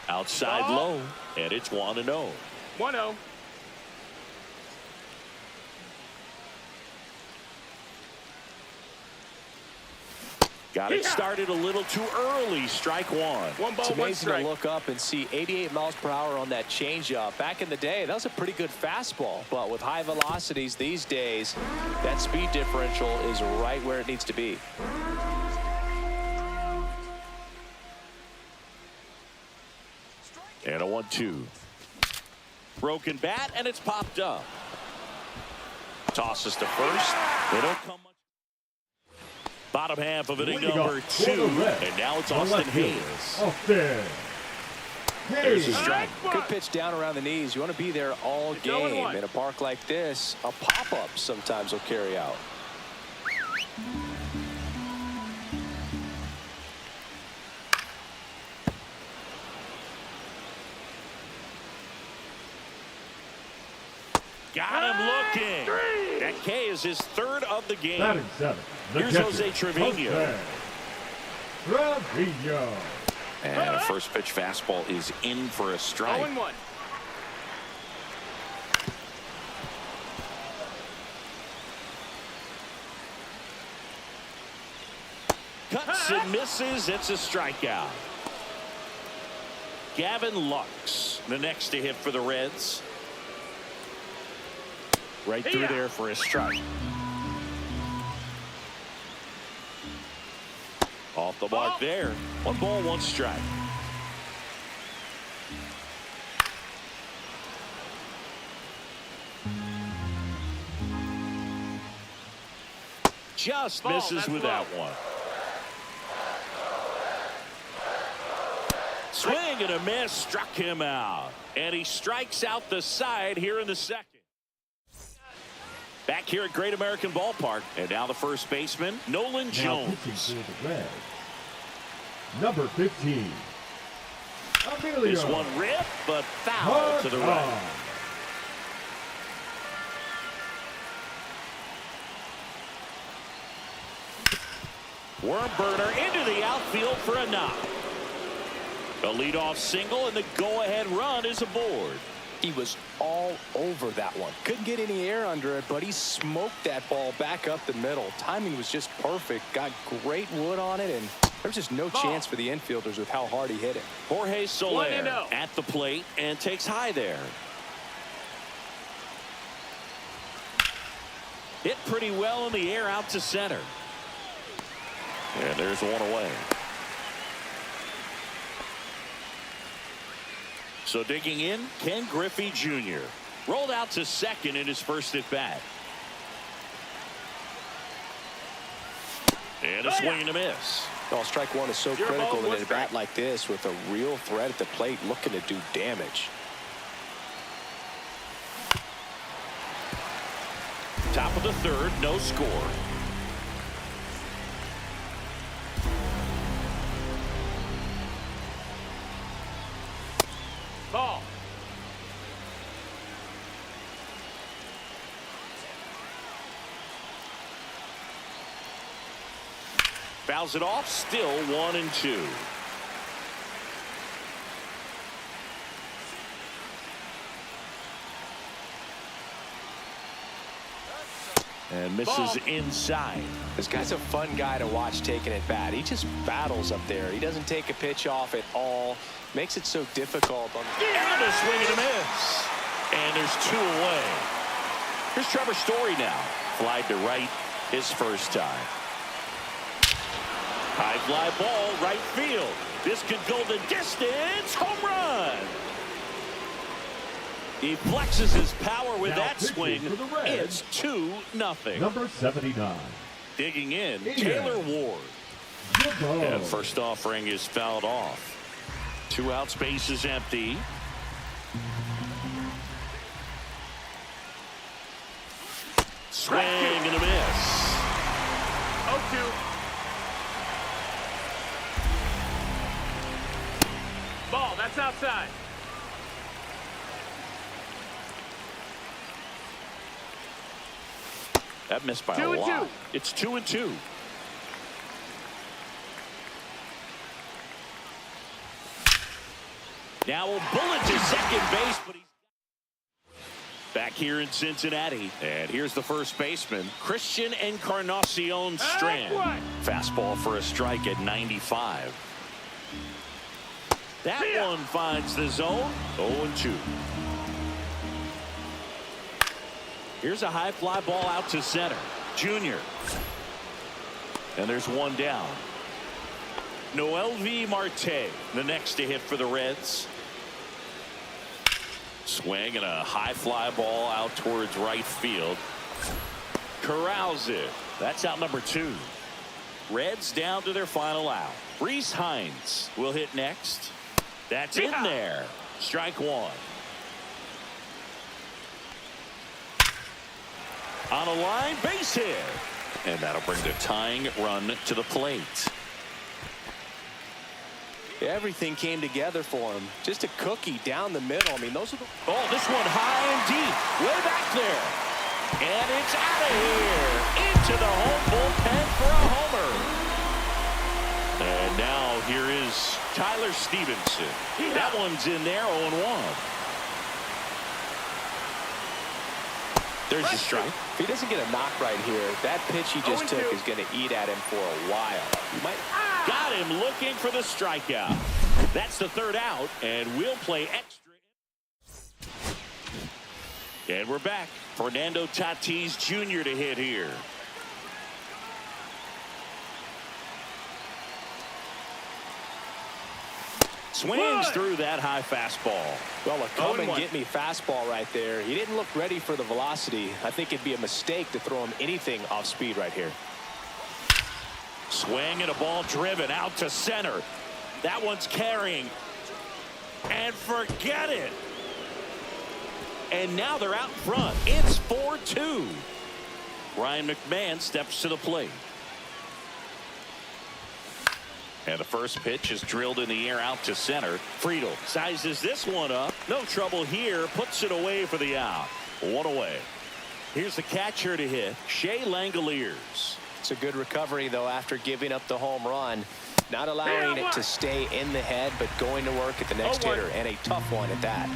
Outside low. And it's 1-0. 1-0. Got it started a little too early. Strike 1. 1 ball, It's 1 amazing strike. to look up and see 88 miles per hour on that changeup. Back in the day, that was a pretty good fastball. But with high velocities these days, that speed differential is right where it needs to be. And a 1-2. Broken bat, and it's popped up. Tosses to first. They don't come much. Bottom half of inning number 2. And now it's Austin Hayes. There's a strike. Good pitch down around the knees. You want to be there all game. In a park like this, a pop-up sometimes will carry out. Got him looking. That K is his 3rd of the game. Batting 7, the Here's catcher, Jose Trevino. Trevino. And a first pitch fastball is in for a strike. 0-1. Cuts and misses. It's a strikeout. Gavin Lux, the next to hit for the Reds. Right through there for a strike. Off the mark there. 1 ball, 1 strike. Just misses with that one. Swing and a miss, struck him out. And he strikes out the side here in the second. Back here at Great American Ballpark. And now the first baseman, Nolan Now Jones. pitching for the Reds. Number 15. Emilio. This one ripped, but foul to the right. Worm burner into the outfield for a knock. A leadoff single, and the go-ahead run is aboard. He was all over that one. Couldn't get any air under it, but he smoked that ball back up the middle. Timing was just perfect. Got great wood on it, and there's just no chance for the infielders with how hard he hit it. Jorge Soler 1-0. at the plate and takes high there. Hit pretty well in the air out to center. And there's one away. So digging in, Ken Griffey Jr. rolled out to second in his first at bat. And a swing and a miss. Well, strike one is so Your critical ball, in a bat like this with a real threat at the plate looking to do damage. Top of the third, no score. Ball. Fouls it off, still 1-2. And misses Ball. inside. This guy's a fun guy to watch taking at bat. He just battles up there. He doesn't take a pitch off at all. Makes it so difficult. And a swing and a miss. And there's 2 away. Here's Trevor Story now. Flied to right his first time. High fly ball, right field. This could go the distance. Home run. He flexes his power with Now that pitching swing. for the Reds. It's 2-0. Number 79. Digging in, Yeah. Taylor Ward. Jimbo. And first offering is fouled off. 2 out, space is empty. Swing and a miss. 0-2. Ball, that's outside. That missed by 2-2. a lot. It's 2-2. Now a bullet to second base, but he's back here in Cincinnati. And here's the first baseman, Christian Encarnacion Strand. Fastball for a strike at 95. That one finds the zone. 0-2. Here's a high fly ball out to center. Junior. And there's one down. Noelvi Marte, the next to hit for the Reds. Swing and a high fly ball out towards right field. Corrals it. That's out number 2. Reds down to their final out. Reese Hines will hit next. That's in there. Strike 1. On a line, base hit. And that'll bring the tying run to the plate. Everything came together for him. Just a cookie down the middle. I mean, those are the... Oh, this one high and deep. Way back there. And it's out of here. Into the home bullpen for a homer. And Now here is Tyler Stevenson. That one's in there, 0-1. There's the strike. If he doesn't get a knock right here, that pitch he just took is going to eat at him for a while. You might. Got him looking for the strikeout. That's the third out, and we'll play extra. And we're back. Fernando Tatis Jr. to hit here. Swings through that high fastball. Well, a come and get me fastball right there. He didn't look ready for the velocity. I think it'd be a mistake to throw him anything off speed right here. Swing and a ball driven out to center. That one's carrying. And forget it. And now they're out front. It's 4-2. Ryan McMahon steps to the plate. And the first pitch is drilled in the air out to center. Friedel sizes this one up. No trouble here. Puts it away for the out. One away. Here's the catcher to hit, Shea Langoliers. It's a good recovery, though, after giving up the home run. Not allowing it to stay in the head, but going to work at the next hitter, and a tough one at that.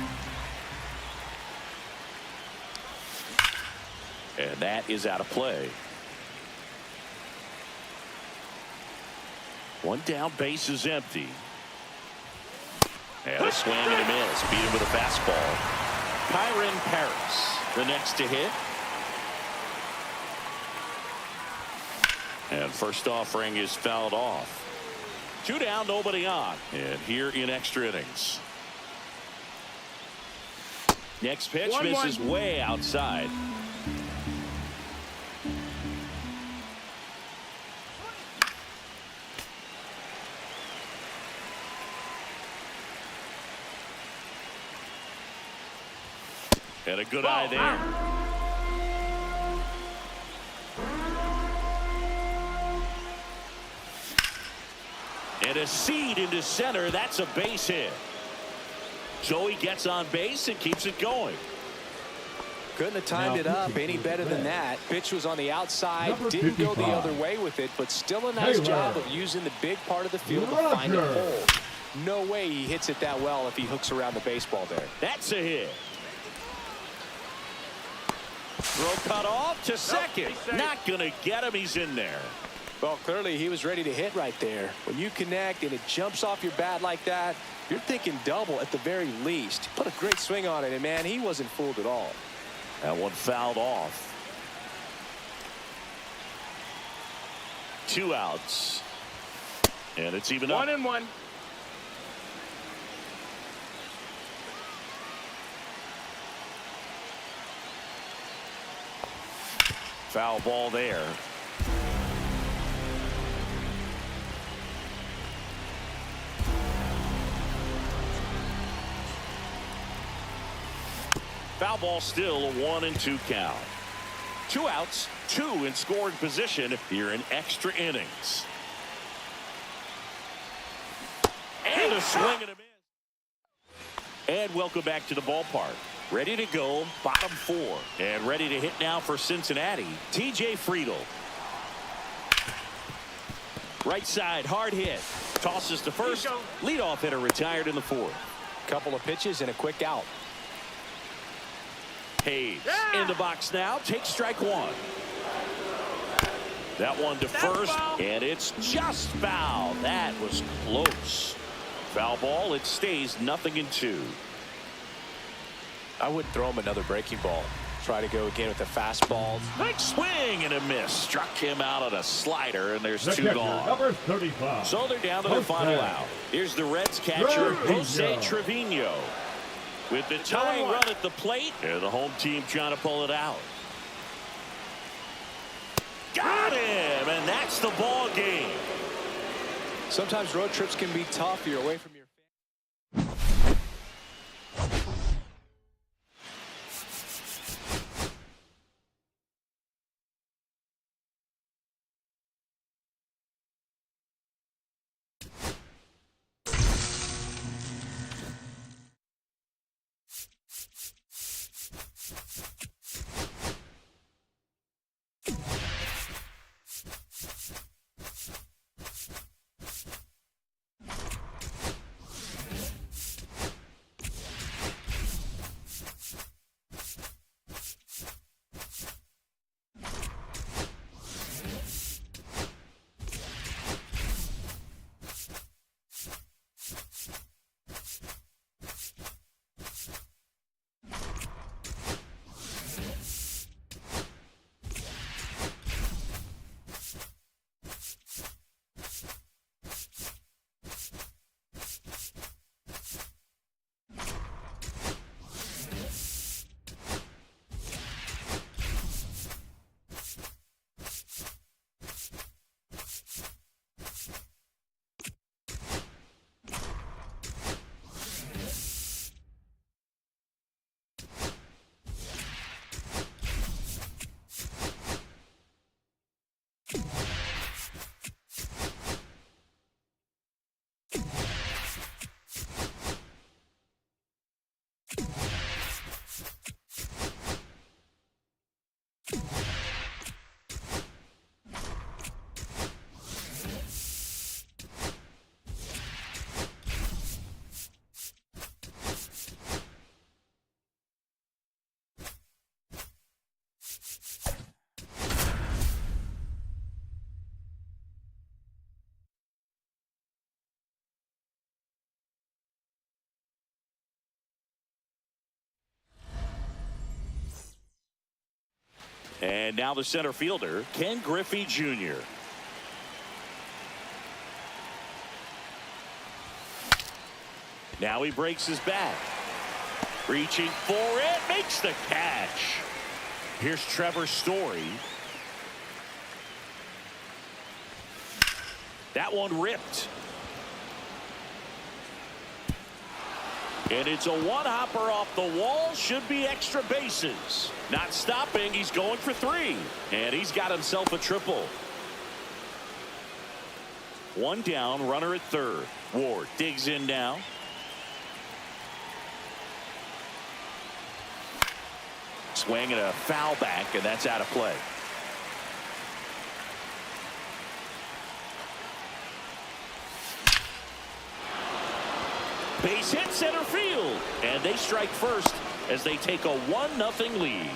And that is out of play. One down, base is empty. And a swing and a miss. Beat him with a fastball. Kyron Paris, the next to hit. And first offering is fouled off. 2 down, nobody on. And here in extra innings. Next pitch misses way outside. And a good eye there. And a seed into center. That's a base hit. So he gets on base and keeps it going. Couldn't have timed it up any better than that. Pitch was on the outside. Didn't go the other way with it, but still a nice job of using the big part of the field to find a hole. No way he hits it that well if he hooks around the baseball there. That's a hit. Throw cut off to second. Not going to get him. He's in there. Well, clearly he was ready to hit right there. When you connect and it jumps off your bat like that, you're thinking double at the very least. He put a great swing on it, and, man, he wasn't fooled at all. That one fouled off. 2 outs. And it's even up. 1-1. Foul ball there. Foul ball still, a 1-2 count. 2 outs, 2 in scoring position here in extra innings. And a swing and a miss. And welcome back to the ballpark. Ready to go, bottom 4. And ready to hit now for Cincinnati, TJ Friedel. Right side, hard hit. Tosses to first. Leadoff hitter retired in the 4th. Couple of pitches and a quick out. Hayes in the box now. Takes strike 1. That one to first, and it's just foul. That was close. Foul ball. It stays 0-2. I would throw him another breaking ball. Try to go again with the fastball. Big swing and a miss. Struck him out on a slider, and there's 2 gone. Number 35. So they're down to the final out. Here's the Reds catcher, Jose Trevino. With the tying run at the plate, and the home team trying to pull it out. Got him, and that's the ball game. Sometimes road trips can be tough. You're away from And now the center fielder, Ken Griffey Jr. Now he breaks his back. Reaching for it, makes the catch. Here's Trevor Story. That one ripped. And it's a one-hopper off the wall. Should be extra bases. Not stopping. He's going for 3. And he's got himself a triple. 1 down, runner at third. Ward digs in now. Swing and a foul back, and that's out of play. Base hit center field, and they strike first as they take a 1-0 lead.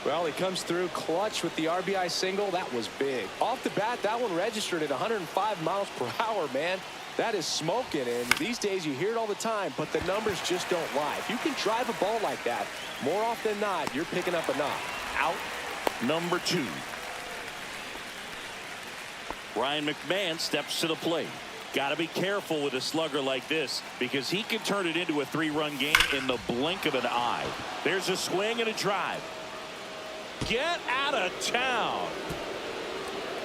Well, he comes through clutch with the RBI single. That was big. Off the bat, that one registered at 105 miles per hour, man. That is smoking, and these days you hear it all the time, but the numbers just don't lie. If you can drive a ball like that, more often than not, you're picking up a knock. Out number 2. Ryan McMahon steps to the plate. Got to be careful with a slugger like this because he can turn it into a 3-run game in the blink of an eye. There's a swing and a drive. Get out of town.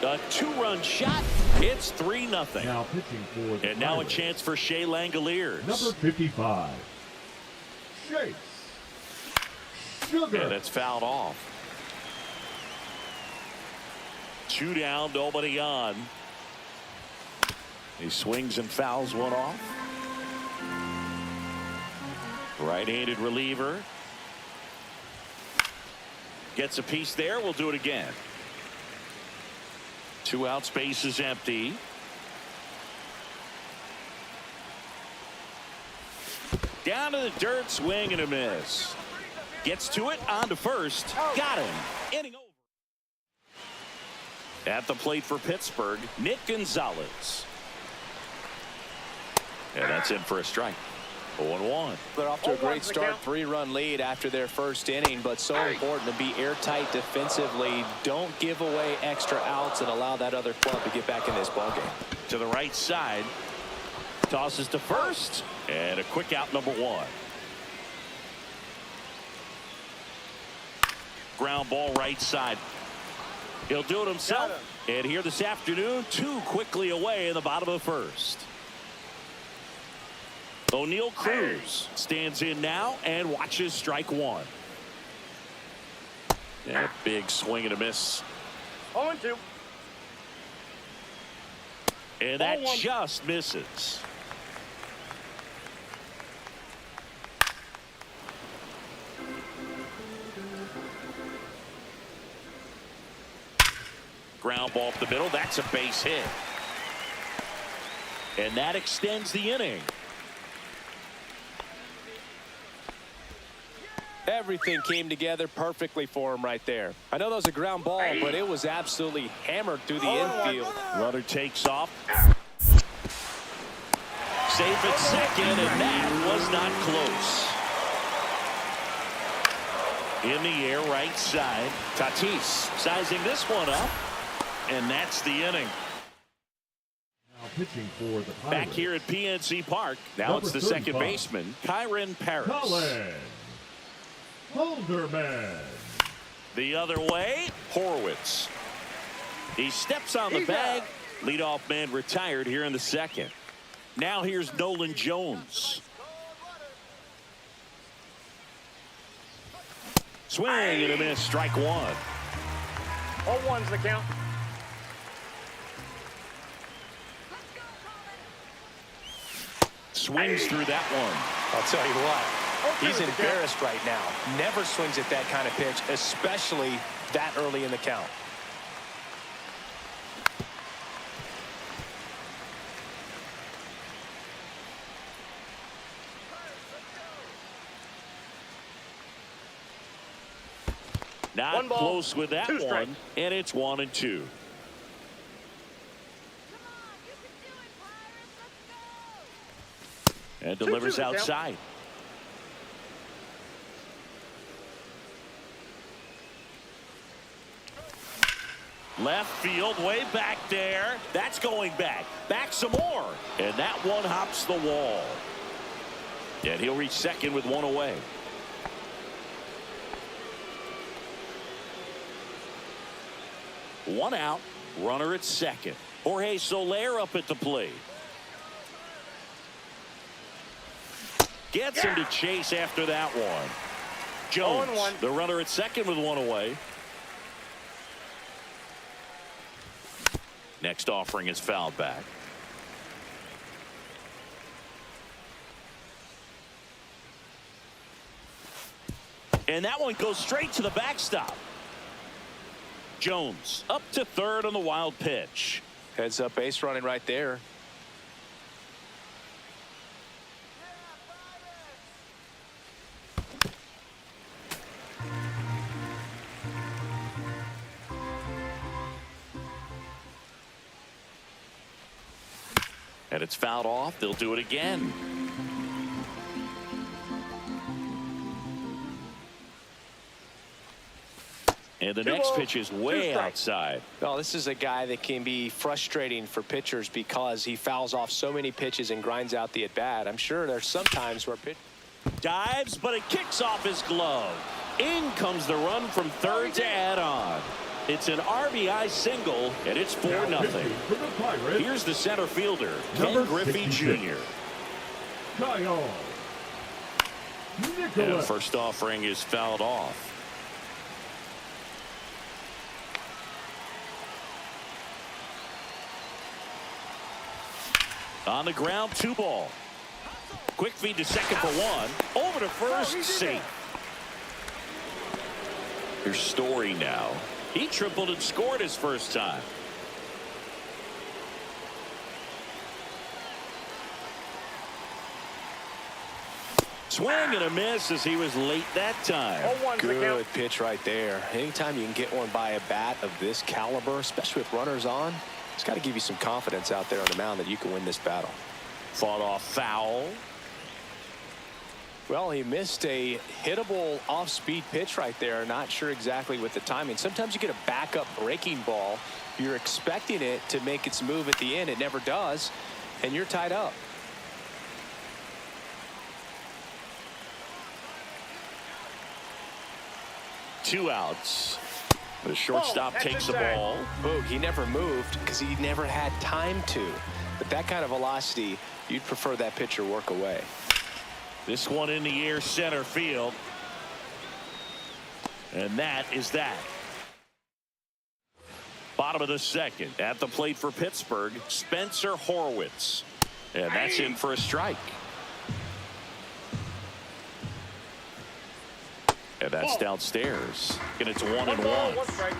A 2-run shot. It's 3-0. Now pitching for the and now a Pirates, chance for Shea Langoliers. number 55, Chase Sugar. And it's fouled off. 2 down, nobody on. He swings and fouls one off. Right-handed reliever. Gets a piece there. We'll do it again. 2 out, space is empty. Down to the dirt, swing and a miss. Gets to it, on to first. Got him. Inning over. At the plate for Pittsburgh, Nick Gonzalez. And that's in for a strike. 0-1. They're off to a great start. 3-run lead after their first inning, but so important to be airtight defensively. Don't give away extra outs and allow that other club to get back in this ballgame. To the right side. Tosses to first. And a quick out, number 1. Ground ball right side. He'll do it himself. And here this afternoon, 2 quickly away in the bottom of the first. O'Neal Cruz stands in now and watches strike 1. And a big swing and a miss. 0-2. And that just misses. Ground ball up the middle. That's a base hit. And that extends the inning. Everything came together perfectly for him right there. I know that was a ground ball, but it was absolutely hammered through the infield. Runner takes off. Safe at second, and that was not close. In the air, right side. Tatis sizing this one up, and that's the inning. Now pitching for the Pirates, Back here at PNC Park, now number it's the 35, second baseman, Kyron Paris. Colin Holderman. The other way, Horwitz. He steps on the bag. Leadoff man retired here in the second. Now here's Nolan Jones. Swing and a miss, strike 1. 0-1's the count. Swings through that one. I'll tell you what, he's embarrassed right now. Never swings at that kind of pitch, especially that early in the count. Not close with that one, and it's 1-2. And delivers outside. Left field, way back there. That's going back. Back some more. And that one hops the wall. And he'll reach second with one away. One out. Runner at second. Jorge Soler up at the plate. Gets him to chase after that one. Jones, 0-1. the runner at second with one away. Next offering is fouled back. And that one goes straight to the backstop. Jones up to third on the wild pitch. Heads up base running right there. And it's fouled off. They'll do it again. And the next pitch is way outside. Well, this is a guy that can be frustrating for pitchers because he fouls off so many pitches and grinds out the at-bat. I'm sure there's some times where Dives, but it kicks off his glove. In comes the run from third to add on. It's an RBI single, and it's 4-0. Here's the center fielder, Ken Griffey Jr. Kyle And Nicholas. first offering is fouled off. On the ground, 2 ball. Quick feed to second for 1. Over to first, safe. Here's Story now. He tripled and scored his first time. Swing and a miss as he was late that time. 0-1's the count. good pitch right there. Anytime you can get one by a bat of this caliber, especially with runners on, it's got to give you some confidence out there on the mound that you can win this battle. Fought off foul. Well, he missed a hittable off-speed pitch right there. Not sure exactly with the timing. Sometimes you get a backup breaking ball. You're expecting it to make its move at the end. It never does, and you're tied up. Two outs. The shortstop Whoa, takes the inside. ball. Boog, he never moved because he never had time to. But that kind of velocity, you'd prefer that pitcher work away. This one in the air, center field. And that is that. Bottom of the second. At the plate for Pittsburgh, Spencer Horwitz. And that's in for a strike. And that's downstairs. And it's 1-1. 1 strike.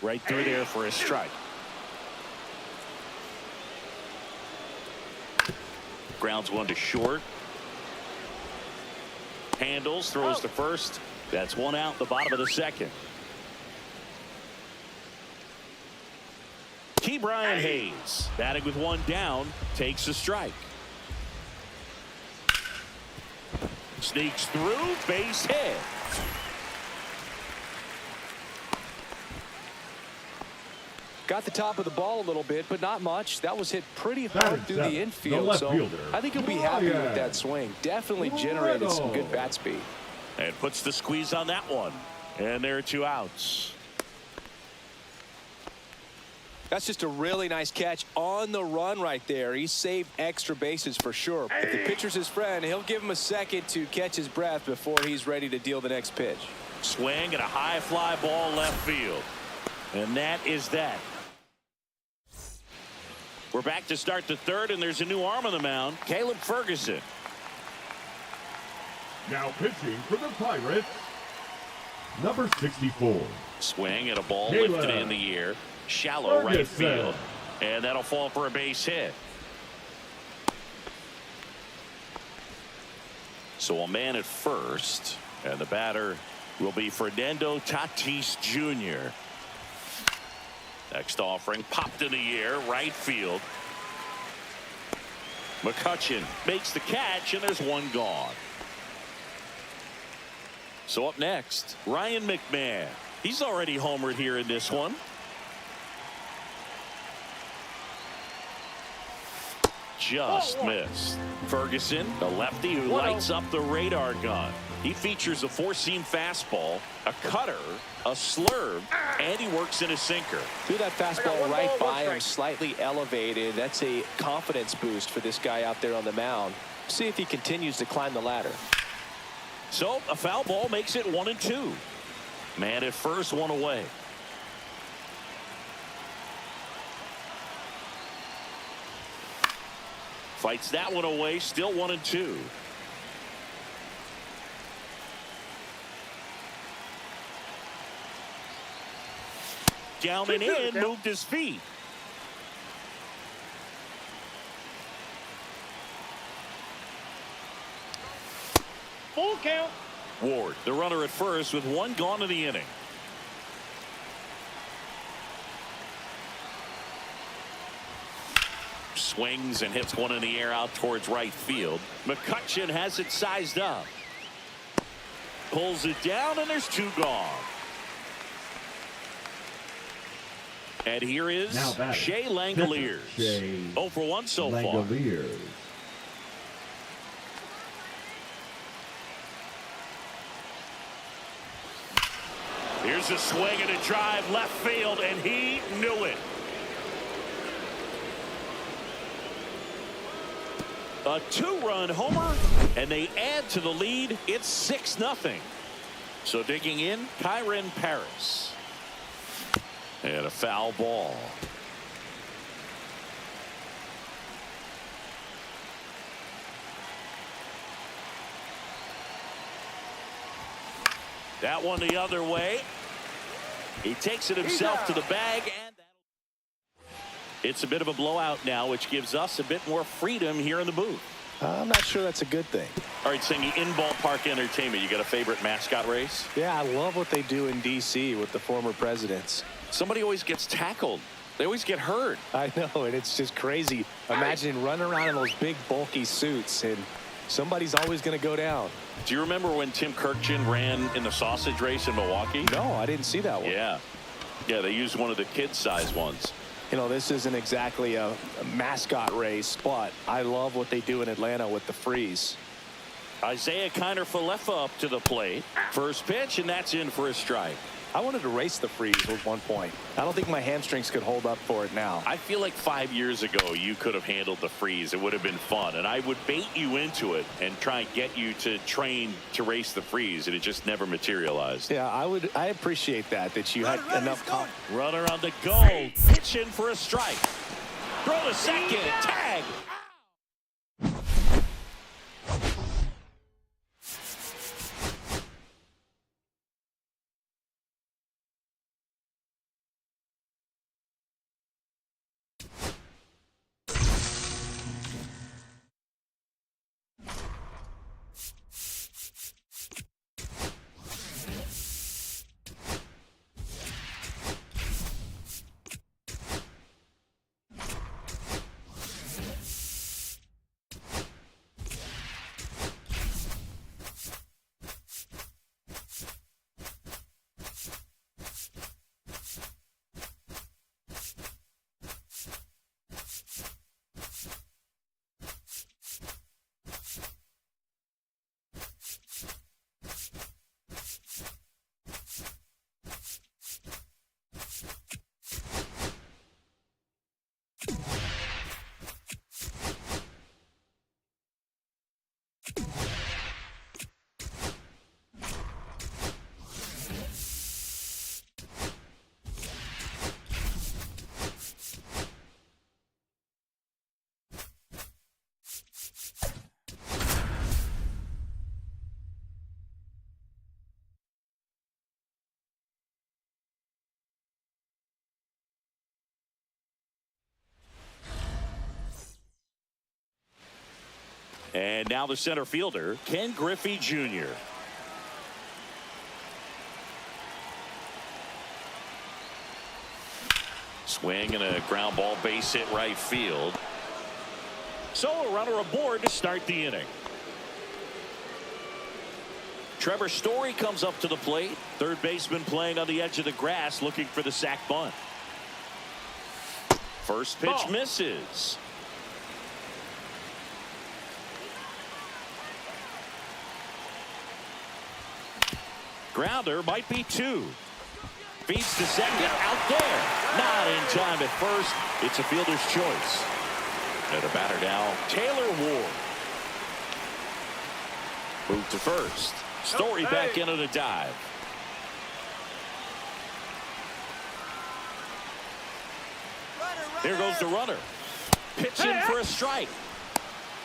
Right through there for a strike. Grounds one to short. Handles, throws to first. That's 1 out, the bottom of the second. Key Brian Hayes, batting with 1 down, takes a strike. Sneaks through, base hit. Got the top of the ball a little bit, but not much. That was hit pretty hard Batting through seventh, the the infield. left So fielder, I think he'll be happy with Ryan. that swing. Definitely generated some good bat speed. And puts the squeeze on that one. And there are 2 outs. That's just a really nice catch on the run right there. He saved extra bases for sure. If the pitcher's his friend, he'll give him a second to catch his breath before he's ready to deal the next pitch. Swing and a high fly ball left field. And that is that. We're back to start the third, and there's a new arm on the mound, Caleb Ferguson. Now pitching for the Pirates, number 64. Swing and a ball Caleb lifted in the air. Shallow right Ferguson. field. And that'll fall for a base hit. So a man at first, and the batter will be Fernando Tatis Jr. Next offering popped in the air, right field. McCutchen makes the catch, and there's 1 gone. So up next, Ryan McMahon. He's already homered here in this one. Just missed. Ferguson, the lefty who lights up the radar gun. He features a four-seam fastball, a cutter, a slurve, and he works in a sinker. Threw that fastball right by him, slightly elevated. That's a confidence boost for this guy out there on the mound. See if he continues to climb the ladder. So a foul ball makes it 1-2. Man at first, one away. Fights that one away, still 1-2. Down and in, moved his feet. Full count. Ward, the runner at first with one gone in the inning. Swings and hits one in the air out towards right field. McCutchen has it sized up. Pulls it down, and there's two gone. And here is Shea Langoliers. 0 for 1 so far. Here's a swing and a drive left field, and he knew it. A two-run homer, and they add to the lead. It's 6-0. So digging in, Kyren Paris. And a foul ball. That one the other way. He takes it himself to the bag, and it's a bit of a blowout now, which gives us a bit more freedom here in the booth. I'm not sure that's a good thing. All right, Singy, in ballpark entertainment, you got a favorite mascot race? Yeah, I love what they do in D.C. with the former presidents. Somebody always gets tackled. They always get hurt. I know, and it's just crazy. Imagine running around in those big, bulky suits, and somebody's always going to go down. Do you remember when Tim Kirkjian ran in the sausage race in Milwaukee? No, I didn't see that one. Yeah. Yeah, they used one of the kid-size ones. You know, this isn't exactly a mascot race, but I love what they do in Atlanta with the freeze. Isaiah Kiner-Falefa up to the plate. First pitch, and that's in for a strike. I wanted to race the freeze at one point. I don't think my hamstrings could hold up for it now. I feel like 5 years ago you could have handled the freeze. It would have been fun, and I would bait you into it and try and get you to train to race the freeze, and it just never materialized. Yeah, I appreciate that you had enough confidence. Runner on the goal, pitch in for a strike. Throw to second, tag. And now the center fielder, Ken Griffey Jr. Swing and a ground ball, base hit right field. So a runner aboard to start the inning. Trevor Story comes up to the plate. Third baseman playing on the edge of the grass, looking for the sac bunt. First pitch misses. Grounder might be 2. Feeds to second, out there. Not in time at first. It's a fielder's choice. And a batter now, Taylor Ward. Move to first. Story back into the dive. Here goes the runner. Pitching for a strike.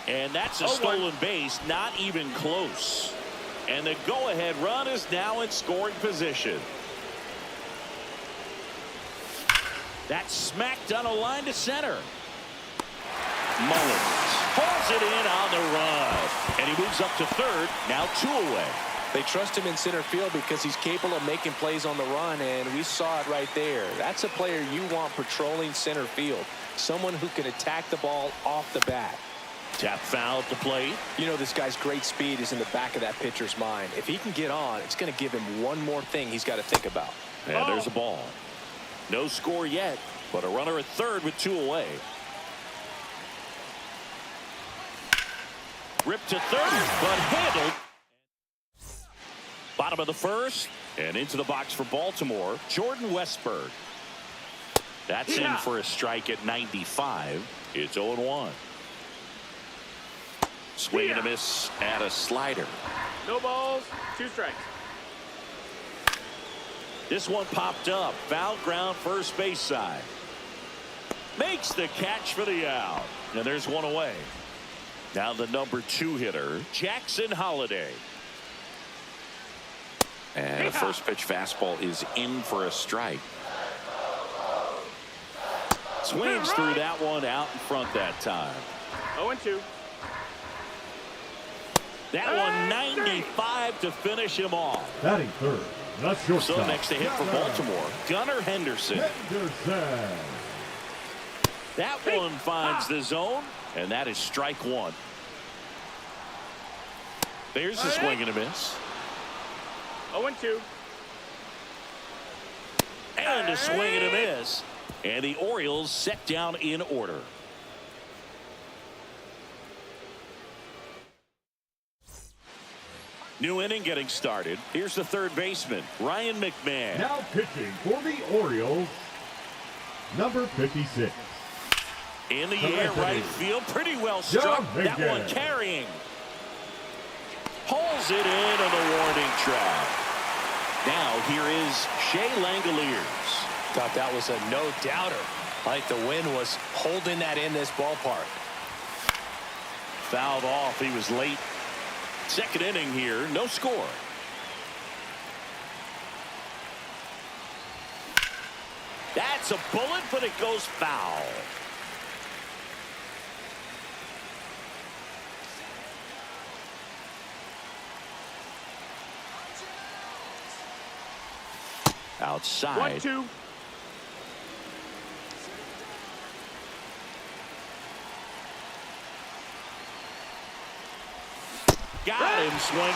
And that's a stolen base, not even close. And the go-ahead run is now in scoring position. That's smacked on a line to center. Mullins hauls it in on the run. And he moves up to third, now 2 away. They trust him in center field because he's capable of making plays on the run, and we saw it right there. That's a player you want patrolling center field. Someone who can attack the ball off the bat. Tap foul to plate. You know, this guy's great speed is in the back of that pitcher's mind. If he can get on, it's going to give him one more thing he's got to think about. And there's a ball. No score yet, but a runner at third with 2 away. Ripped to third, but handled. Bottom of the first, and into the box for Baltimore, Jordan Westburg. That's in for a strike at 95. It's 0-1. Swing and a miss at a slider. No balls, 2 strikes. This one popped up. Foul ground, first base side. Makes the catch for the out. And there's 1 away. Now the number 2 hitter, Jackson Holliday. And the first pitch fastball is in for a strike. Swings through that one, out in front that time. 0-2. That one 95 to finish him off. Batting third, the shortstop. So next to hit for Baltimore, Gunnar Henderson. That one finds the zone, and that is strike 1. There's a swing and a miss. 0-2. And a swing and a miss. And the Orioles set down in order. New inning getting started. Here's the third baseman, Ryan McMahon. Now pitching for the Orioles, number 56. In the air, right field, pretty well struck. That one carrying. Hauls it in on the warning track. Now here is Shea Langoliers. Thought that was a no-doubter. I think the wind was holding that in this ballpark. Fouled off. He was late. Second inning here, no score. That's a bullet, but it goes foul. Outside. 1-2. Got him swinging.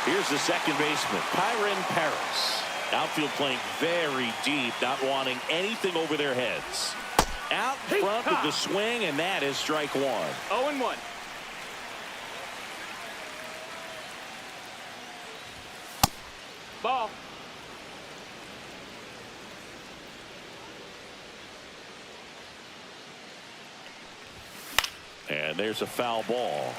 Here's the second baseman, Kyron Paris. Outfield playing very deep, not wanting anything over their heads. Out front with the swing, and that is strike 1. 0-1. Ball. And there's a foul ball.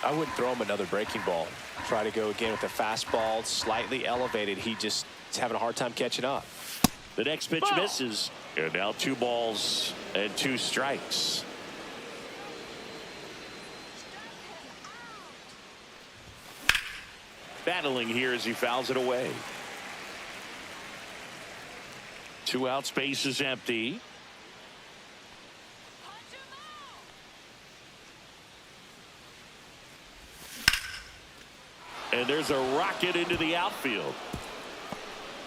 I wouldn't throw him another breaking ball. Try to go again with the fastball, slightly elevated. He just is having a hard time catching up. The next pitch misses. And now 2 balls and 2 strikes. Battling here as he fouls it away. 2 outs, base is empty. And there's a rocket into the outfield.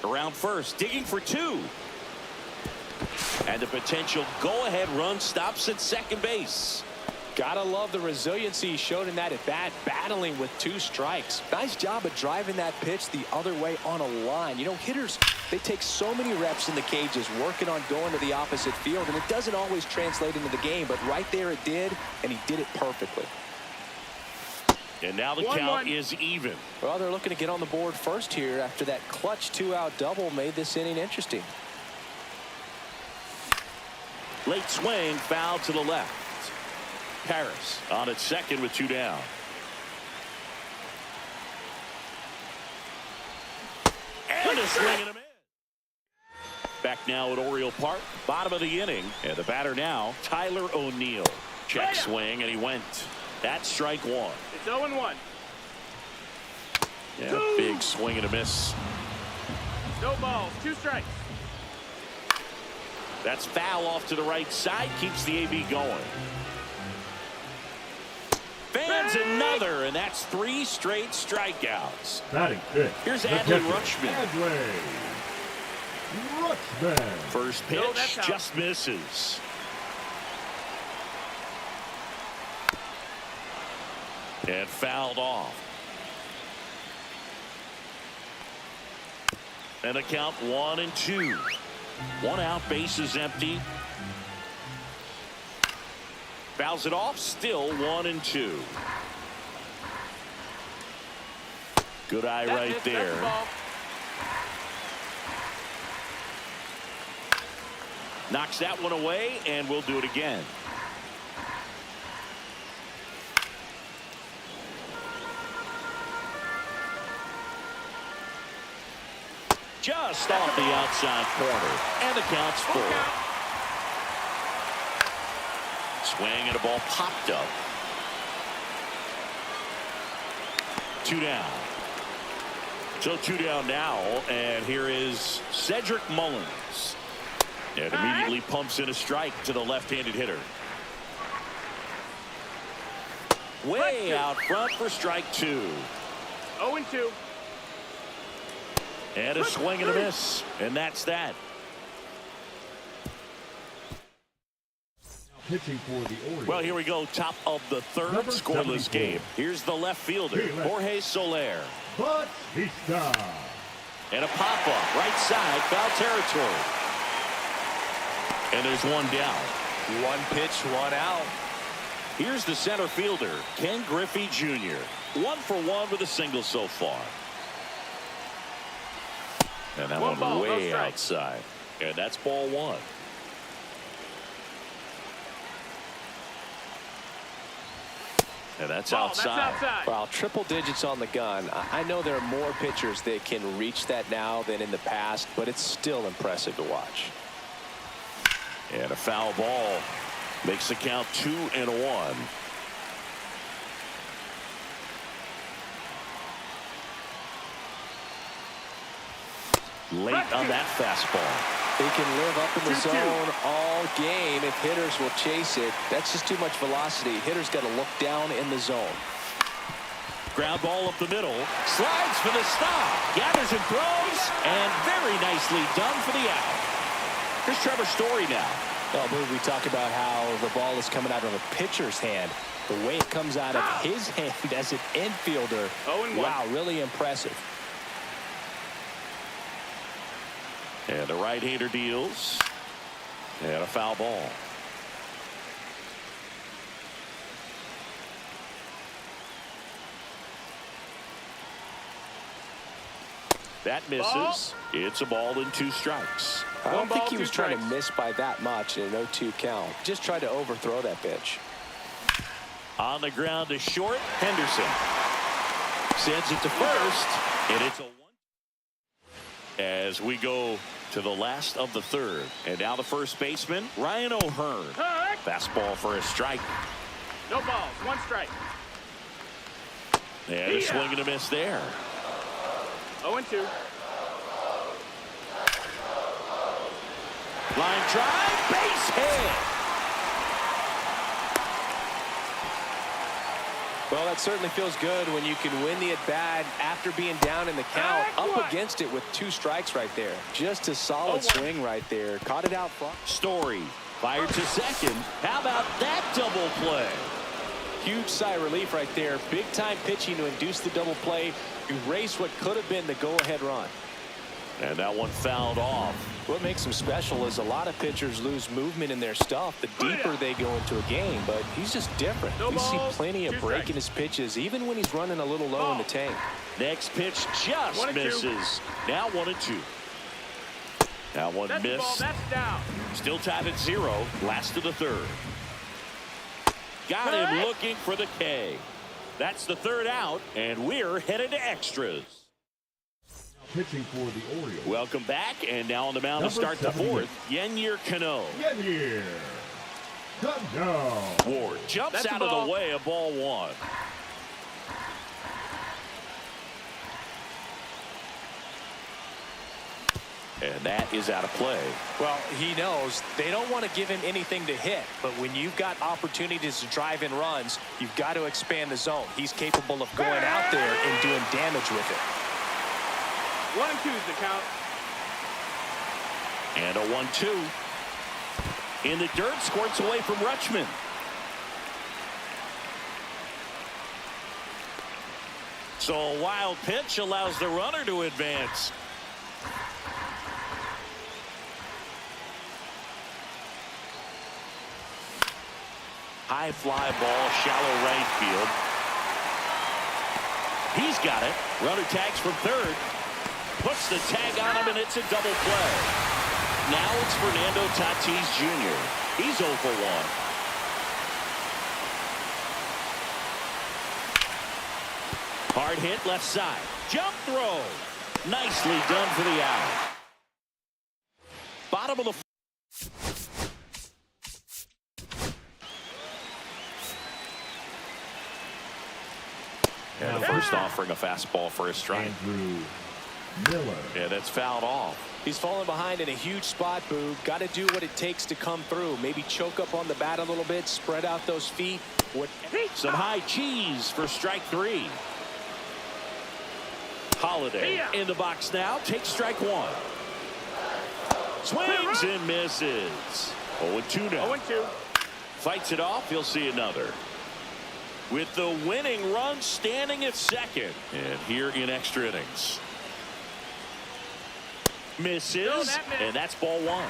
Around first, digging for 2. And the potential go-ahead run stops at second base. Gotta love the resiliency he showed in that at bat, battling with 2 strikes. Nice job of driving that pitch the other way on a line. You know, hitters, they take so many reps in the cages working on going to the opposite field, and it doesn't always translate into the game, but right there it did, and he did it perfectly. And now the count is even. Well, they're looking to get on the board first here after that clutch 2-out double made this inning interesting. Late swing, foul to the left. Paris on at second with 2 down. And a swing and a miss. Back now at Oriole Park, bottom of the inning. And the batter now, Tyler O'Neill. Check swing, and he went. That's strike 1. It's 0-1. Yeah, big swing and a miss. No balls, 2 strikes. That's foul off to the right side. Keeps the AB going. Fans another, and that's 3 straight strikeouts. Batting fifth. Here's the Adley catcher, Rutschman. Adley Rutschman. First pitch just misses. And fouled off. And a count 1-2. 1 out, bases empty. Fouls it off, still 1-2. Good eye right there. Knocks that one away, and we'll do it again. Just off the outside corner, and the count's full. Swing and a ball popped up. 2 down. So 2 down now, and here is Cedric Mullins. And immediately pumps in a strike to the left-handed hitter. Way out front for strike 2. 0-2. And a swing and a miss, and that's that. Pitching for the Orioles. Well, here we go, top of the third, Number scoreless 74. game. Here's the left fielder, Jorge Soler. Batista. And a pop-up, right side, foul territory. And there's 1 down. 1 pitch, 1 out. Here's the center fielder, Ken Griffey Jr. 1 for 1 with a single so far. And that one ball, way no outside. And that's ball 1. And that's outside. That's outside. Well, triple digits on the gun. I know there are more pitchers that can reach that now than in the past, but it's still impressive to watch. And a foul ball makes the count 2-1. Late on that fastball. They can live up in the zone all game if hitters will chase it. That's just too much velocity. Hitters got to look down in the zone. Ground ball up the middle. Slides for the stop. Gathers and throws. And very nicely done for the out. Here's Trevor Story now. Well, I believe we talk about how the ball is coming out of a pitcher's hand. The way it comes out of his hand as an infielder. 0-1. Wow, really impressive. And the right-hander deals. And a foul ball. That misses. It's a ball and 2 strikes. I don't think ball, he was 2 trying to strikes. miss by that much in an 0-2 count. Just tried to overthrow that pitch. On the ground to short, Henderson. Sends it to first, and it's a 1. As we go to the last of the third. And now the first baseman, Ryan O'Hearn. Fastball for a strike. No balls, 1 strike. And a swing and a miss there. 0-2. Line drive, base hit. Well, that certainly feels good when you can win the at-bat after being down in the count. Up against it with 2 strikes right there. Just a solid swing right there. Caught it out front. Story fired to second. How about that double play? Huge sigh of relief right there. Big time pitching to induce the double play. Erase what could have been the go-ahead run. And that one fouled off. What makes him special is a lot of pitchers lose movement in their stuff the deeper they go into a game, but he's just different. We see plenty of breaking his pitches even when he's running a little low in the tank. Next pitch just misses. Now 1-2. That one missed. That's down. Still tied at 0. Last of the third. Got him looking for the K. That's the third out, and we're headed to extras. Pitching for the Orioles. Welcome back, and now on the mound to start the fourth, Yennier Cano. Yennier Cano. Ward jumps out of the way of ball one. And that is out of play. Well, he knows they don't want to give him anything to hit, but when you've got opportunities to drive in runs, you've got to expand the zone. He's capable of going out there and doing damage with it. 1-2 is the count. And a 1-2. In the dirt, squirts away from Rutschman. So a wild pitch allows the runner to advance. High fly ball, shallow right field. He's got it. Runner tags from third. Puts the tag on him, and it's a double play. Now it's Fernando Tatis Jr. He's 0 for 1. Hard hit left side. Jump throw. Nicely done for the out. Bottom of the and the first offering a fastball for a strike. Andrew Miller. Yeah, that's fouled off. He's falling behind in a huge spot, Boog. Got to do what it takes to come through. Maybe choke up on the bat a little bit, spread out those feet. Some high cheese for strike 3. Holiday in the box now. Takes strike 1. Swings and misses. 0-2 now. 0-2. Fights it off. He'll see another. With the winning run standing at second. And here in extra innings. Misses. And that's ball 1.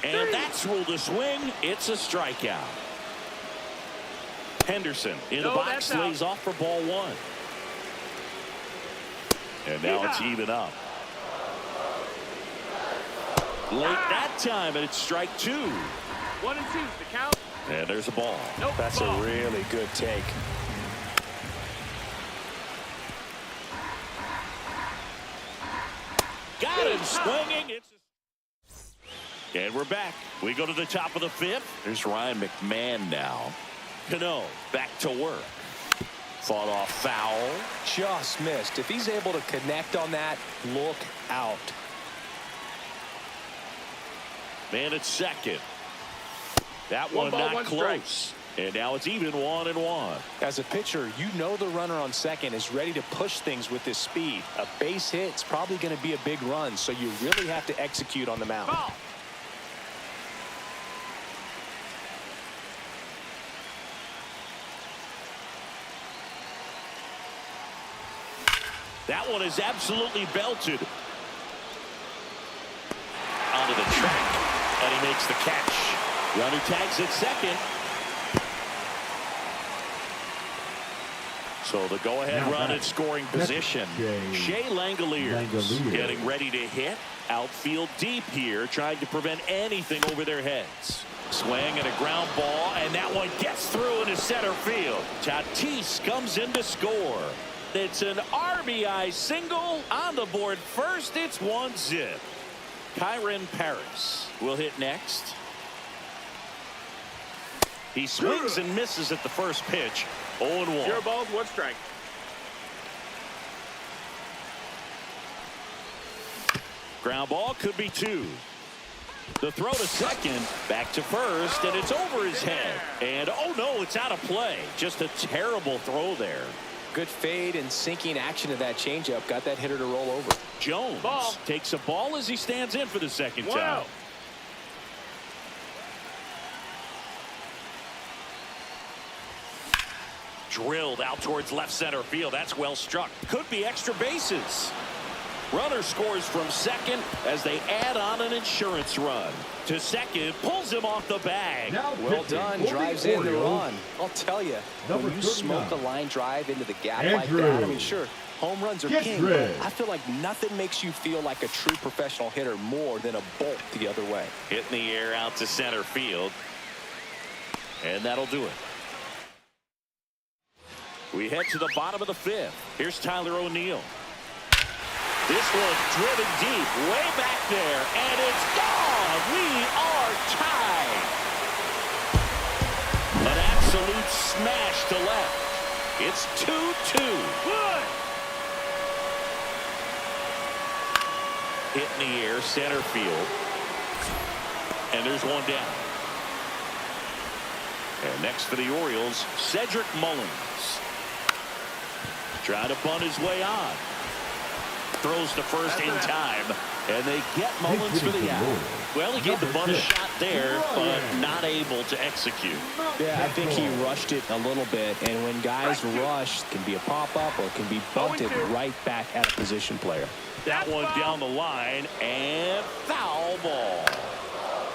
And that's ruled a swing. It's a strikeout. Henderson in the box lays off for ball 1. And now it's even up. Late that time, and it's strike 2. 1-2 is the count. And there's a ball. Nope, That's a really good take. Got him swinging. And we're back. We go to the top of the 5th. There's Ryan McMahon now. Cano back to work. Fought off foul. Just missed. If he's able to connect on that, look out. Man at second. That one not close. And now it's even 1-1. As a pitcher, you know the runner on second is ready to push things with his speed. A base hit's probably going to be a big run, so you really have to execute on the mound. Ball. That one is absolutely belted. Onto the track. And he makes the catch. Runner tags at second. So the go-ahead run in scoring position. Shea Langoliers getting ready to hit. Outfield deep here, trying to prevent anything over their heads. Swing and a ground ball, and that one gets through into center field. Tatis comes in to score. It's an RBI single on the board first. It's 1-0. Kyron Paris will hit next. He swings and misses at the first pitch. 0-1. 0 balls, 1 strike. Ground ball could be 2. The throw to second, back to first, and it's over his head. And oh no, it's out of play. Just a terrible throw there. Good fade and sinking action of that changeup. Got that hitter to roll over. Jones takes a ball as he stands in for the second time. Drilled out towards left center field. That's well struck. Could be extra bases. Runner scores from second as they add on an insurance run. To second, pulls him off the bag. Now Well pitching done, for the drives in the Orioles, run. I'll tell you, Number when you smoke 39. a line drive into the gap like Andrew. that, I mean, sure, home runs are Get king, rid. but I feel like nothing makes you feel like a true professional hitter more than a bolt the other way. Hit in the air out to center field. And that'll do it. We head to the bottom of the fifth. Here's Tyler O'Neill. This one driven deep, way back there, and it's gone. We are tied. An absolute smash to left. It's 2-2. Good. Hit in the air, center field. And there's one down. And next for the Orioles, Cedric Mullins. Trying to bunt his way on. Throws to first in time. And they get Mullins for the out. Well, he gave the bunt a shot there, but not able to execute. Yeah, I think he rushed it a little bit, and when guys rush, it can be a pop-up or it can be bunted right back at a position player. That one down the line, and foul ball.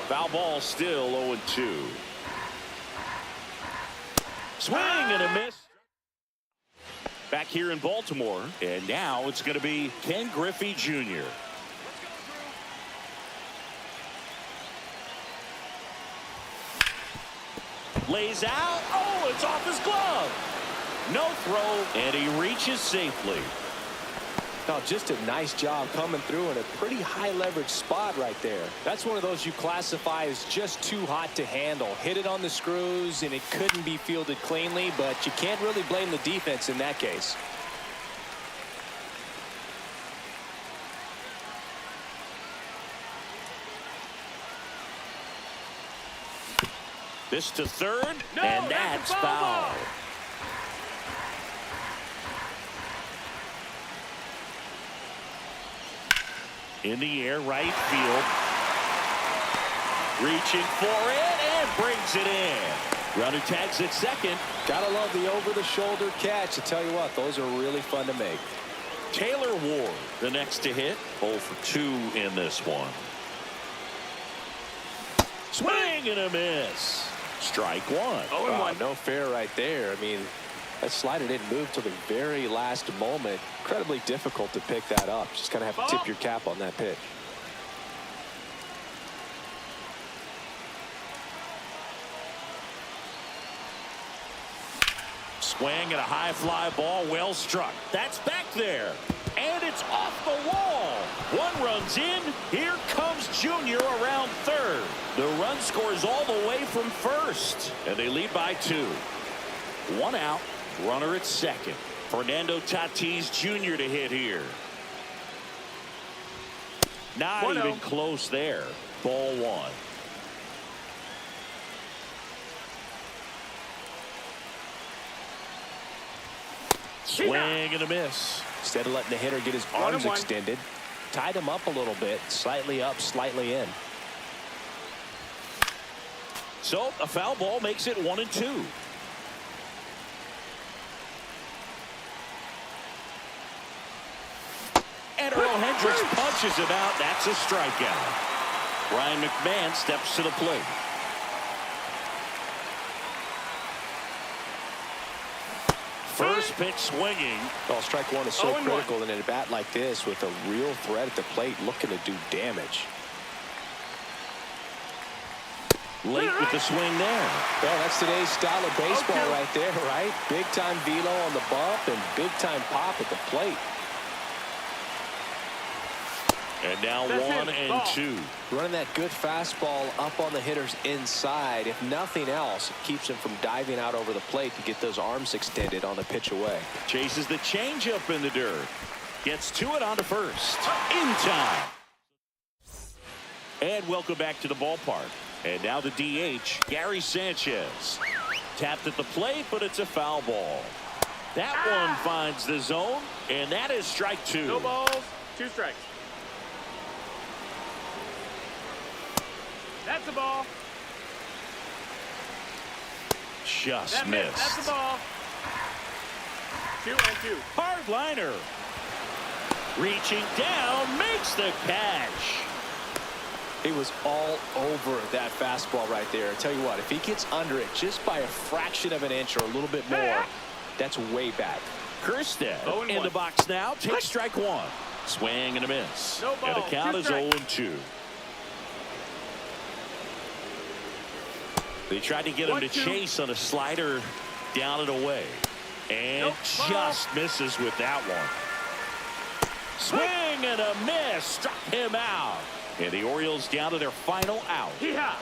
Foul ball still 0-2. Swing and a miss. Back here in Baltimore, and now it's going to be Ken Griffey Jr. Lays out. Oh, it's off his glove. No throw, and he reaches safely. Now, just a nice job coming through in a pretty high leverage spot right there. That's one of those you classify as just too hot to handle. Hit it on the screws, and it couldn't be fielded cleanly, but you can't really blame the defense in that case. This to third, No, and that's that's a foul foul. ball. In the air, right field. Reaching for it and brings it in. Runner tags at second. Gotta love the over-the-shoulder catch. I tell you what, those are really fun to make. Taylor Ward, the next to hit. 0 for 2 in this one. Swing and a miss. Strike one. 0-1. No fair right there. I mean, that slider didn't move till the very last moment. Incredibly difficult to pick that up. Just kind of have to tip your cap on that pitch. Swing and a high fly ball, well struck. That's back there. And it's off the wall. One runs in. Here comes Junior around third. The run scores all the way from first. And they lead by 2. One out. Runner at second. Fernando Tatis Jr. to hit here. Not 1-0. even close there. Ball one. Swing and a miss. Instead of letting the hitter get his arms 1-1. extended, tied him up a little bit, slightly up, slightly in. So a foul ball makes it 1-2. And Earl Hendricks punches him out. That's a strikeout. Ryan McMahon steps to the plate. First pitch swinging. Well, strike one is so 0-1. critical in a bat like this with a real threat at the plate looking to do damage. Late with the swing there. Well, that's today's style of baseball Okay. right there, right? Big time velo on the bump and big time pop at the plate. And now That's 1 it. and Ball. 2. Running that good fastball up on the hitter's inside. If nothing else, it keeps him from diving out over the plate to get those arms extended on the pitch away. Chases the changeup in the dirt. Gets to it on to first. In time. And welcome back to the ballpark. And now the DH, Gary Sanchez. Tapped at the plate, but it's a foul ball. That one finds the zone, and that is strike 2. No balls, 2 strikes. That's a ball. Just That's missed. a ball. 2-2. Hard liner. Reaching down, makes the catch. He was all over that fastball right there. I tell you what, if he gets under it just by a fraction of an inch or a little bit more, that's way back. Kirstead 0-1. in the box now. Takes strike one. Swing and a miss. No ball, And the count is 0-2. They tried to get him to 1-2. chase on a slider down and away. And just misses with that one. Swing and a miss. Struck him out. And the Orioles down to their final out. Yeehaw.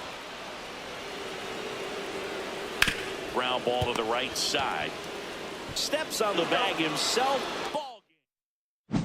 Ground ball to the right side. Steps on the bag himself. Ball game.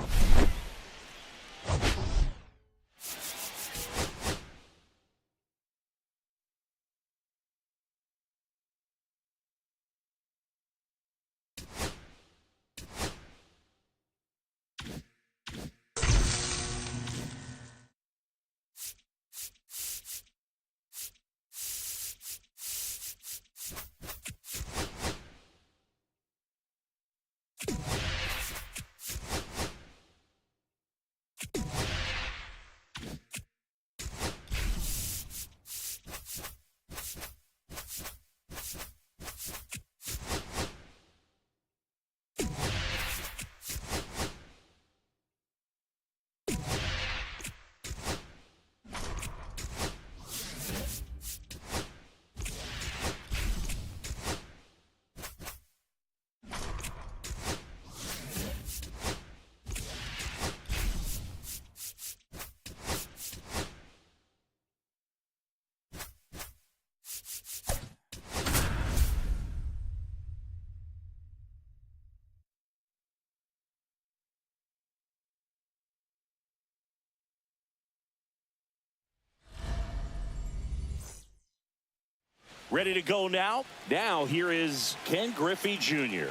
Ready to go now? Now here is Ken Griffey Jr.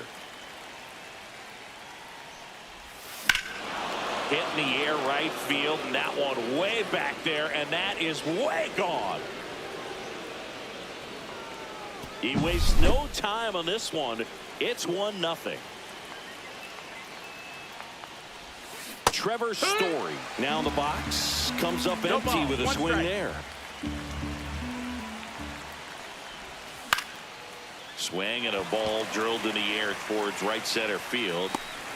Hit in the air right field, and that one way back there, and that is way gone. He wastes no time on this one. It's 1-0. Trevor Story now in the box. Comes up No empty ball, with a one swing strike. there. Swing and a ball drilled in the air towards right center field.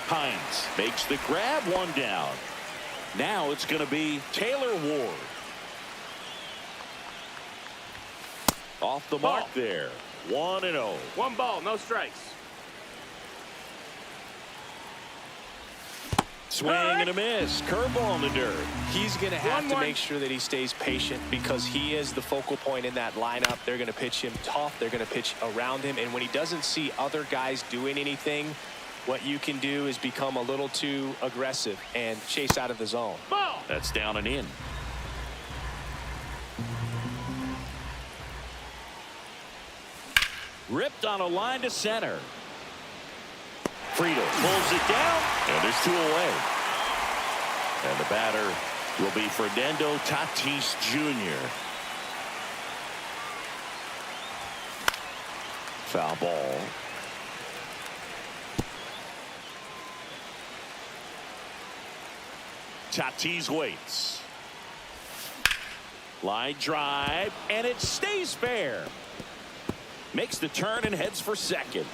Hines makes the grab, one down. Now it's going to be Taylor Ward. Off the mark there. 1-0. 1 ball, no strikes. Swing and a miss. Curveball in the dirt. He's going to have to 1-1. make sure that he stays patient because he is the focal point in that lineup. They're going to pitch him tough. They're going to pitch around him. And when he doesn't see other guys doing anything, what you can do is become a little too aggressive and chase out of the zone. Ball. That's down and in. Ripped on a line to center. Friedel pulls it down, and there's 2 away. And the batter will be Fernando Tatis Jr. Foul ball. Tatis waits. Line drive, and it stays fair. Makes the turn and heads for second.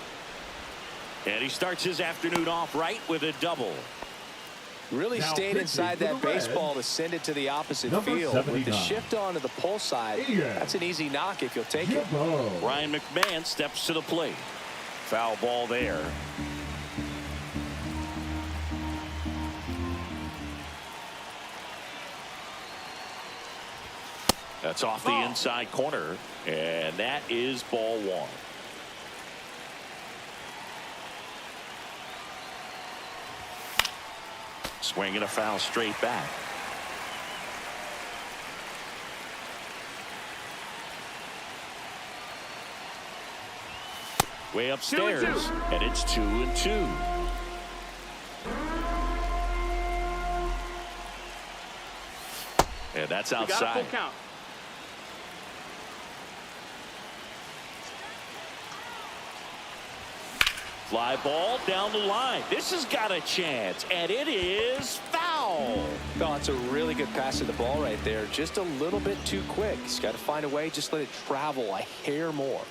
And he starts his afternoon off right with a double. Really Now stayed pitching inside for that the Reds, baseball to send it to the opposite number field. With the 79. shift onto the pull side, Yeah. that's an easy knock if you'll take it. Jumbo. Ryan McMahon steps to the plate. Foul ball there. That's off the inside corner, and that is ball 1. Swinging a foul straight back. Way upstairs, 2-2. and it's 2-2. And that's We got a outside. full count. Fly ball down the line. This has got a chance, and it is foul. Oh, it's a really good pass of the ball right there. Just a little bit too quick. He's got to find a way. Just let it travel a hair more.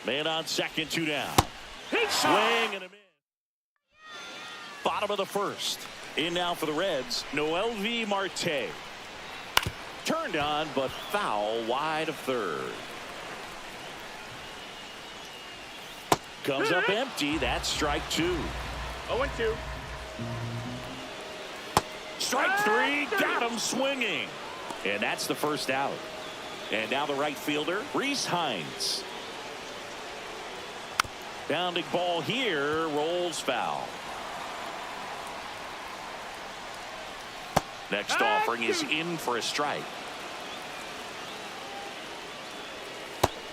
Man on second, 2 down. Swing and a miss. Bottom of the first. In now for the Reds, MLB Marte. Turned on, but foul wide of third. Comes up empty. That's strike 2. 0-2. Strike 3. Got him swinging. And that's the first out. And now the right fielder, Reese Hines. Bounding ball here. Rolls foul. Next offering is in for a strike.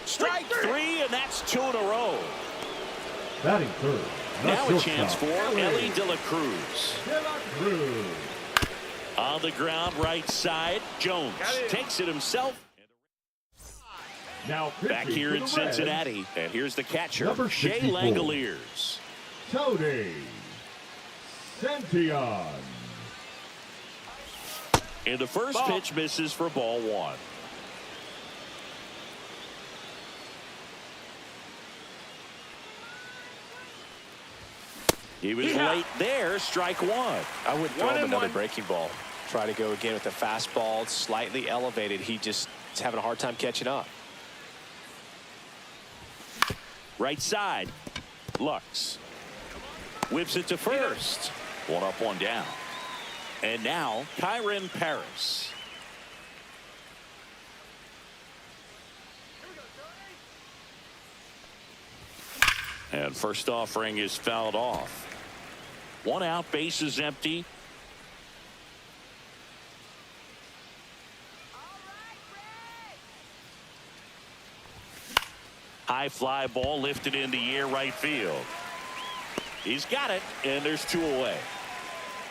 Strike 3, and that's 2 in a row. Batting third. Now a chance for Ellie De La Cruz. De La Cruz. On the ground, right side. Jones takes it himself. Now Back here in Cincinnati. And here's the catcher, Number Shea 64. Langoliers. Tony Santillan. And the first pitch misses for ball 1. He was late there, strike 1. I would throw him another breaking ball. Try to go again with the fastball. It's slightly elevated. He just is having a hard time catching up. Right side. Lux. Whips it to first. 1 up, 1 down. And now, Kyron Paris. And first offering is fouled off. 1 out, bases empty. High fly ball lifted in the air, right field. He's got it, and there's 2 away.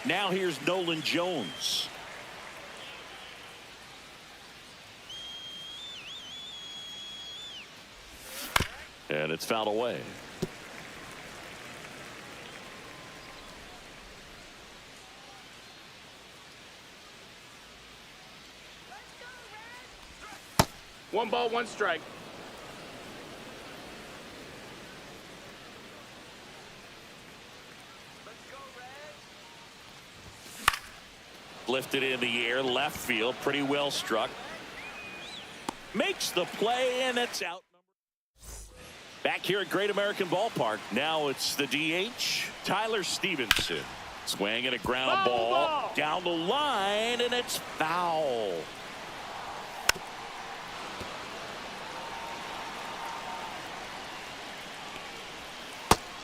Now here's Nolan Jones. And it's fouled away. One ball, 1 strike. Lifted in the air, left field, pretty well struck. Makes the play, and it's out. Back here at Great American Ballpark, now it's the DH, Tyler Stevenson. Swinging a ground ball down the line, and it's foul.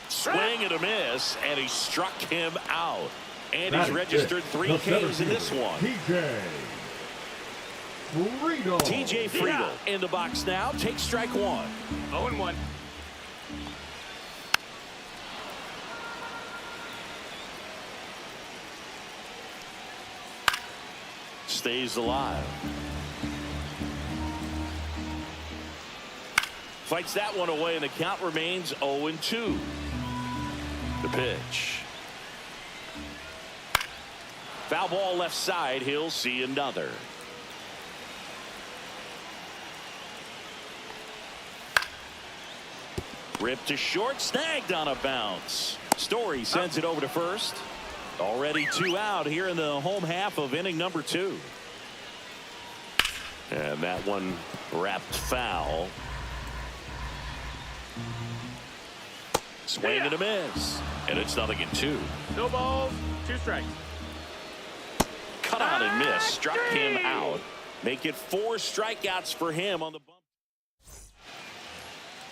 Swing and a miss, and he struck him out. And he's registered 3 Ks in this one. TJ Friedl in the box now. Takes strike 1. 0-1. Stays alive. Fights that one away, and the count remains 0-2. The pitch. Foul ball left side. He'll see another. Ripped to short. Snagged on a bounce. Story sends it over to first. Already 2 out here in the home half of inning number 2. And that one wrapped foul. Swing and a miss. And it's 0-2. No balls, 2 strikes. Cut on and miss. Struck him out. Make it 4 strikeouts for him on the bump.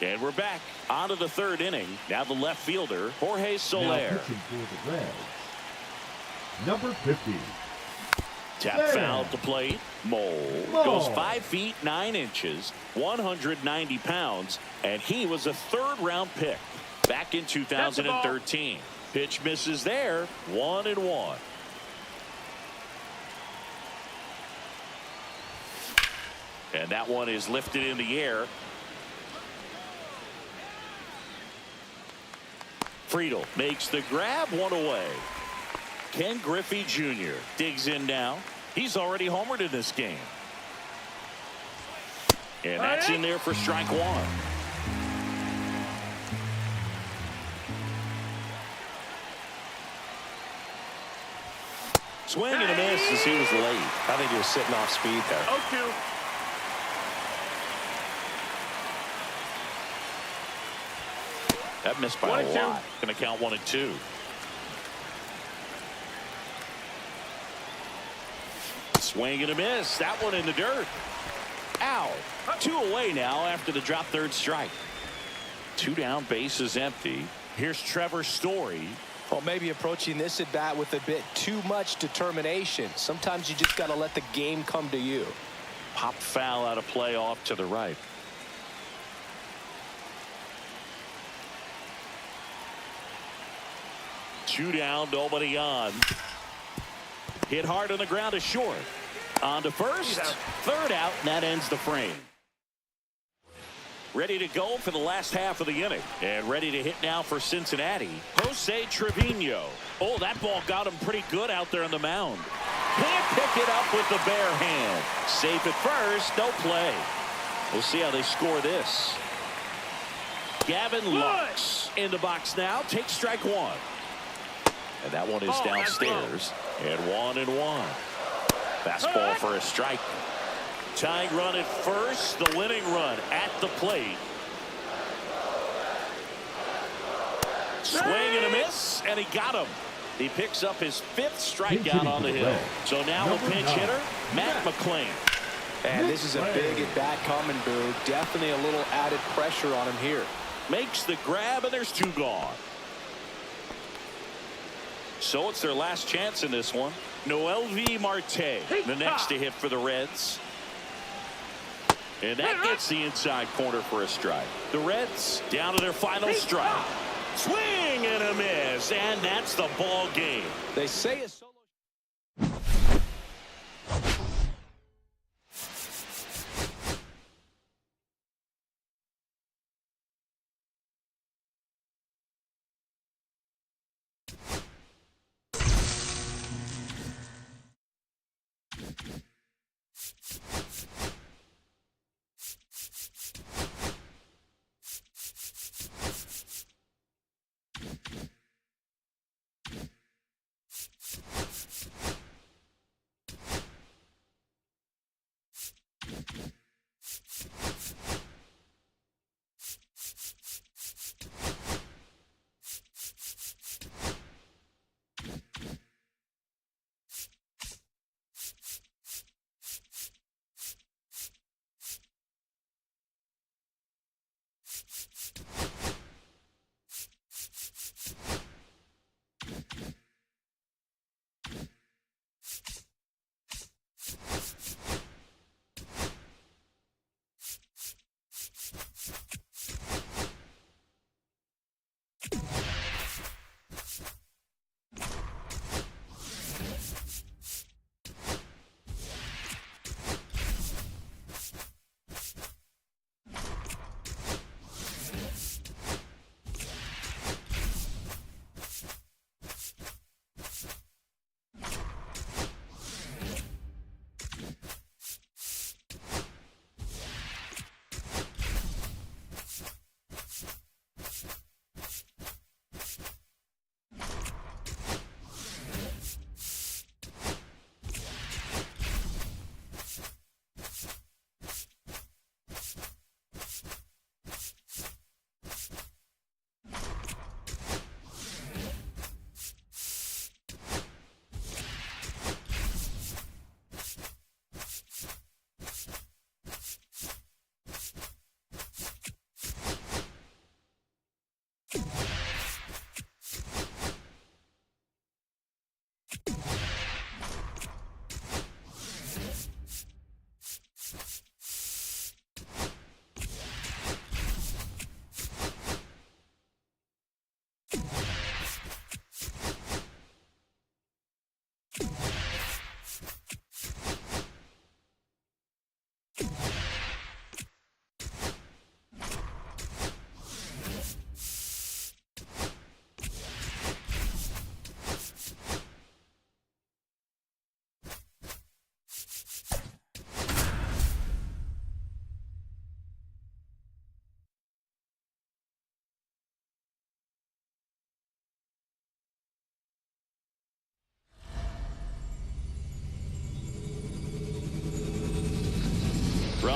And we're back onto the 3rd inning. Now the left fielder, Jorge Soler. Now pitching for the Reds, number 50. Tap foul to plate. Mole goes 5 feet 9 inches, 190 pounds, and he was a 3rd-round pick back in 2013. Pitch misses there. 1-1. And that one is lifted in the air. Friedel makes the grab, one away. Ken Griffey Jr. digs in now. He's already homered in this game. And that's in there for strike one. Swing and a miss as he was late. I think he was sitting off speed there. 0-2. That missed by 1 a and 2. lot. Going to count 1 and 2. Swing and a miss. That one in the dirt. Ow. 2 away now after the drop third strike. 2 down, bases empty. Here's Trevor Story. Well, maybe approaching this at bat with a bit too much determination. Sometimes you just got to let the game come to you. Pop foul out of play off to the right. Two down, nobody on. Hit hard on the ground is short. On to first. Third out, and that ends the frame. Ready to go for the last half of the inning. And ready to hit now for Cincinnati, Jose Trevino. Oh, that ball got him pretty good out there on the mound. Can't pick it up with the bare hand. Safe at first, no play. We'll see how they score this. Gavin Lux in the box now. Takes strike one. And that one is downstairs. And 1-1. Fastball for a strike. Tying run at first, the winning run at the plate. Swing and a miss, and he got him. He picks up his 5th strikeout on the hill. So now a pinch hitter, Matt McClain. And this is a big at bat coming, Boo. Definitely a little added pressure on him here. Makes the grab, and there's 2 gone. So it's their last chance in this one. Noelvi Marte, the next to hit for the Reds. And that gets the inside corner for a strike. The Reds down to their final strike. Swing and a miss, and that's the ball game. They say a solo.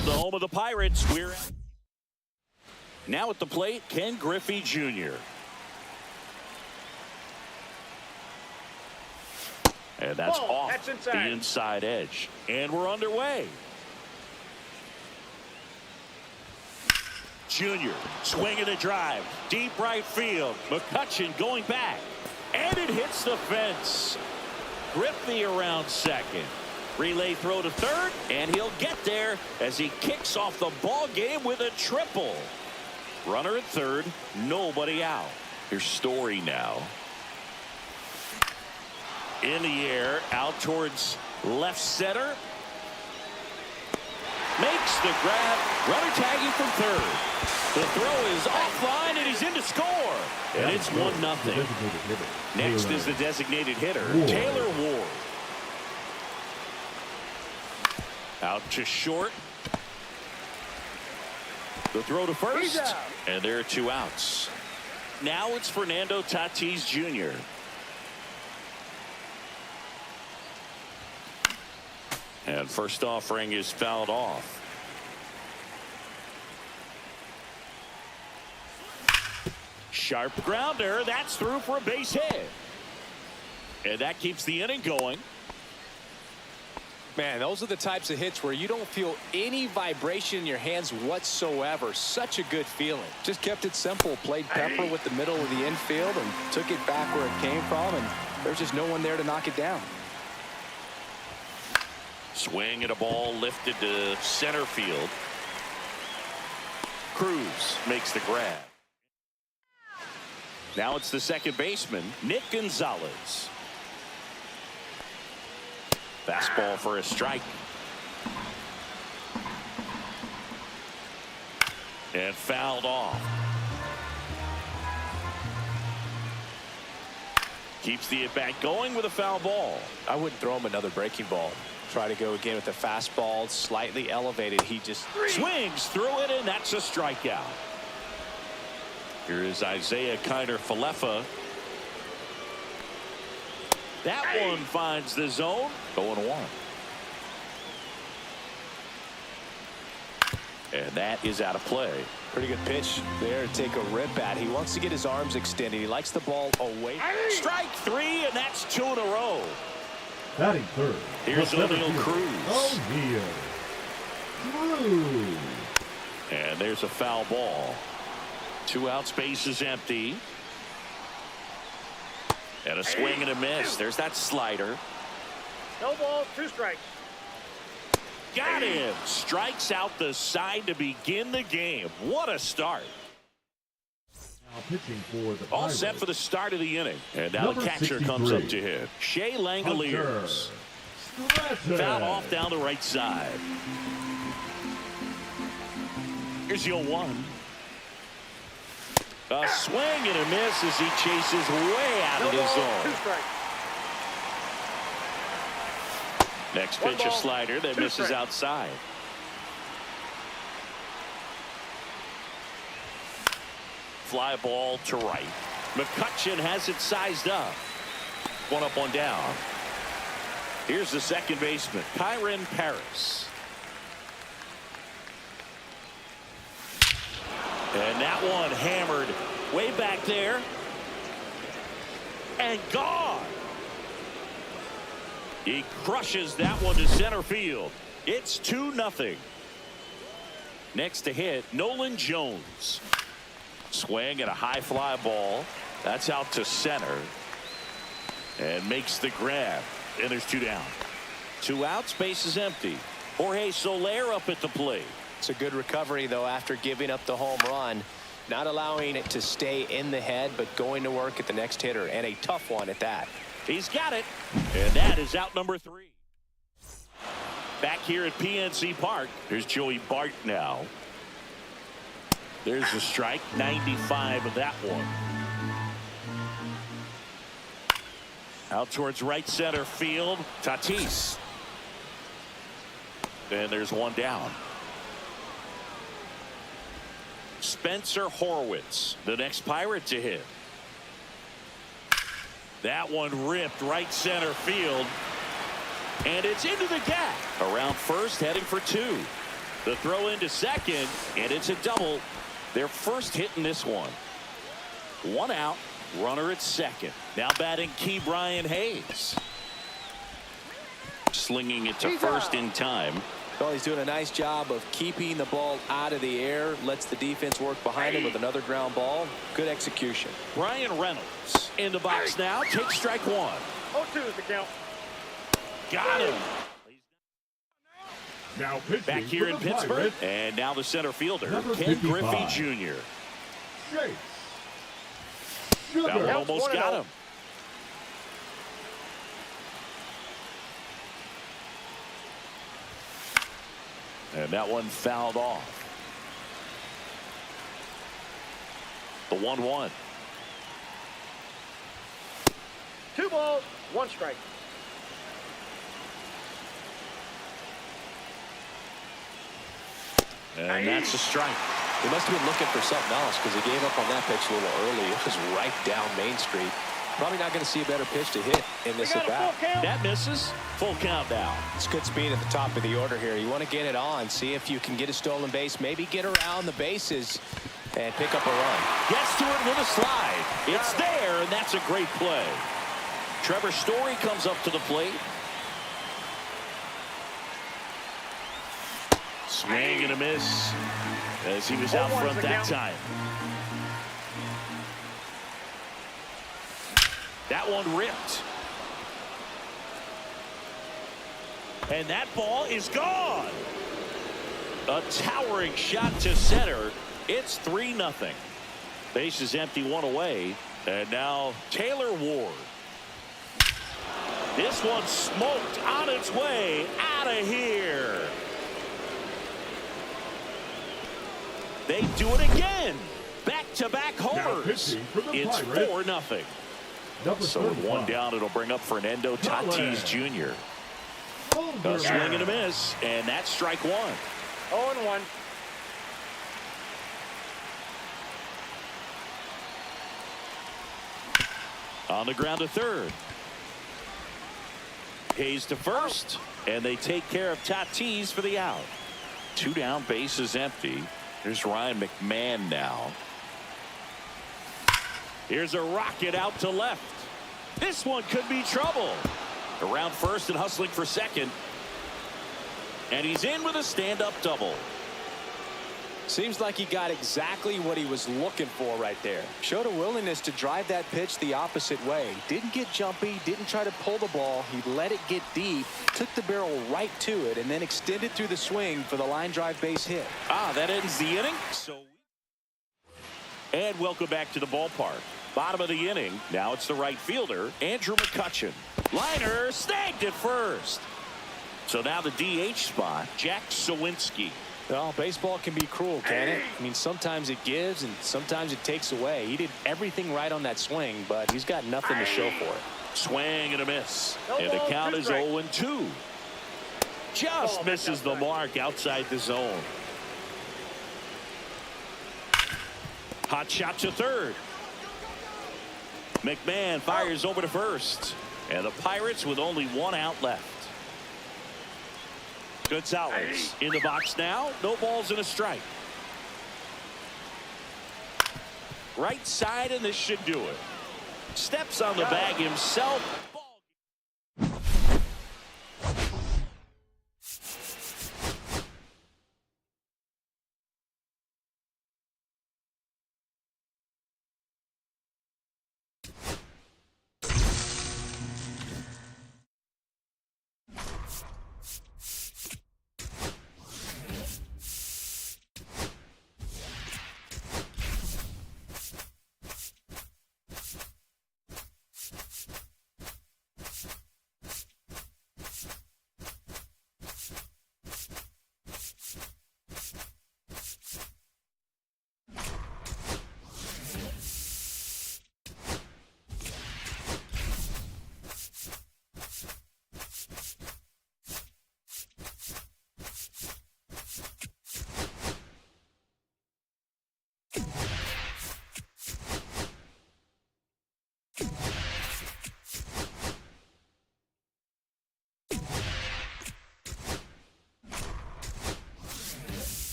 From the home of the Pirates, we're now at the plate, Ken Griffey Jr. And that's off the inside edge. And we're underway. Junior swinging a drive. Deep right field. McCutchen going back. And it hits the fence. Griffey around second. Relay throw to third. And he'll get there as he kicks off the ball game with a triple. Runner at third. Nobody out. Here's Story now. In the air, out towards left center. Makes the grab. Runner tagging from third. The throw is offline, and he's in to score. And it's 1-0. Next is the designated hitter, Taylor Ward. Out to short. The throw to first. And there are 2 outs. Now it's Fernando Tatis Jr. And first offering is fouled off. Sharp grounder. That's through for a base hit. And that keeps the inning going. Man, those are the types of hits where you don't feel any vibration in your hands whatsoever. Such a good feeling. Just kept it simple. Played pepper with the middle of the infield and took it back where it came from. And there's just no one there to knock it down. Swing and a ball lifted to center field. Cruz makes the grab. Now it's the second baseman, Nick Gonzalez. Fastball for a strike. And fouled off. Keeps the at-bat going with a foul ball. I wouldn't throw him another breaking ball. Try to go again with the fastball, slightly elevated. He just swings through it, and that's a strikeout. Here is Isaiah Kiner-Falefa. That one finds the zone. 0-1. And that is out of play. Pretty good pitch there to take a rip at. He wants to get his arms extended. He likes the ball away. Strike 3, and that's 2 in a row. Batting third. Here's O'Neill Cruz. Cruz. And there's a foul ball. 2 outs, base is empty. And a swing and a miss. There's that slider. No ball, 2 strikes. Got him. Strikes out the side to begin the game. What a start. Now pitching for the All set for the start of the inning. And now the catcher comes up to hit. Shea Langoliers. Foul off down the right side. Here's 0-1. A swing and a miss as he chases way out of his zone. 2 strikes. Next pitch, a slider that misses outside. Fly ball to right. McCutchen has it sized up. 1 up, 1 down. Here's the second baseman, Kyron Paris. And that one hammered way back there. And gone. He crushes that one to center field. It's 2-0. Next to hit, Nolan Jones. Swing and a high fly ball. That's out to center. And makes the grab. And there's 2 down. 2 outs, base is empty. Jorge Soler up at the plate. It's a good recovery, though, after giving up the home run. Not allowing it to stay in the head, but going to work at the next hitter. And a tough one at that. He's got it. And that is out number 3. Back here at PNC Park, here's Joey Bart now. There's the strike. 95 of that one. Out towards right center field. Tatis. And there's 1 down. Spencer Horwitz, the next Pirate to hit. That one ripped right center field. And it's into the gap. Around first, heading for 2. The throw into second, and it's a double. Their first hit in this one. One out, runner at second. Now batting key Brian Hayes. Slinging it to first in time. Well, he's doing a nice job of keeping the ball out of the air. Lets the defense work behind him with another ground ball. Good execution. Brian Reynolds in the box now. Takes strike one. 0-2 is the count. Got him. Now pitching Back here for in the Pittsburgh. Pirates, And now the center fielder, number Ken 55. Griffey Jr. Chase. That one Sugar. almost got him. And that one fouled off. The 1-1. 2 balls, 1 strike. And that's a strike. He must have been looking for something else because he gave up on that pitch a little early. It was right down Main Street. Probably not going to see a better pitch to hit in this We got a at-bat. full count. That misses. Full count now. It's good speed at the top of the order here. You want to get it on, see if you can get a stolen base, maybe get around the bases and pick up a run. Gets to it with a slide. It's there, and that's a great play. Trevor Story comes up to the plate. Swing and a miss as he was out front that time. That one ripped. And that ball is gone. A towering shot to center. It's 3-0. Base is empty, one away. And now Taylor Ward. This one smoked on its way out of here. They do it again. Back-to-back homers. pitching for the It's Pirates, 4-0. number So with 1 35. down, it'll bring up Fernando Tatis Jr. Holder. A swing and a miss, and that's strike one. 0-1. On the ground to third. Hayes to first, and they take care of Tatis for the out. 2 down, base is empty. Here's Ryan McMahon now. Here's a rocket out to left. This one could be trouble. Around first and hustling for second. And he's in with a stand-up double. Seems like he got exactly what he was looking for right there. Showed a willingness to drive that pitch the opposite way. Didn't get jumpy, didn't try to pull the ball. He let it get deep, took the barrel right to it, and then extended through the swing for the line drive base hit. That ends the inning. And welcome back to the ballpark. Bottom of the inning. Now it's the right fielder, Andrew McCutchen. Liner snagged at first. So now the DH spot, Jack Sawinski. Well, baseball can be cruel, can it? I mean, sometimes it gives and sometimes it takes away. He did everything right on that swing, but he's got nothing to show for it. Swing and a miss. No And the ball, count 2 is strikes. 0-2. Just Ball, misses the outside. mark outside the zone. Hot shot to third. McMahon fires over to first. And the Pirates with only 1 out left. Gonzalez in the box now. No balls and a strike. Right side, and this should do it. Steps on the bag himself.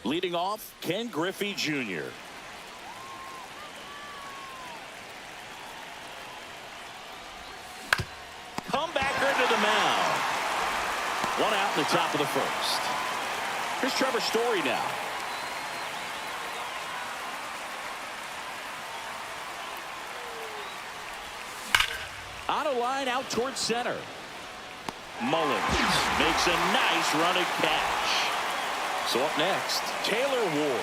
Leading off, Ken Griffey Jr. Comebacker to the mound. One out in the top of the first. Here's Trevor Story now. On a line out towards center. Mullins makes a nice running catch. So up next, Taylor Ward.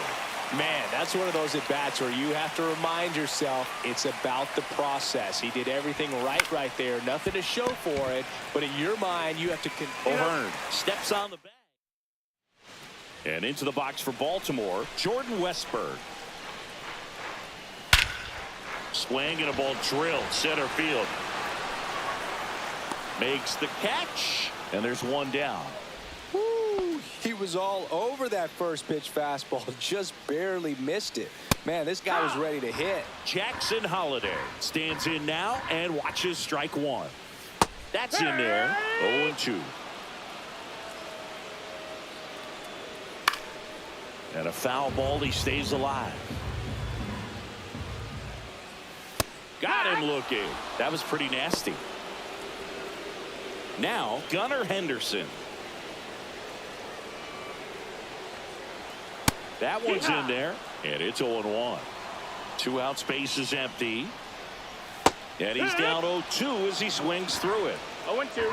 Man, that's one of those at-bats where you have to remind yourself it's about the process. He did everything right there. Nothing to show for it. But in your mind, you have to... O'Hearn steps on the bag. And into the box for Baltimore, Jordan Westburg. Swing and a ball drilled center field. Makes the catch, and there's one down. Woo, he was all over that first pitch fastball, just barely missed it. Man, this guy was ready to hit. Jackson Holliday stands in now and watches strike one. That's in there. 0-2. And a foul ball. He stays alive. Got him looking. That was pretty nasty. Now, Gunnar Henderson. That one's in there, and it's 0-1. 2 out, space is empty. And he's down 0-2 as he swings through it. 0-2.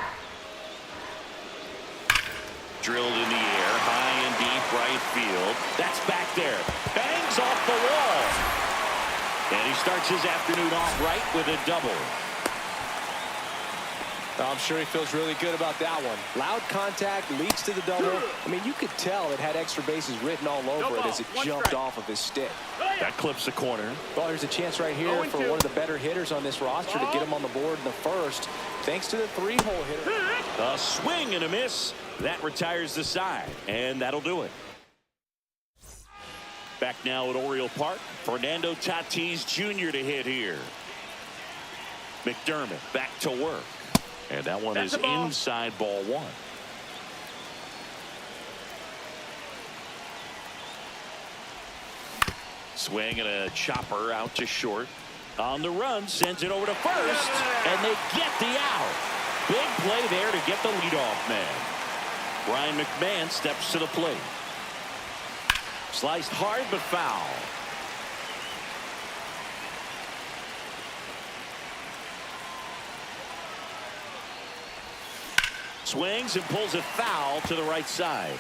Drilled in the air, high and deep right field. That's back there. Bangs off the wall. And he starts his afternoon off right with a double. I'm sure he feels really good about that one. Loud contact leads to the double. I mean, you could tell it had extra bases written all over it as it jumped off of his stick. That clips the corner. Well, there's a chance right here for one of the better hitters on this roster to get him on the board in the first, thanks to the 3-hole hitter. A swing and a miss. That retires the side, and that'll do it. Back now at Oriole Park, Fernando Tatis Jr. to hit here. McDermott back to work. And that one is inside ball one. Swing and a chopper out to short. On the run, sends it over to first, and they get the out. Big play there to get the leadoff man. Ryan McMahon steps to the plate. Sliced hard but foul. Swings and pulls it foul to the right side.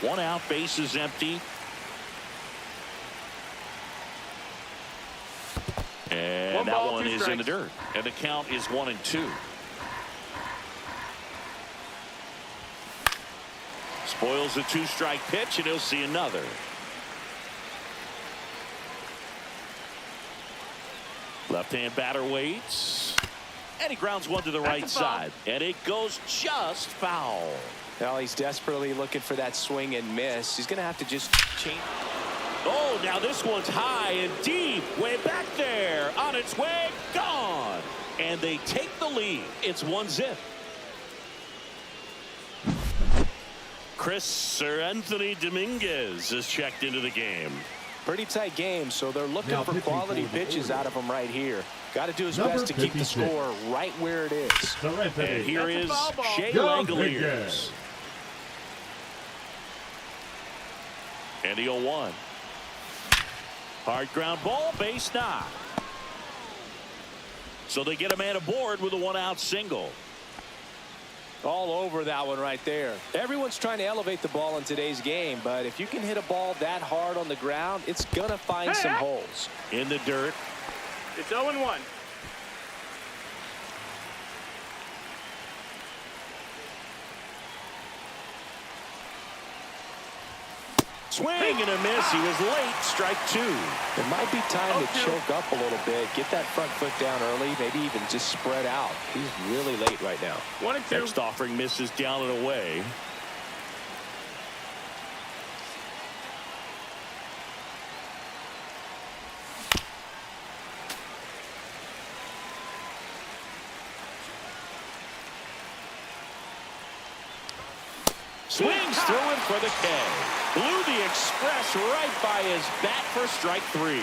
1 out, base is empty. And that one is in the dirt. And the count is 1-2. Spoils a 2-strike pitch, and he'll see another. Left-hand batter waits. And he grounds one to the right side. And it goes just foul. Well, he's desperately looking for that swing and miss. He's going to have to just change. Oh, now this one's high and deep. Way back there. On its way. Gone. And they take the lead. It's 1-0. Anthony Dominguez is checked into the game. Pretty tight game, so they're looking for quality pitches out of him right here. Got to do his best to keep the score right where it is. And here is Shea Langoliers. And the 0-1. Hard ground ball, base knock. So they get a man aboard with a 1-out single. All over that one right there. Everyone's trying to elevate the ball in today's game, but if you can hit a ball that hard on the ground, it's going to find some holes. In the dirt. It's 0-1. Swing and a miss. He was late. Strike 2. It might be time to choke up a little bit. Get that front foot down early. Maybe even just spread out. He's really late right now. 1-2. Next offering misses down and away. Swings through it for the K. Blew the express right by his bat for strike 3.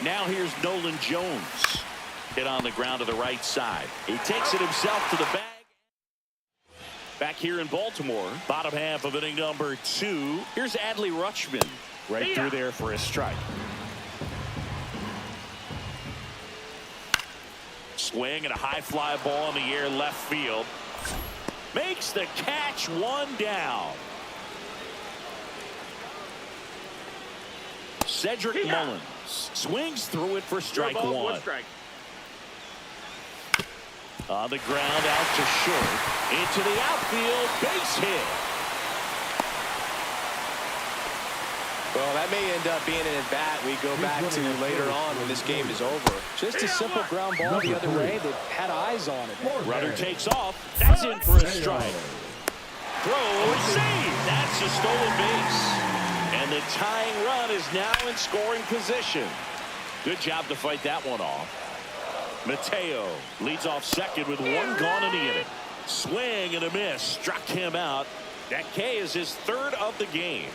Now here's Nolan Jones. Hit on the ground to the right side. He takes it himself to the bag. Back here in Baltimore, bottom half of inning number 2. Here's Adley Rutschman right through there for a strike. Swing and a high fly ball in the air left field. Makes the catch, 1 down. Cedric Mullins swings through it for strike 1. On the ground, out to short. Into the outfield, base hit. Well, that may end up being an at-bat we go back to later on when this game is over. Just a simple ground ball the other way that had eyes on it. Runner takes off. That's in for a strike. Throw, save. That's a stolen base. And the tying run is now in scoring position. Good job to fight that one off. Mateo leads off second with 1 gone in the inning. Swing and a miss. Struck him out. That K is his 3rd of the game.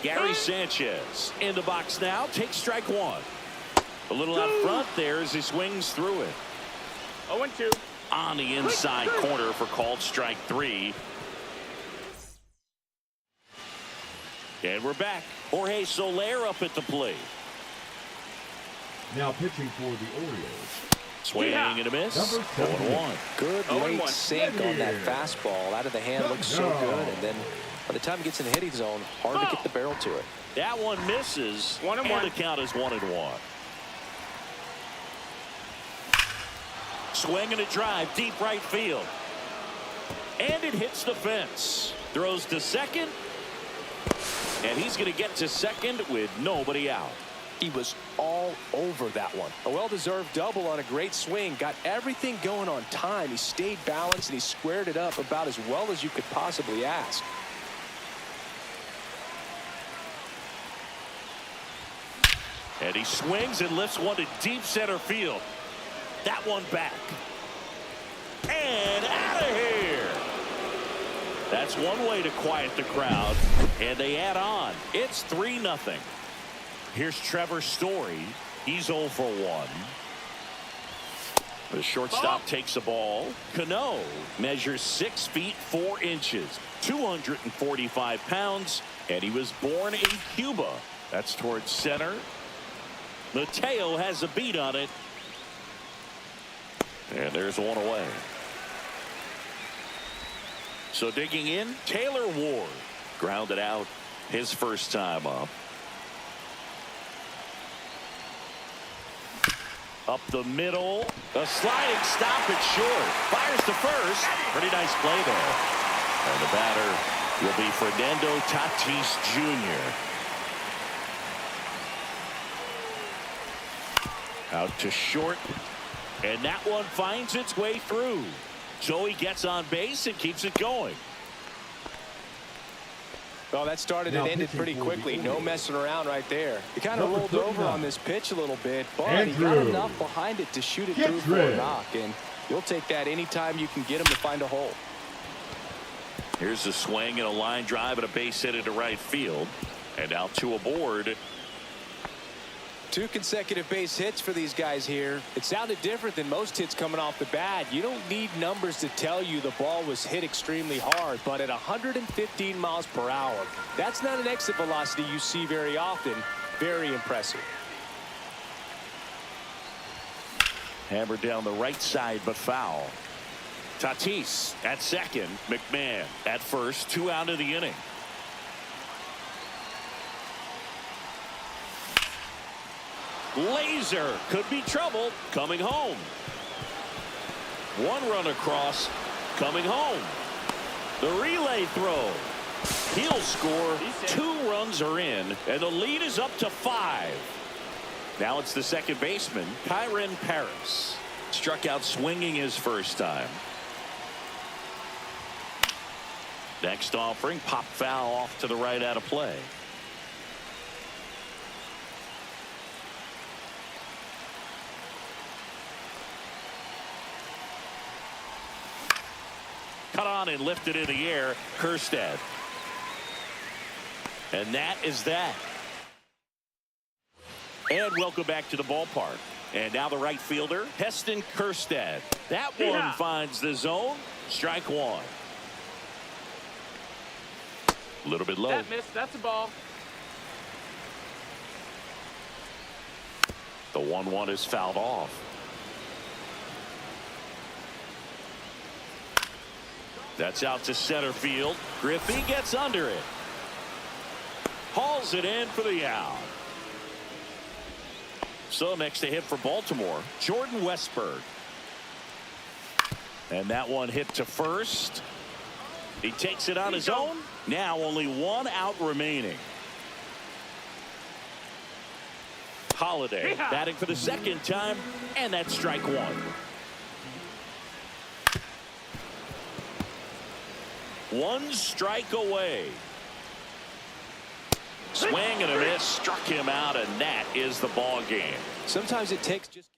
Gary Sanchez in the box now. Takes strike 1. A little out front there as he swings through it. 0-2. On the inside corner for called strike 3. And we're back. Jorge Soler up at the plate. Now pitching for the Orioles. Swing and a miss. 0-1. Good late sink on that fastball. Out of the hand, looks so good. And then by the time it gets in the hitting zone, hard to get the barrel to it. That one misses. 1-1. And the count is 1-1. Swing and a drive, deep right field. And it hits the fence. Throws to second. And he's going to get to second with nobody out. He was all over that one. A well-deserved double on a great swing. Got everything going on time. He stayed balanced and he squared it up about as well as you could possibly ask. And he swings and lifts one to deep center field. That one back. And out of here. That's one way to quiet the crowd. And they add on. It's 3-0. Here's Trevor Story. He's 0 for 1. The shortstop takes the ball. Cano measures 6 feet 4 inches, 245 pounds, and he was born in Cuba. That's towards center. Mateo has a beat on it. And there's one away. So digging in, Taylor Ward grounded out his first time up. Up the middle, a sliding stop at short. Fires to first. Pretty nice play there. And the batter will be Fernando Tatis Jr. Out to short. And that one finds its way through. So he gets on base and keeps it going. Well, that started and ended pretty quickly. No messing around right there. He kind of rolled over on this pitch a little bit, but he got enough behind it to shoot it through for a knock. And you'll take that anytime you can get him to find a hole. Here's a swing and a line drive and a base hit into right field. And out to a board. 2 consecutive base hits for these guys here. It sounded different than most hits coming off the bat. You don't need numbers to tell you the ball was hit extremely hard, but at 115 miles per hour, that's not an exit velocity you see very often. Very impressive. Hammered down the right side, but foul. Tatis at second. McMahon at first. 2 out of the inning. Laser could be trouble coming home. 1 run across coming home. The relay throw. He'll score. 2 runs are in and the lead is up to 5. Now it's the second baseman, Kyren Paris. Struck out swinging his first time. Next offering, pop foul off to the right out of play. cut on and lifted in the air. Kjerstad. And that is that. And welcome back to the ballpark. And now the right fielder, Heston Kjerstad. That one finds the zone. Strike one. A little bit low. That missed. That's a ball. The 1-1 is fouled off. That's out to center field. Griffey gets under it. Hauls it in for the out. So next to hit for Baltimore, Jordan Westburg. And that one hit to first. He takes it on his own. Now only one out remaining. Holiday batting for the second time, and that's strike one. One strike away. Swing and a miss, struck him out, and that is the ball game. Sometimes it takes just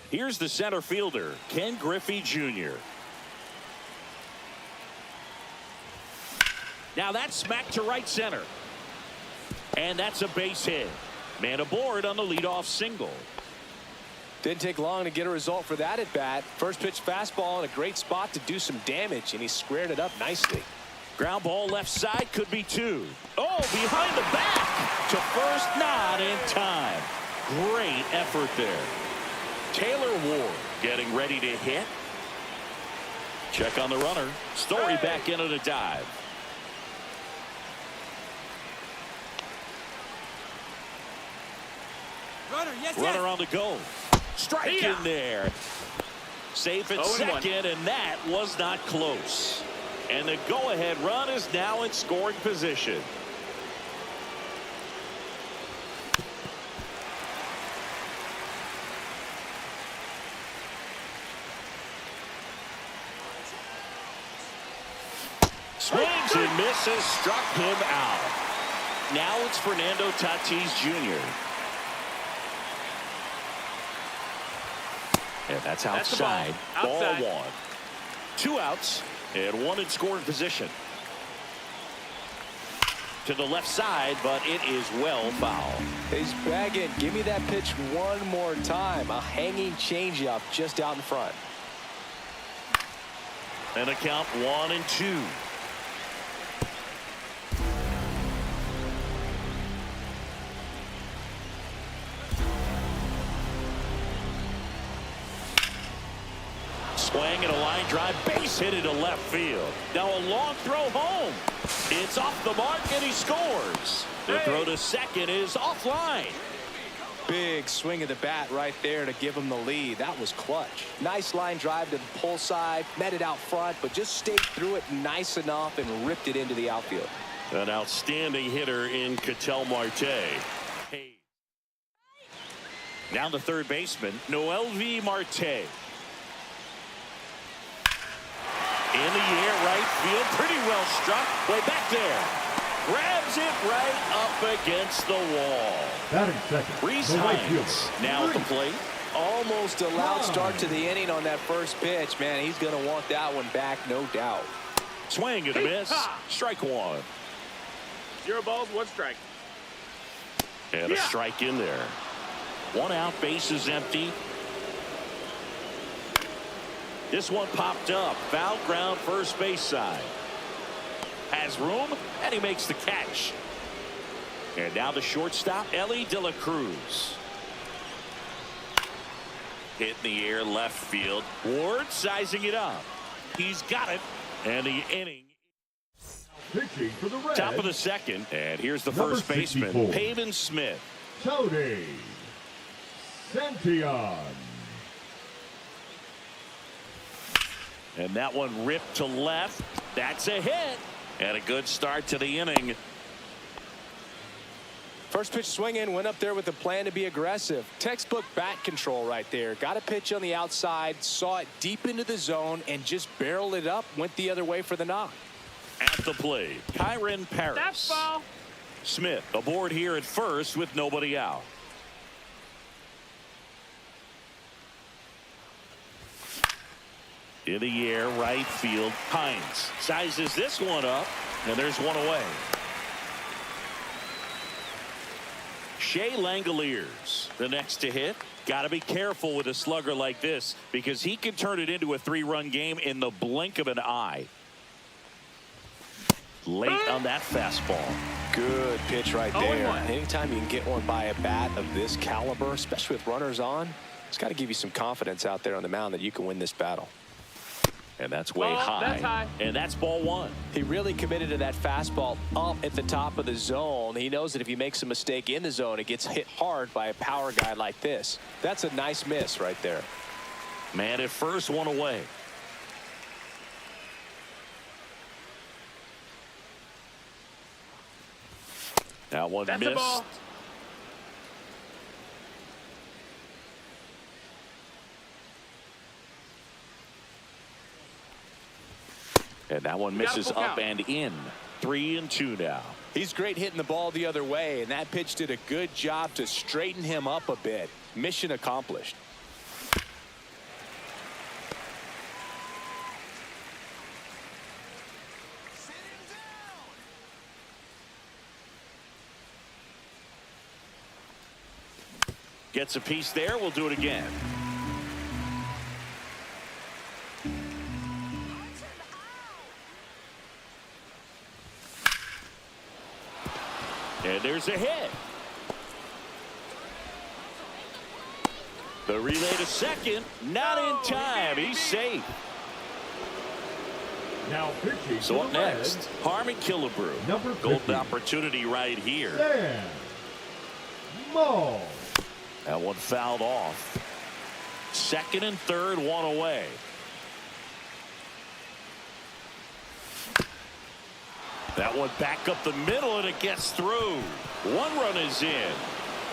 Here's the center fielder, Ken Griffey Jr. Now that's smacked to right center. And that's a base hit. Man aboard on the leadoff single. Didn't take long to get a result for that at bat. First pitch fastball in a great spot to do some damage, and he squared it up nicely. Ground ball left side, could be two. Oh, behind the back to first, not in time. Great effort there. Taylor Ward getting ready to hit. Check on the runner. Story back into the dive. Runner on the go. Strike in there. Safe at second, and that was not close. And the go-ahead run is now in scoring position. Swings and misses, struck him out. Now it's Fernando Tatis Jr. And that's outside. Ball one. 2 outs and 1 in scoring position. To the left side, but it is well foul. He's bagging. Give me that pitch one more time. A hanging changeup just out in front. And a count 1-2. Swing and a line drive, base hit into left field. Now a long throw home. It's off the mark and he scores. The throw to second is offline. Big swing of the bat right there to give him the lead. That was clutch. Nice line drive to the pull side, met it out front, but just stayed through it nice enough and ripped it into the outfield. An outstanding hitter in Ketel Marte. Now the third baseman, Noelvi Marte. In the air, right field, pretty well struck. Way back there. Grabs it right up against the wall. Batting second. Reese the right Hines fielder. now at the plate. Almost a loud start to the inning on that first pitch. Man, he's going to want that one back, no doubt. Swing and a miss. Strike one. 0 balls, 1 strike. And a strike in there. 1 out, base is empty. This one popped up. Foul ground, first base side. Has room, and he makes the catch. And now the shortstop, Ellie De La Cruz. Hit in the air, left field. Ward sizing it up. He's got it. And the inning. Pitching for the Reds. Top of the second. And here's the Number first baseman, 64. Pavin Smith. Tony Santillan. And that one ripped to left. That's a hit. And a good start to the inning. First pitch swinging, went up there with a plan to be aggressive. Textbook bat control right there. Got a pitch on the outside, saw it deep into the zone, and just barreled it up, went the other way for the knock. At the plate, Kyron Paris. That's ball. Smith aboard here at first with nobody out. In the air, right field. Hines sizes this one up, and there's one away. Shea Langoliers, the next to hit. Got to be careful with a slugger like this because he can turn it into a 3-run game in the blink of an eye. Late on that fastball. Good pitch right there. Anytime you can get one by a bat of this caliber, especially with runners on, it's got to give you some confidence out there on the mound that you can win this battle. And that's way high. That's high. And that's ball one. He really committed to that fastball up at the top of the zone. He knows that if he makes a mistake in the zone, it gets hit hard by a power guy like this. That's a nice miss right there. Man at first, one away. That one That's missed. a ball. And that one misses up and in. 3-2 now. He's great hitting the ball the other way, and that pitch did a good job to straighten him up a bit. Mission accomplished. Gets a piece there. We'll do it again. And there's a hit. The relay to second. Not in time. He's safe. Now pitching. So up next, Harmon Killebrew. Number 50. Golden opportunity right here. Sam Moll. That one fouled off. Second and third, one away. That one back up the middle, and it gets through. One run is in.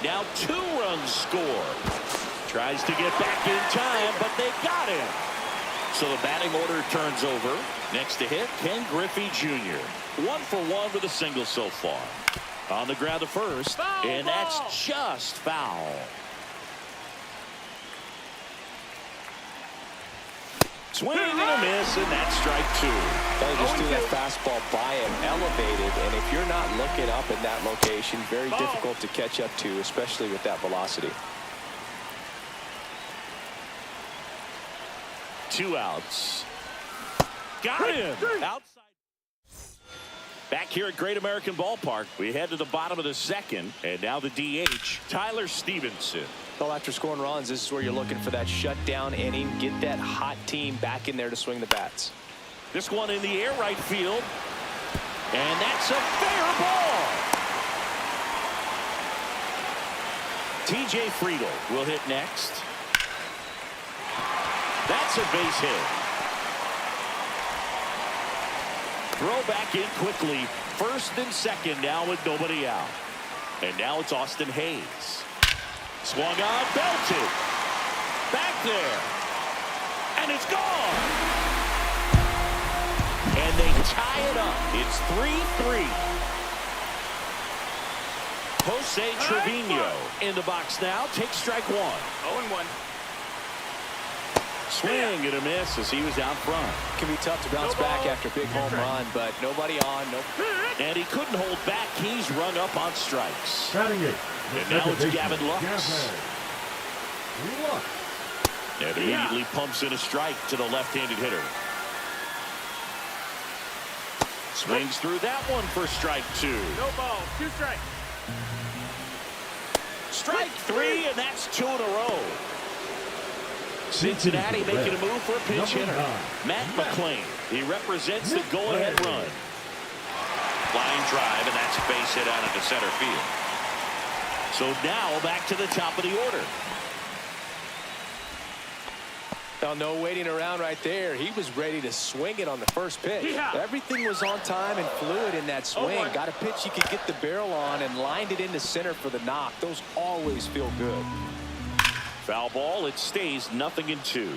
Now 2 runs score. Tries to get back in time, but they got him. So the batting order turns over. Next to hit, Ken Griffey Jr. 1 for 1 with a single so far. On the ground to first, and that's just foul. Swing and a miss, and that's strike 2. They just threw that fastball by him, elevated, and if you're not looking up in that location, very difficult to catch up to, especially with that velocity. 2 outs. Got him. Outside. Back here at Great American Ballpark, we head to the bottom of the second, and now the DH, Tyler Stevenson. Well, after scoring runs, this is where you're looking for that shutdown inning. Get that hot team back in there to swing the bats. This one in the air right field. And that's a fair ball. TJ Friedl will hit next. That's a base hit. Throw back in quickly. First and second now with nobody out. And now it's Austin Hayes. Swung on, belted. Back there. And it's gone. And they tie it up. It's 3-3. Jose Trevino in the box now. Takes strike 1. 0-1. Swing and a miss as he was out front. Can be tough to bounce back after a big home run, but nobody on. Nope. And he couldn't hold back. He's run up on strikes. Batting it. And now it's Gavin Lux. Lux. And immediately pumps in a strike to the left-handed hitter. Swings through that one for strike 2. No ball. 2 strikes. Strike 3, and that's 2 in a row. Cincinnati making a move for a pinch hitter. Matt McClain. He represents the go-ahead run. Line drive, and that's a base hit out into center field. So now back to the top of the order. Now, no waiting around right there. He was ready to swing it on the first pitch. Everything was on time and fluid in that swing. Got a pitch you could get the barrel on and lined it into center for the knock. Those always feel good. Foul ball. It stays 0-2.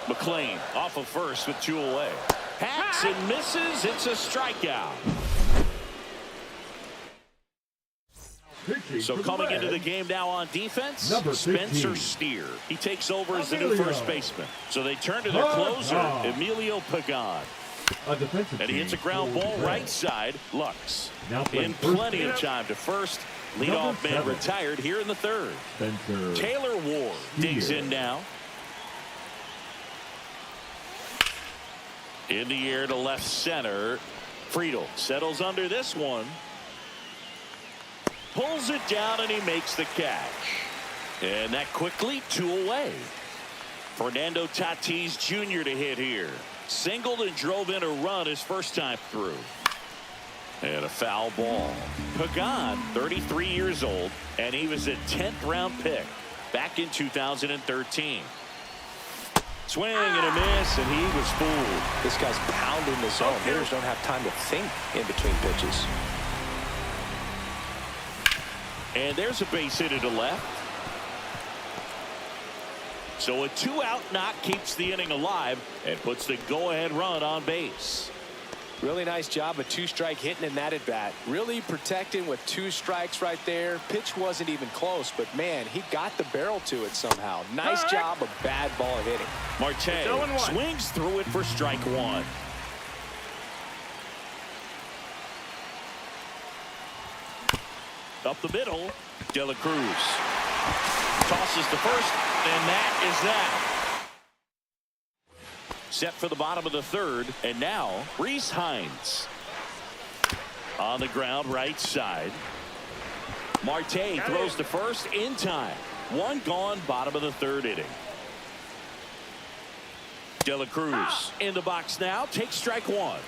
McClain off of first with 2 away. Hacks and misses. It's a strikeout. So coming into the game now on defense, Spencer Steer. He takes over as the new first baseman. So they turn to their closer, Emilio Pagan. And he hits a ground ball right side. Lux in plenty of time to first. Leadoff man retired here in the third. Taylor Ward digs in now. In the air to left center. Friedl settles under this one. Pulls it down, and he makes the catch. And that quickly 2 away. Fernando Tatis Jr. to hit here. Singled and drove in a run his first time through. And a foul ball. Pagan, 33 years old, and he was a 10th round pick back in 2013. Swing and a miss, and he was fooled. This guy's pounding the zone. Hitters don't have time to think in between pitches. And there's a base hit to left. So a 2-out knock keeps the inning alive and puts the go-ahead run on base. Really nice job of 2-strike hitting in that at bat. Really protecting with 2 strikes right there. Pitch wasn't even close, but man, he got the barrel to it somehow. Nice job of bad ball hitting. Marte swings through it for strike 1. Up the middle, De La Cruz. Tosses to first, and that is that. Set for the bottom of the third, and now Reese Hines. On the ground, right side. Marte throws to first in time. One gone, bottom of the third inning. De La Cruz in the box now. Takes strike one.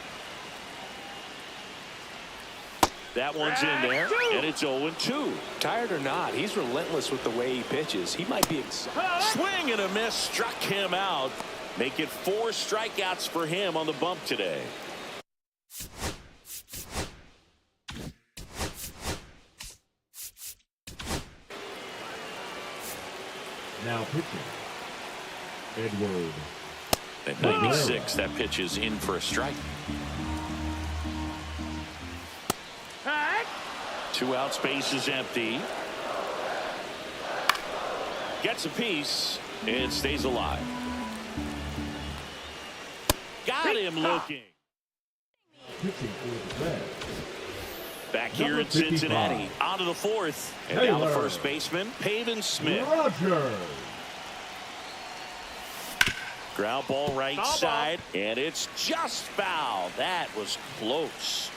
That one's in there, and it's 0-2. Tired or not, he's relentless with the way he pitches. He might be Swing and a miss struck him out. Make it 4 strikeouts for him on the bump today. Now pitching, Edward. At 96, that pitch is in for a strike. 2 outs, base is empty. Gets a piece and stays alive. Got him looking. Pitching for the Reds. Back here Number in Cincinnati. 55. On to the fourth. And Taylor. now the first baseman, Pavin Smith. Rogers. Ground ball right Foul ball. side. And it's just foul. That was close.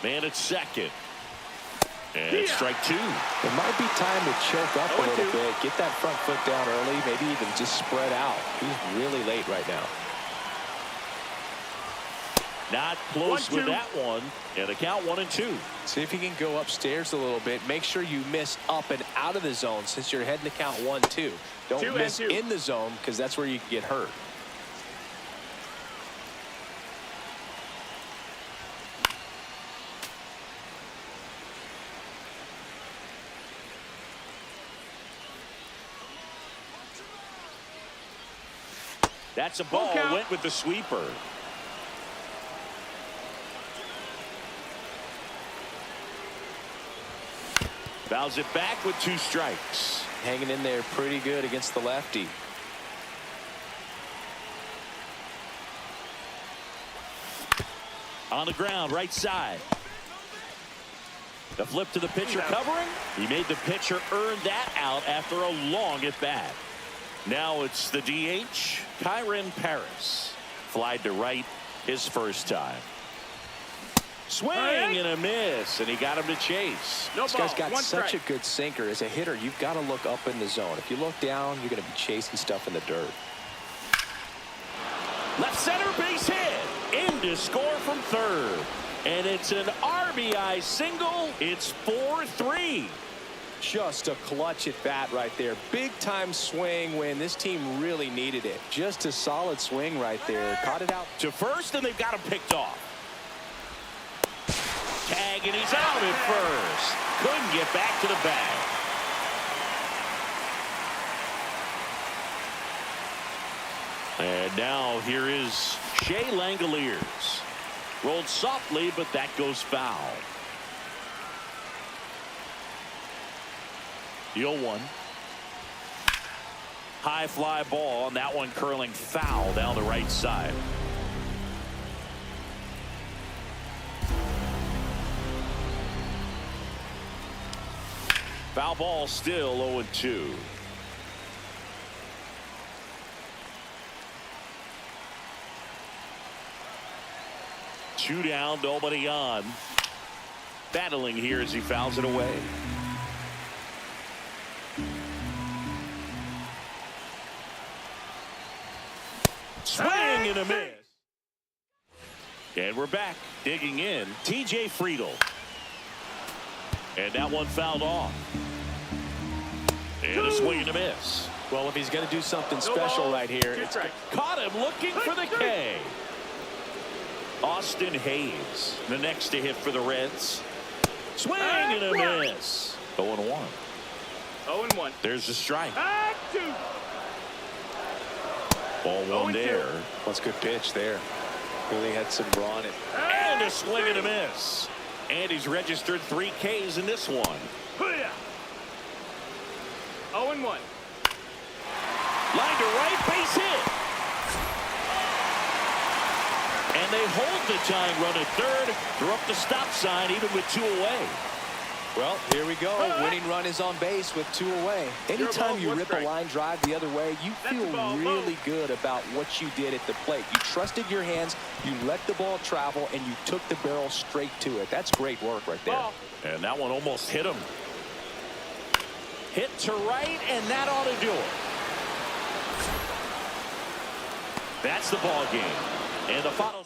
Man at second. And it's strike 2. It might be time to choke up a little bit. Get that front foot down early. Maybe even just spread out. He's really late right now. Not close 1-2. with that one. And the count 1-2. See if you can go upstairs a little bit. Make sure you miss up and out of the zone since you're heading to count 1-2. Don't 2 miss and 2. in the zone because that's where you can get hurt. That's a ball. count. Went with the sweeper. Fouls it back with 2 strikes. Hanging in there pretty good against the lefty. On the ground, right side. The flip to the pitcher covering. He made the pitcher earn that out after a long at bat. Now it's the DH, Kyron Paris. Flied to right his first time. Swing and a miss, and he got him to chase. No This ball. guy's got 1 such strike. a good sinker. As a hitter, you've got to look up in the zone. If you look down, you're going to be chasing stuff in the dirt. Left center base hit. In to score from third. And it's an RBI single. It's 4-3. Just a clutch at bat right there. Big time swing when this team really needed it. Just a solid swing right there. Caught it out To first, and they've got him picked off. Tag, and he's out at first. Couldn't get back to the bag. And now here is Shea Langoliers. Rolled softly, but that goes foul. The 0-1. High fly ball, and that one curling foul down the right side. Foul ball, still 0-2. Two down, nobody on. Battling here as he fouls it away. Swing and a miss. And we're back. Digging in, TJ Friedel. And that one fouled off. And a swing and a miss. Well, if he's going to do something No special ball. right here, 2 strikes. Caught him looking for the K. Austin Hayes, the next to hit for the Reds. Swing and a miss. 0-1. 0-1. There's the strike. 2. Ball 1 there. that's a good pitch there. Really had some raw in it. And a swing and a miss. And he's registered 3 Ks in this one. 0-1. Line to right, base hit. And they hold the tying run at third. They're up the stop sign even with 2 away. Well, here we go. Winning run is on base with 2 away. Anytime you rip a line drive the other way, you feel really good about what you did at the plate. You trusted your hands, you let the ball travel, and you took the barrel straight to it. That's great work right there. And that one almost hit him. Hit to right, and that ought to do it. That's the ball game. And the final